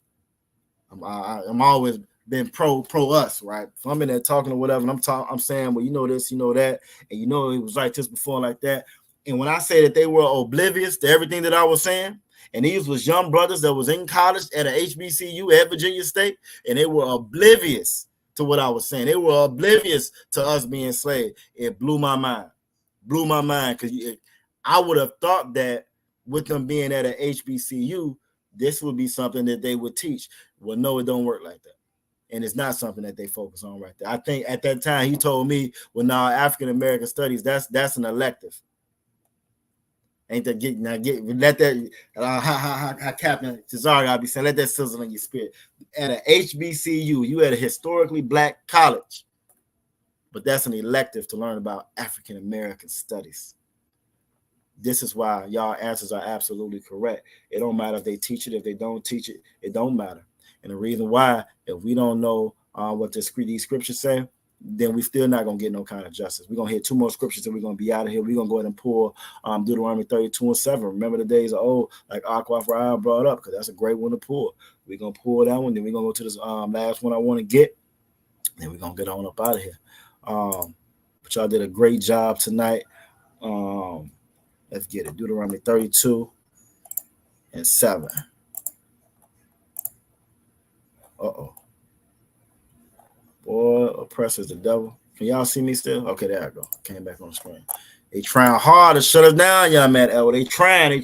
I'm always been pro us, right? So I'm in there talking or whatever, and I'm saying, well, you know this, you know that, and you know it was like this before, like that. And when I say that they were oblivious to everything that I was saying, and these was young brothers that was in college at a HBCU at Virginia State, and they were oblivious to what I was saying. They were oblivious to us being slaves. It blew my mind. Because I would have thought that with them being at a HBCU, this would be something that they would teach. Well, no, it don't work like that. And it's not something that they focus on right there. I think at that time he told me, well, now African American studies, that's an elective. Ain't that let that Captain Cesare, I'll be saying, let that sizzle in your spirit. At a HBCU, you at a historically Black college, but that's an elective to learn about African American studies. This is why y'all answers are absolutely correct. It don't matter if they teach it, if they don't teach it, it don't matter. And the reason why, if we don't know what these scriptures say, then we still not gonna get no kind of justice. We're gonna hit 2 more scriptures and we're gonna be out of here. We're gonna go ahead and pull Deuteronomy 32:7. Remember the days of old, like Aqua brought up, because that's a great one to pull. We're gonna pull that one, then we're gonna go to this last one I want to get, then we're gonna get on up out of here. But y'all did a great job tonight. Let's get it. Deuteronomy 32:7. Boy, oppressors the devil. Can y'all see me still? Okay, there I go. Came back on the screen. They trying hard to shut us down, young man. They trying.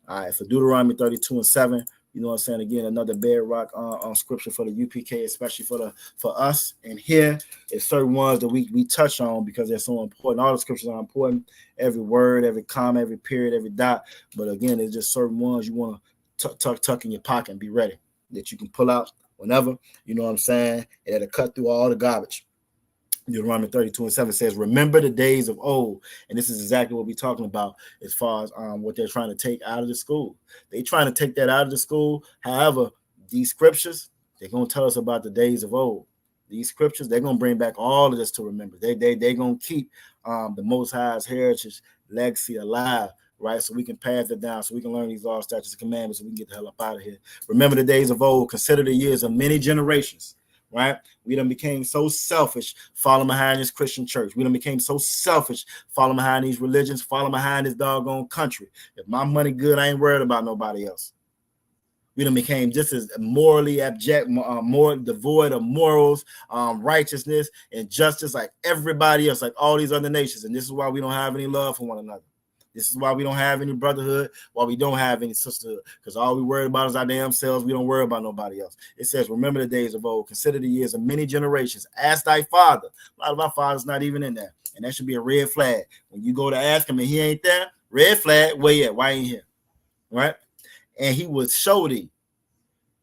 All right, so Deuteronomy 32:7. You know what I'm saying? Again, another bedrock scripture for the UPK, especially for us. And here is certain ones that we touch on because they're so important. All the scriptures are important. Every word, every comma, every period, every dot. But again, it's just certain ones you want to tuck in your pocket and be ready that you can pull out whenever. You know what I'm saying? And it'll cut through all the garbage. Deuteronomy 32:7 says, remember the days of old. And this is exactly what we're talking about as far as what they're trying to take out of the school. They're trying to take that out of the school. However, these scriptures, they're going to tell us about the days of old. These scriptures, they're going to bring back all of this to remember. They're going to keep the Most High's heritage legacy alive, right? So we can pass it down, so we can learn these laws, statutes, and commandments, so we can get the hell up out of here. Remember the days of old. Consider the years of many generations. Right? We done became so selfish following behind this Christian church. We done became so selfish following behind these religions, following behind this doggone country. If my money good, I ain't worried about nobody else. We done became just as morally abject, more devoid of morals, righteousness, and justice like everybody else, like all these other nations. And this is why we don't have any love for one another. This is why we don't have any brotherhood, why we don't have any sisterhood, because all we worry about is our damn selves. We don't worry about nobody else. It says, remember the days of old, consider the years of many generations. Ask thy father. A lot of our fathers not even in there. And that should be a red flag. When you go to ask him and he ain't there, red flag, where you at? Why ain't here? Right? And he would show thee.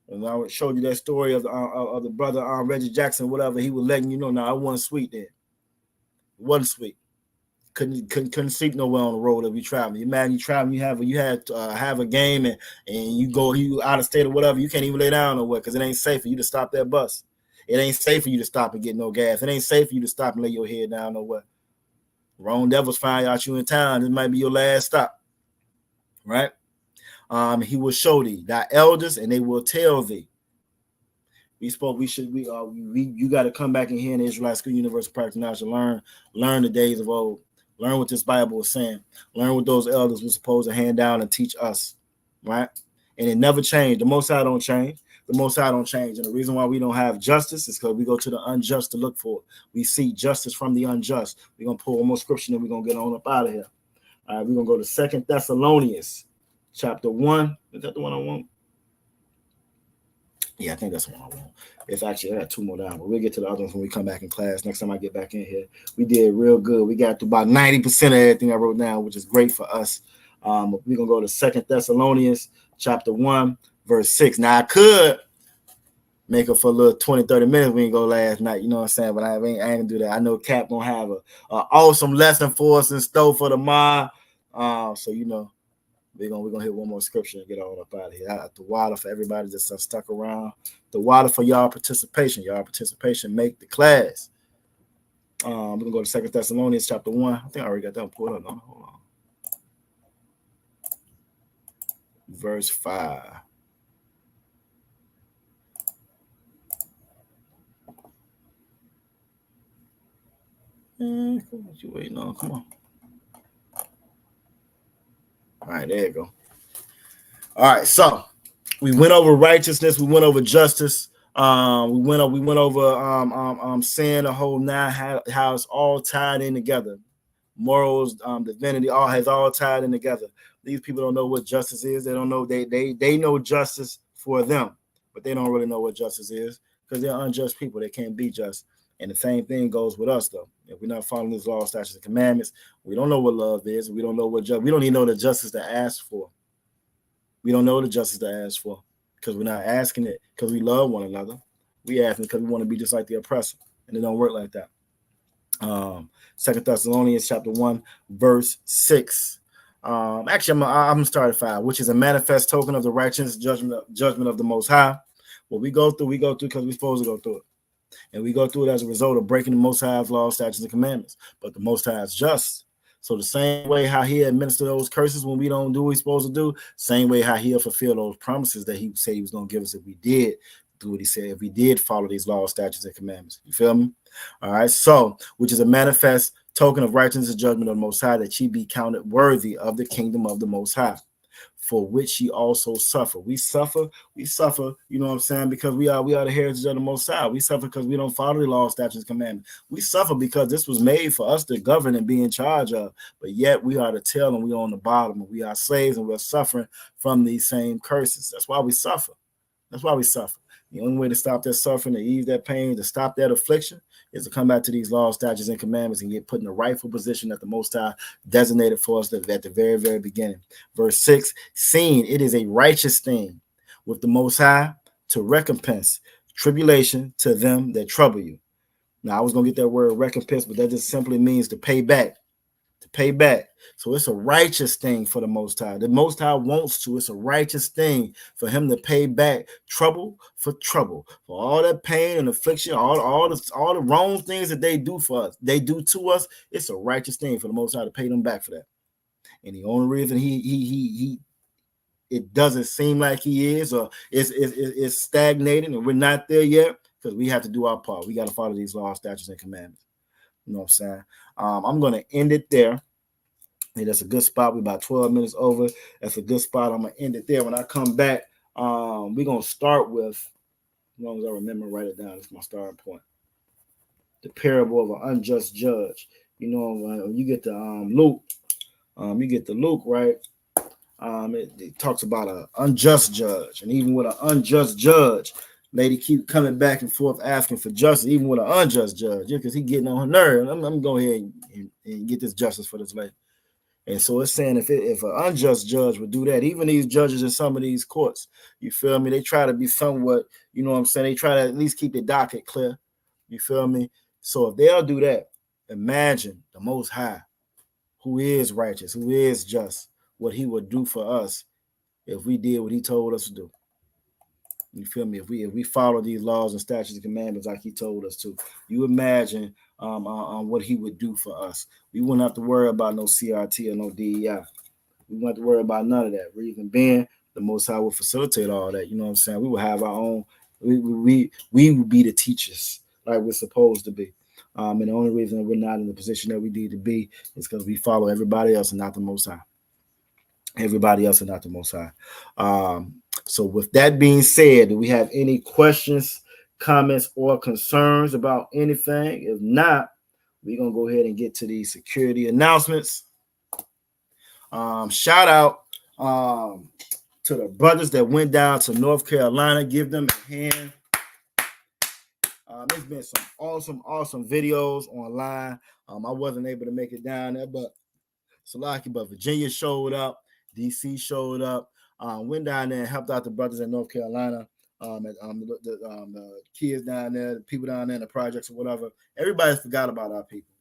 And I would show you that story of the brother Reggie Jackson, whatever. He was letting you know, I wasn't sweet then. It wasn't sweet. Couldn't sleep nowhere on the road if you traveling. You imagine you traveling, you had have a game and you out of state or whatever. You can't even lay down nowhere because it ain't safe for you to stop that bus. It ain't safe for you to stop and get no gas. It ain't safe for you to stop and lay your head down nowhere. Wrong devils find out you in town. This might be your last stop, right? He will show thee thy elders, and they will tell thee. You got to come back in here in the Israelite School Universal Practice Knowledge to learn the days of old. Learn what this Bible is saying. Learn what those elders were supposed to hand down and teach us, right? And it never changed. The Most High don't change. The Most High don't change. And the reason why we don't have justice is because we go to the unjust to look for it. We seek justice from the unjust. We're going to pull one more scripture and we're going to get on up out of here. All right, we're going to go to 2 Thessalonians chapter 1. Is that the one I want? Yeah, I think that's the one I want. It's actually, I got 2 more down, but we'll get to the other ones when we come back in class. Next time I get back in here. We did real good. We got to about 90% of everything I wrote down, which is great for us. We're going to go to 2 Thessalonians chapter 1, verse 6. Now, I could make it for a little 20, 30 minutes. We ain't go last night, you know what I'm saying? But I ain't going to do that. I know Cap going to have a awesome lesson for us in store for tomorrow. So, you know, we're gonna hit one more scripture and get on up out of here. The water for everybody that's stuck around. The water for y'all participation. Y'all participation make the class. We're gonna go to 2 Thessalonians chapter 1. I think I already got that pulled up. No, hold on. Verse 5. What you waiting on? Come on. All right, there you go. All right, so we went over righteousness, we went over justice, we went over sin, the whole nine, how it's all tied in together. Morals, divinity, has all tied in together. These people don't know what justice is. They don't know. They know justice for them, but they don't really know what justice is because they're unjust people. They can't be just. And the same thing goes with us, though. If we're not following these laws, statutes, and commandments, we don't know what love is. We don't know what we don't even know the justice to ask for. We don't know the justice to ask for because we're not asking it because we love one another. We ask it because we want to be just like the oppressor, and it don't work like that. 2 Thessalonians chapter 1, verse 6. Actually, I'm gonna start at 5, which is a manifest token of the righteous judgment of the Most High, What we go through because we're supposed to go through it. And we go through it as a result of breaking the Most High's laws, statutes, and commandments. But the Most High is just. So the same way how he administer those curses when we don't do what we're supposed to do, same way how he'll fulfill those promises that he said he was going to give us if we did do what he said, if we did follow these laws, statutes, and commandments. You feel me? All right. So, which is a manifest token of righteousness and judgment of the Most High, that ye be counted worthy of the kingdom of the Most High, for which ye also suffer. We suffer, you know what I'm saying, because we are the heritage of the Most High. We suffer because we don't follow the law, statutes, and commandments. We suffer because this was made for us to govern and be in charge of, but yet we are the tail and we are on the bottom, and we are slaves and we're suffering from these same curses. That's why we suffer. That's why we suffer. The only way to stop that suffering, to ease that pain, to stop that affliction, is to come back to these laws, statutes, and commandments and get put in the rightful position that the Most High designated for us at the very, very beginning. Verse 6, seeing it is a righteous thing with the Most High to recompense tribulation to them that trouble you. Now, I was going to get that word recompense, but that just simply means to pay back. To pay back. So it's a righteous thing for the Most High. The Most High wants to. It's a righteous thing for him to pay back trouble for trouble, for all that pain and affliction, all the wrong things that they do for us, they do to us. It's a righteous thing for the Most High to pay them back for that. And the only reason he it doesn't seem like he is, or it's stagnating, and we're not there yet, because we have to do our part. We got to follow these laws, statutes, and commandments. You know what I'm saying? I'm going to end it there. Hey, that's a good spot. We're about 12 minutes over. That's a good spot. I'm going to end it there. When I come back, we're going to start with, as long as I remember, write it down. It's my starting point. The parable of an unjust judge. You know, when you get the Luke, right? It talks about an unjust judge. And even with an unjust judge, lady keep coming back and forth asking for justice, even with an unjust judge, because he getting on her nerve. I'm going to go ahead and get this justice for this lady. And so it's saying if an unjust judge would do that, even these judges in some of these courts, you feel me? They try to be somewhat, you know what I'm saying? They try to at least keep the docket clear. You feel me? So if they'll do that, imagine the Most High, who is righteous, who is just, what he would do for us if we did what he told us to do. You feel me? If we follow these laws and statutes and commandments like he told us to, you imagine what he would do for us. We wouldn't have to worry about no CRT or no DEI. We wouldn't have to worry about none of that. Reason being, the Most High will facilitate all that. You know what I'm saying? We will have our own. We would be the teachers like we're supposed to be. And the only reason that we're not in the position that we need to be is because we follow everybody else and not the Most High. Everybody else and not the Most High. So with that being said, do we have any questions, comments, or concerns about anything? If not, we're going to go ahead and get to these security announcements. Shout out to the brothers that went down to North Carolina. Give them a hand. There's been some awesome videos online. I wasn't able to make it down there, but Virginia showed up. DC showed up. Went down there and helped out the brothers in North Carolina. The kids down there, the people down there in the projects or whatever. Everybody forgot about our people.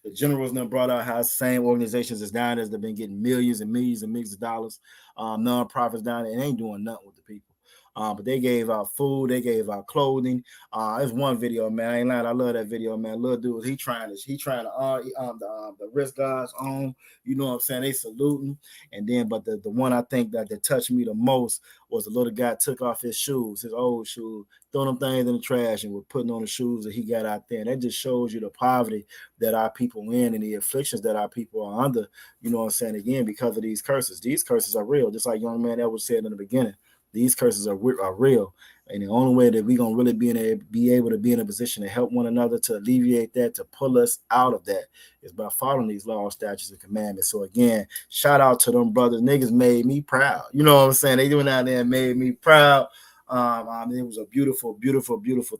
The generals then brought out how same organizations as down there that have been getting millions and millions and millions of dollars. Non-profits down there, and ain't doing nothing with the people. But they gave out food, they gave out clothing. There's one video, man. I ain't lying. I love that video, man. Little dude, he trying to the wrist guards on. You know what I'm saying? They saluting. And then, but the one I think that touched me the most was the little guy took off his shoes, his old shoes, throwing them things in the trash and was putting on the shoes that he got out there. And that just shows you the poverty that our people in and the afflictions that our people are under. You know what I'm saying? Again, because of these curses. These curses are real, just like young man that was said in the beginning. These curses are real, and the only way that we're gonna really be able to be in a position to help one another, to alleviate that, to pull us out of that, is by following these laws, statutes, and commandments. So again, shout out to them brothers. Niggas made me proud. You know what I'm saying? They doing out there and made me proud. It was a beautiful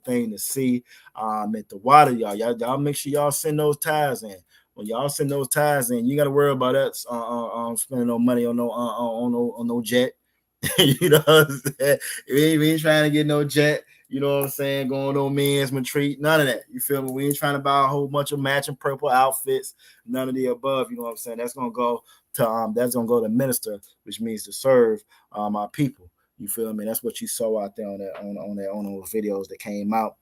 thing to see. At the water, y'all make sure y'all send those tithes in. When y'all send those tithes in, you got to worry about that spending no money on no jet. You know what I'm saying? We ain't trying to get no jet, you know what I'm saying, going on men's retreat, none of that. You feel me? We ain't trying to buy a whole bunch of matching purple outfits, none of the above, you know what I'm saying? That's gonna go to minister, which means to serve our people. You feel me? That's what you saw out there on those videos that came out.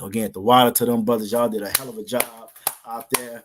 Again, the water to them brothers, y'all did a hell of a job out there.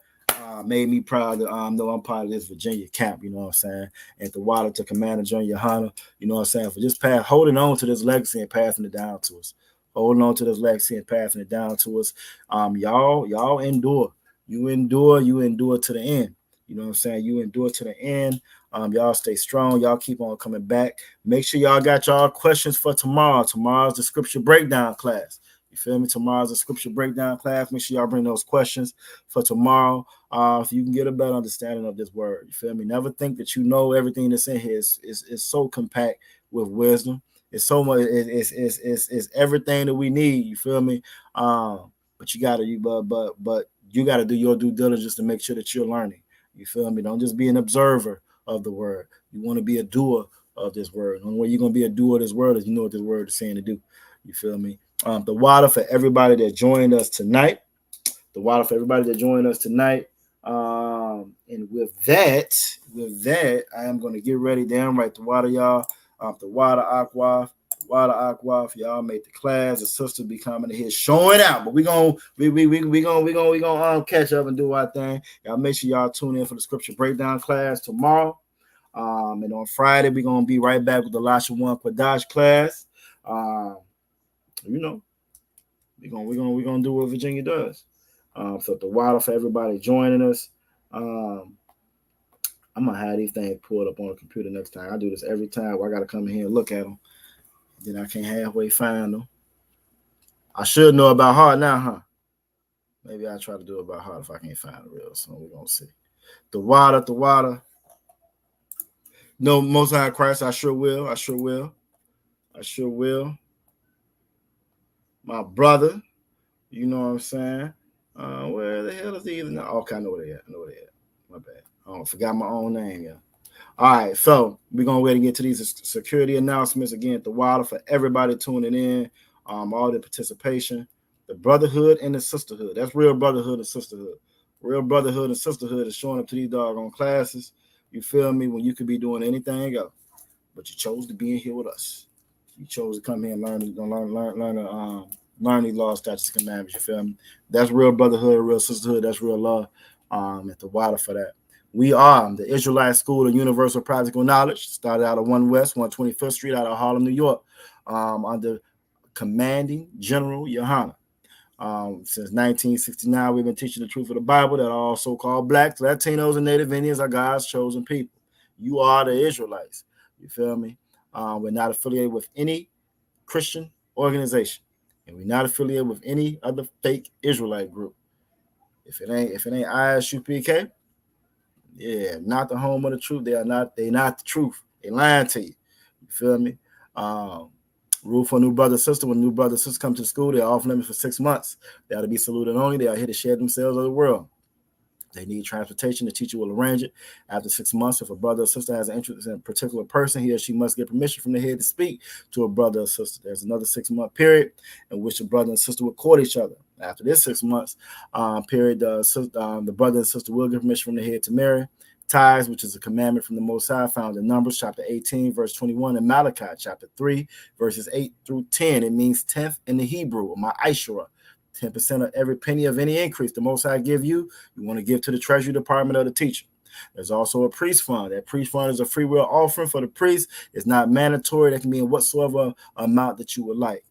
Made me proud to know I'm part of this Virginia camp, you know what I'm saying? And the water to Commander Junior Hunter, you know what I'm saying, for just holding on to this legacy and passing it down to us. Holding on to this legacy and passing it down to us. Y'all endure. You endure to the end. You know what I'm saying? You endure to the end. Y'all stay strong. Y'all keep on coming back. Make sure y'all got y'all questions for tomorrow. Tomorrow's the scripture breakdown class. You feel me? Tomorrow's a scripture breakdown class. Make sure y'all bring those questions for tomorrow, so you can get a better understanding of this word. You feel me? Never think that you know everything that's in here. Is so compact with wisdom. It's so much. It's everything that we need. You feel me? But you gotta do your due diligence to make sure that you're learning. You feel me? Don't just be an observer of the word. You want to be a doer of this word. The only way you're gonna be a doer of this word is you know what this word is saying to do. You feel me? The water for everybody that joined us tonight. And with that, I am going to get ready. Damn right, the water, y'all. The water aqua. Y'all make the class. The sisters be coming in here showing out, but we gonna catch up and do our thing. Y'all make sure y'all tune in for the scripture breakdown class tomorrow. And on Friday we're gonna be right back with the Lasha 1 Quadash class. You know, we're gonna do what Virginia does. So the water for everybody joining us. I'm gonna have these things pulled up on the computer next time. I do this every time where I gotta come in here and look at them. Then I can't halfway find them. I should know about heart now, huh? Maybe I'll try to do it about heart if I can't find it real. So we're gonna see. The water. No, Most High Christ, I sure will. My brother, you know what I'm saying? Where the hell is he even? Okay, I know where they at. My bad. I forgot my own name, yeah. All right, so we're gonna wait to get to these security announcements again at the water for everybody tuning in, all the participation, the brotherhood and the sisterhood. That's real brotherhood and sisterhood. Real brotherhood and sisterhood is showing up to these doggone classes. You feel me? When you could be doing anything else, but you chose to be in here with us. You chose to come here and learn these laws, statutes, and commandments. You feel me? That's real brotherhood, real sisterhood. That's real love. At the water for that. We are the Israelite School of Universal Practical Knowledge. Started out of 1 West, 125th Street, out of Harlem, New York, under Commanding General Yohana. Since 1969, we've been teaching the truth of the Bible that all so-called blacks, Latinos, and Native Indians are God's chosen people. You are the Israelites. You feel me? We're not affiliated with any Christian organization, and we're not affiliated with any other fake Israelite group. If it ain't ISUPK, yeah, not the home of the truth. They're not the truth. They lying to you. You feel me? Rule for new brother sister. When new brother sister come to school, they're off limits for 6 months. They ought to be saluted only. They are here to share themselves of the world. They need transportation. The teacher will arrange it. After 6 months, if a brother or sister has an interest in a particular person, he or she must get permission from the head to speak to a brother or sister. There's another 6-month period in which the brother and sister will court each other. After this 6 months period, the brother and sister will get permission from the head to marry. Tithes, which is a commandment from the Most High, found in Numbers chapter 18, verse 21, and Malachi chapter 3, verses 8 through 10. It means 10th in the Hebrew, or ma'ashara. 10% of every penny of any increase the Most High give you, you want to give to the Treasury Department of the teacher. There's also a priest fund. That priest fund is a free will offering for the priest. It's not mandatory. That can be in whatsoever amount that you would like.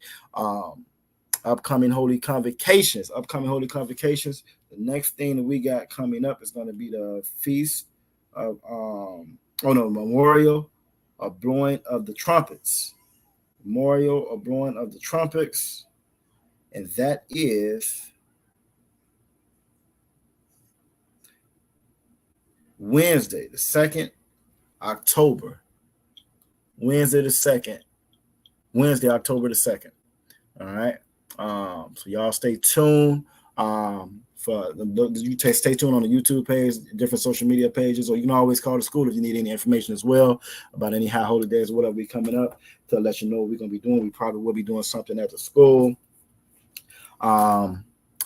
Upcoming holy convocations. The next thing that we got coming up is going to be the feast of memorial of blowing of the trumpets. And that is Wednesday, the 2nd October. Wednesday, October the 2nd. All right. So y'all stay tuned. Stay tuned on the YouTube page, different social media pages, or you can always call the school if you need any information as well about any high holy days or whatever be coming up to let you know what we're gonna be doing. We probably will be doing something at the school.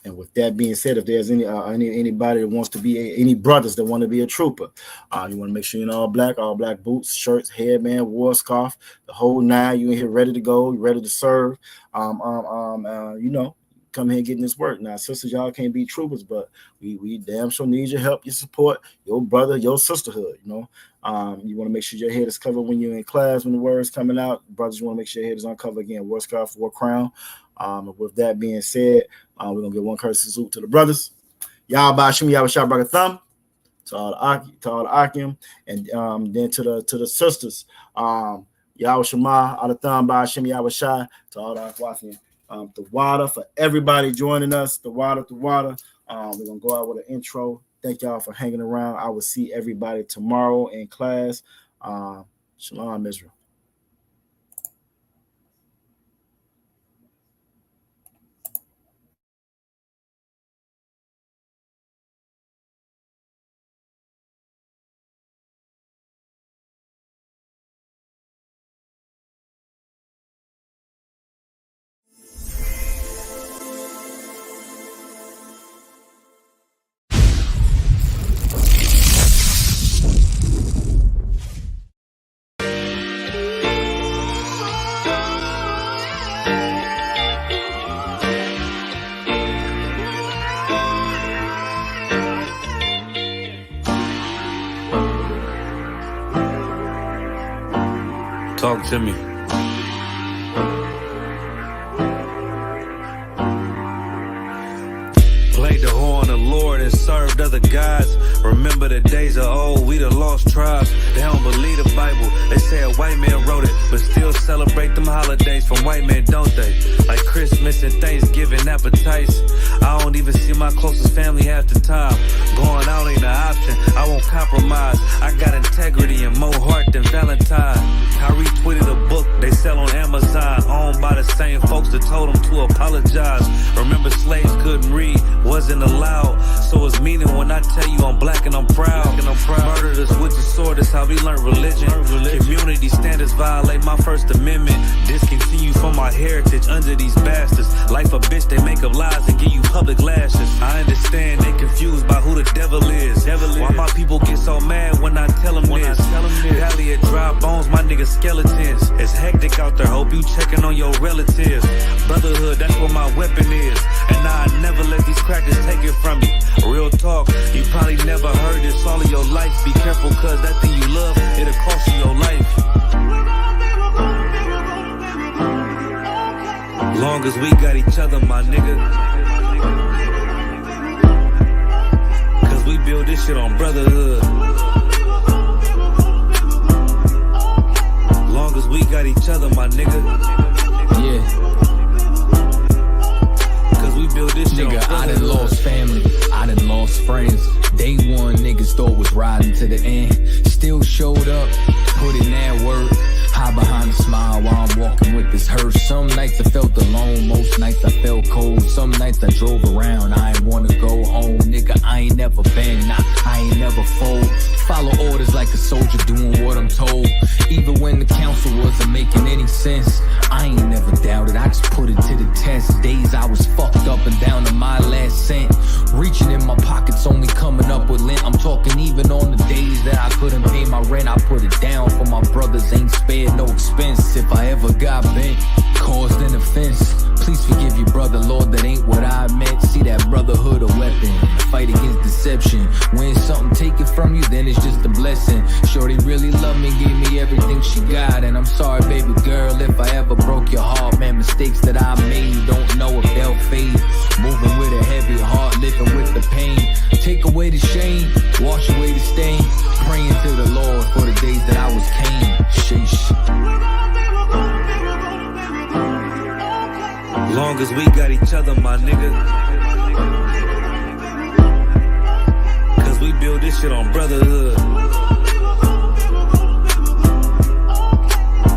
And with that being said, if there's anybody that wants to be any brothers that want to be a trooper, you want to make sure you're in all black boots, shirts, headband, war scarf, the whole nine. You in here ready to go, ready to serve. You know, come here and get in this work. Now, sisters, y'all can't be troopers, but we damn sure need your help, your support, your brother, your sisterhood. You know, you want to make sure your head is covered when you're in class, when the word's coming out. Brothers, you want to make sure your head is uncovered again. War scarf, war crown. With that being said, we're gonna give one courtesy salute to the brothers. Y'all Bashim, y'all shot back a thumb to all the Akim, and then to the sisters. Y'all Shema, all the thumb Bashim, y'all shy to all the Aquafian. The water for everybody joining us. The water. We're gonna go out with an intro. Thank y'all for hanging around. I will see everybody tomorrow in class. Shalom, Israel. Talk to me. Played the horn of Lord and served other gods. Remember the days of old, we the lost tribes. They don't believe the Bible. They say a white man wrote it, but still celebrate them holidays from white men, don't they? Like Christmas and Thanksgiving appetites. I don't even see my closest family half the time. Going out ain't an option, I won't compromise. I got integrity and more heart than Valentine. I retweeted a book they sell on Amazon, owned by the same folks that told them to apologize. Remember slaves couldn't read, wasn't allowed. So it's meaning when I tell you I'm black and I'm proud. Murdered us with the sword, that's how we learned religion. Community standards violate my First Amendment. Discontinue from our heritage under these bastards. Life a bitch, they make up lies and give you public lashes. I understand they confused by who the devil is. Why my people get so mad when I tell them this? Valley of dry bones, my niggas skeletons. It's hectic out there, hope you checking on your relatives. Brotherhood, that's what my weapon is. And I never let these crackers take it from me. Real talk, you probably never heard this all of your life. Be careful, cause that thing you love, it'll cost you your life. Long as we got each other, my nigga. Cause we build this shit on brotherhood. Long as we got each other, my nigga. Yeah. We build this shit nigga, on I done lost family, I done lost friends. Day one, niggas thought was riding to the end. Still showed up, put in that work. Hide behind a smile while I'm walking with this hearse. Some nights I felt alone, most nights I felt cold. Some nights I drove around, I ain't wanna go home. Nigga, I ain't never been, nah, I ain't never fold. Follow orders like a soldier doing what I'm told. Even when the council wasn't making any sense, I ain't never doubted, I just put it to the test. Days I was fucked up and down to my last cent. Reaching in my pockets, only coming up with lint. I'm talking even on the days that I couldn't pay my rent. I put it down for my brothers, ain't spared no expense. If I ever got bent, caused an offense, please forgive you, brother, Lord, that ain't what I meant. See that brotherhood a weapon, fight against deception. When something taken from you, then it's just a blessing. Shorty really loved me, gave me everything she got. And I'm sorry, baby girl, if I ever broke your heart. Man, mistakes that I made, don't know if they'll fade. Moving with a heavy heart, living with the pain. Take away the shame, wash away the stain. Praying to the Lord for the days that I was Cain. Sheesh. Long as we got each other, my nigga. Cause we build this shit on brotherhood.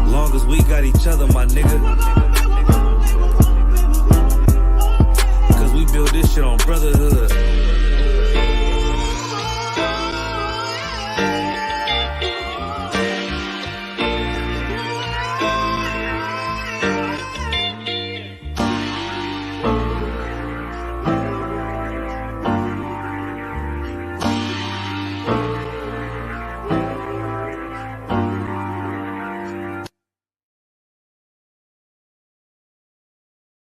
Long as we got each other, my nigga. Cause we build this shit on brotherhood.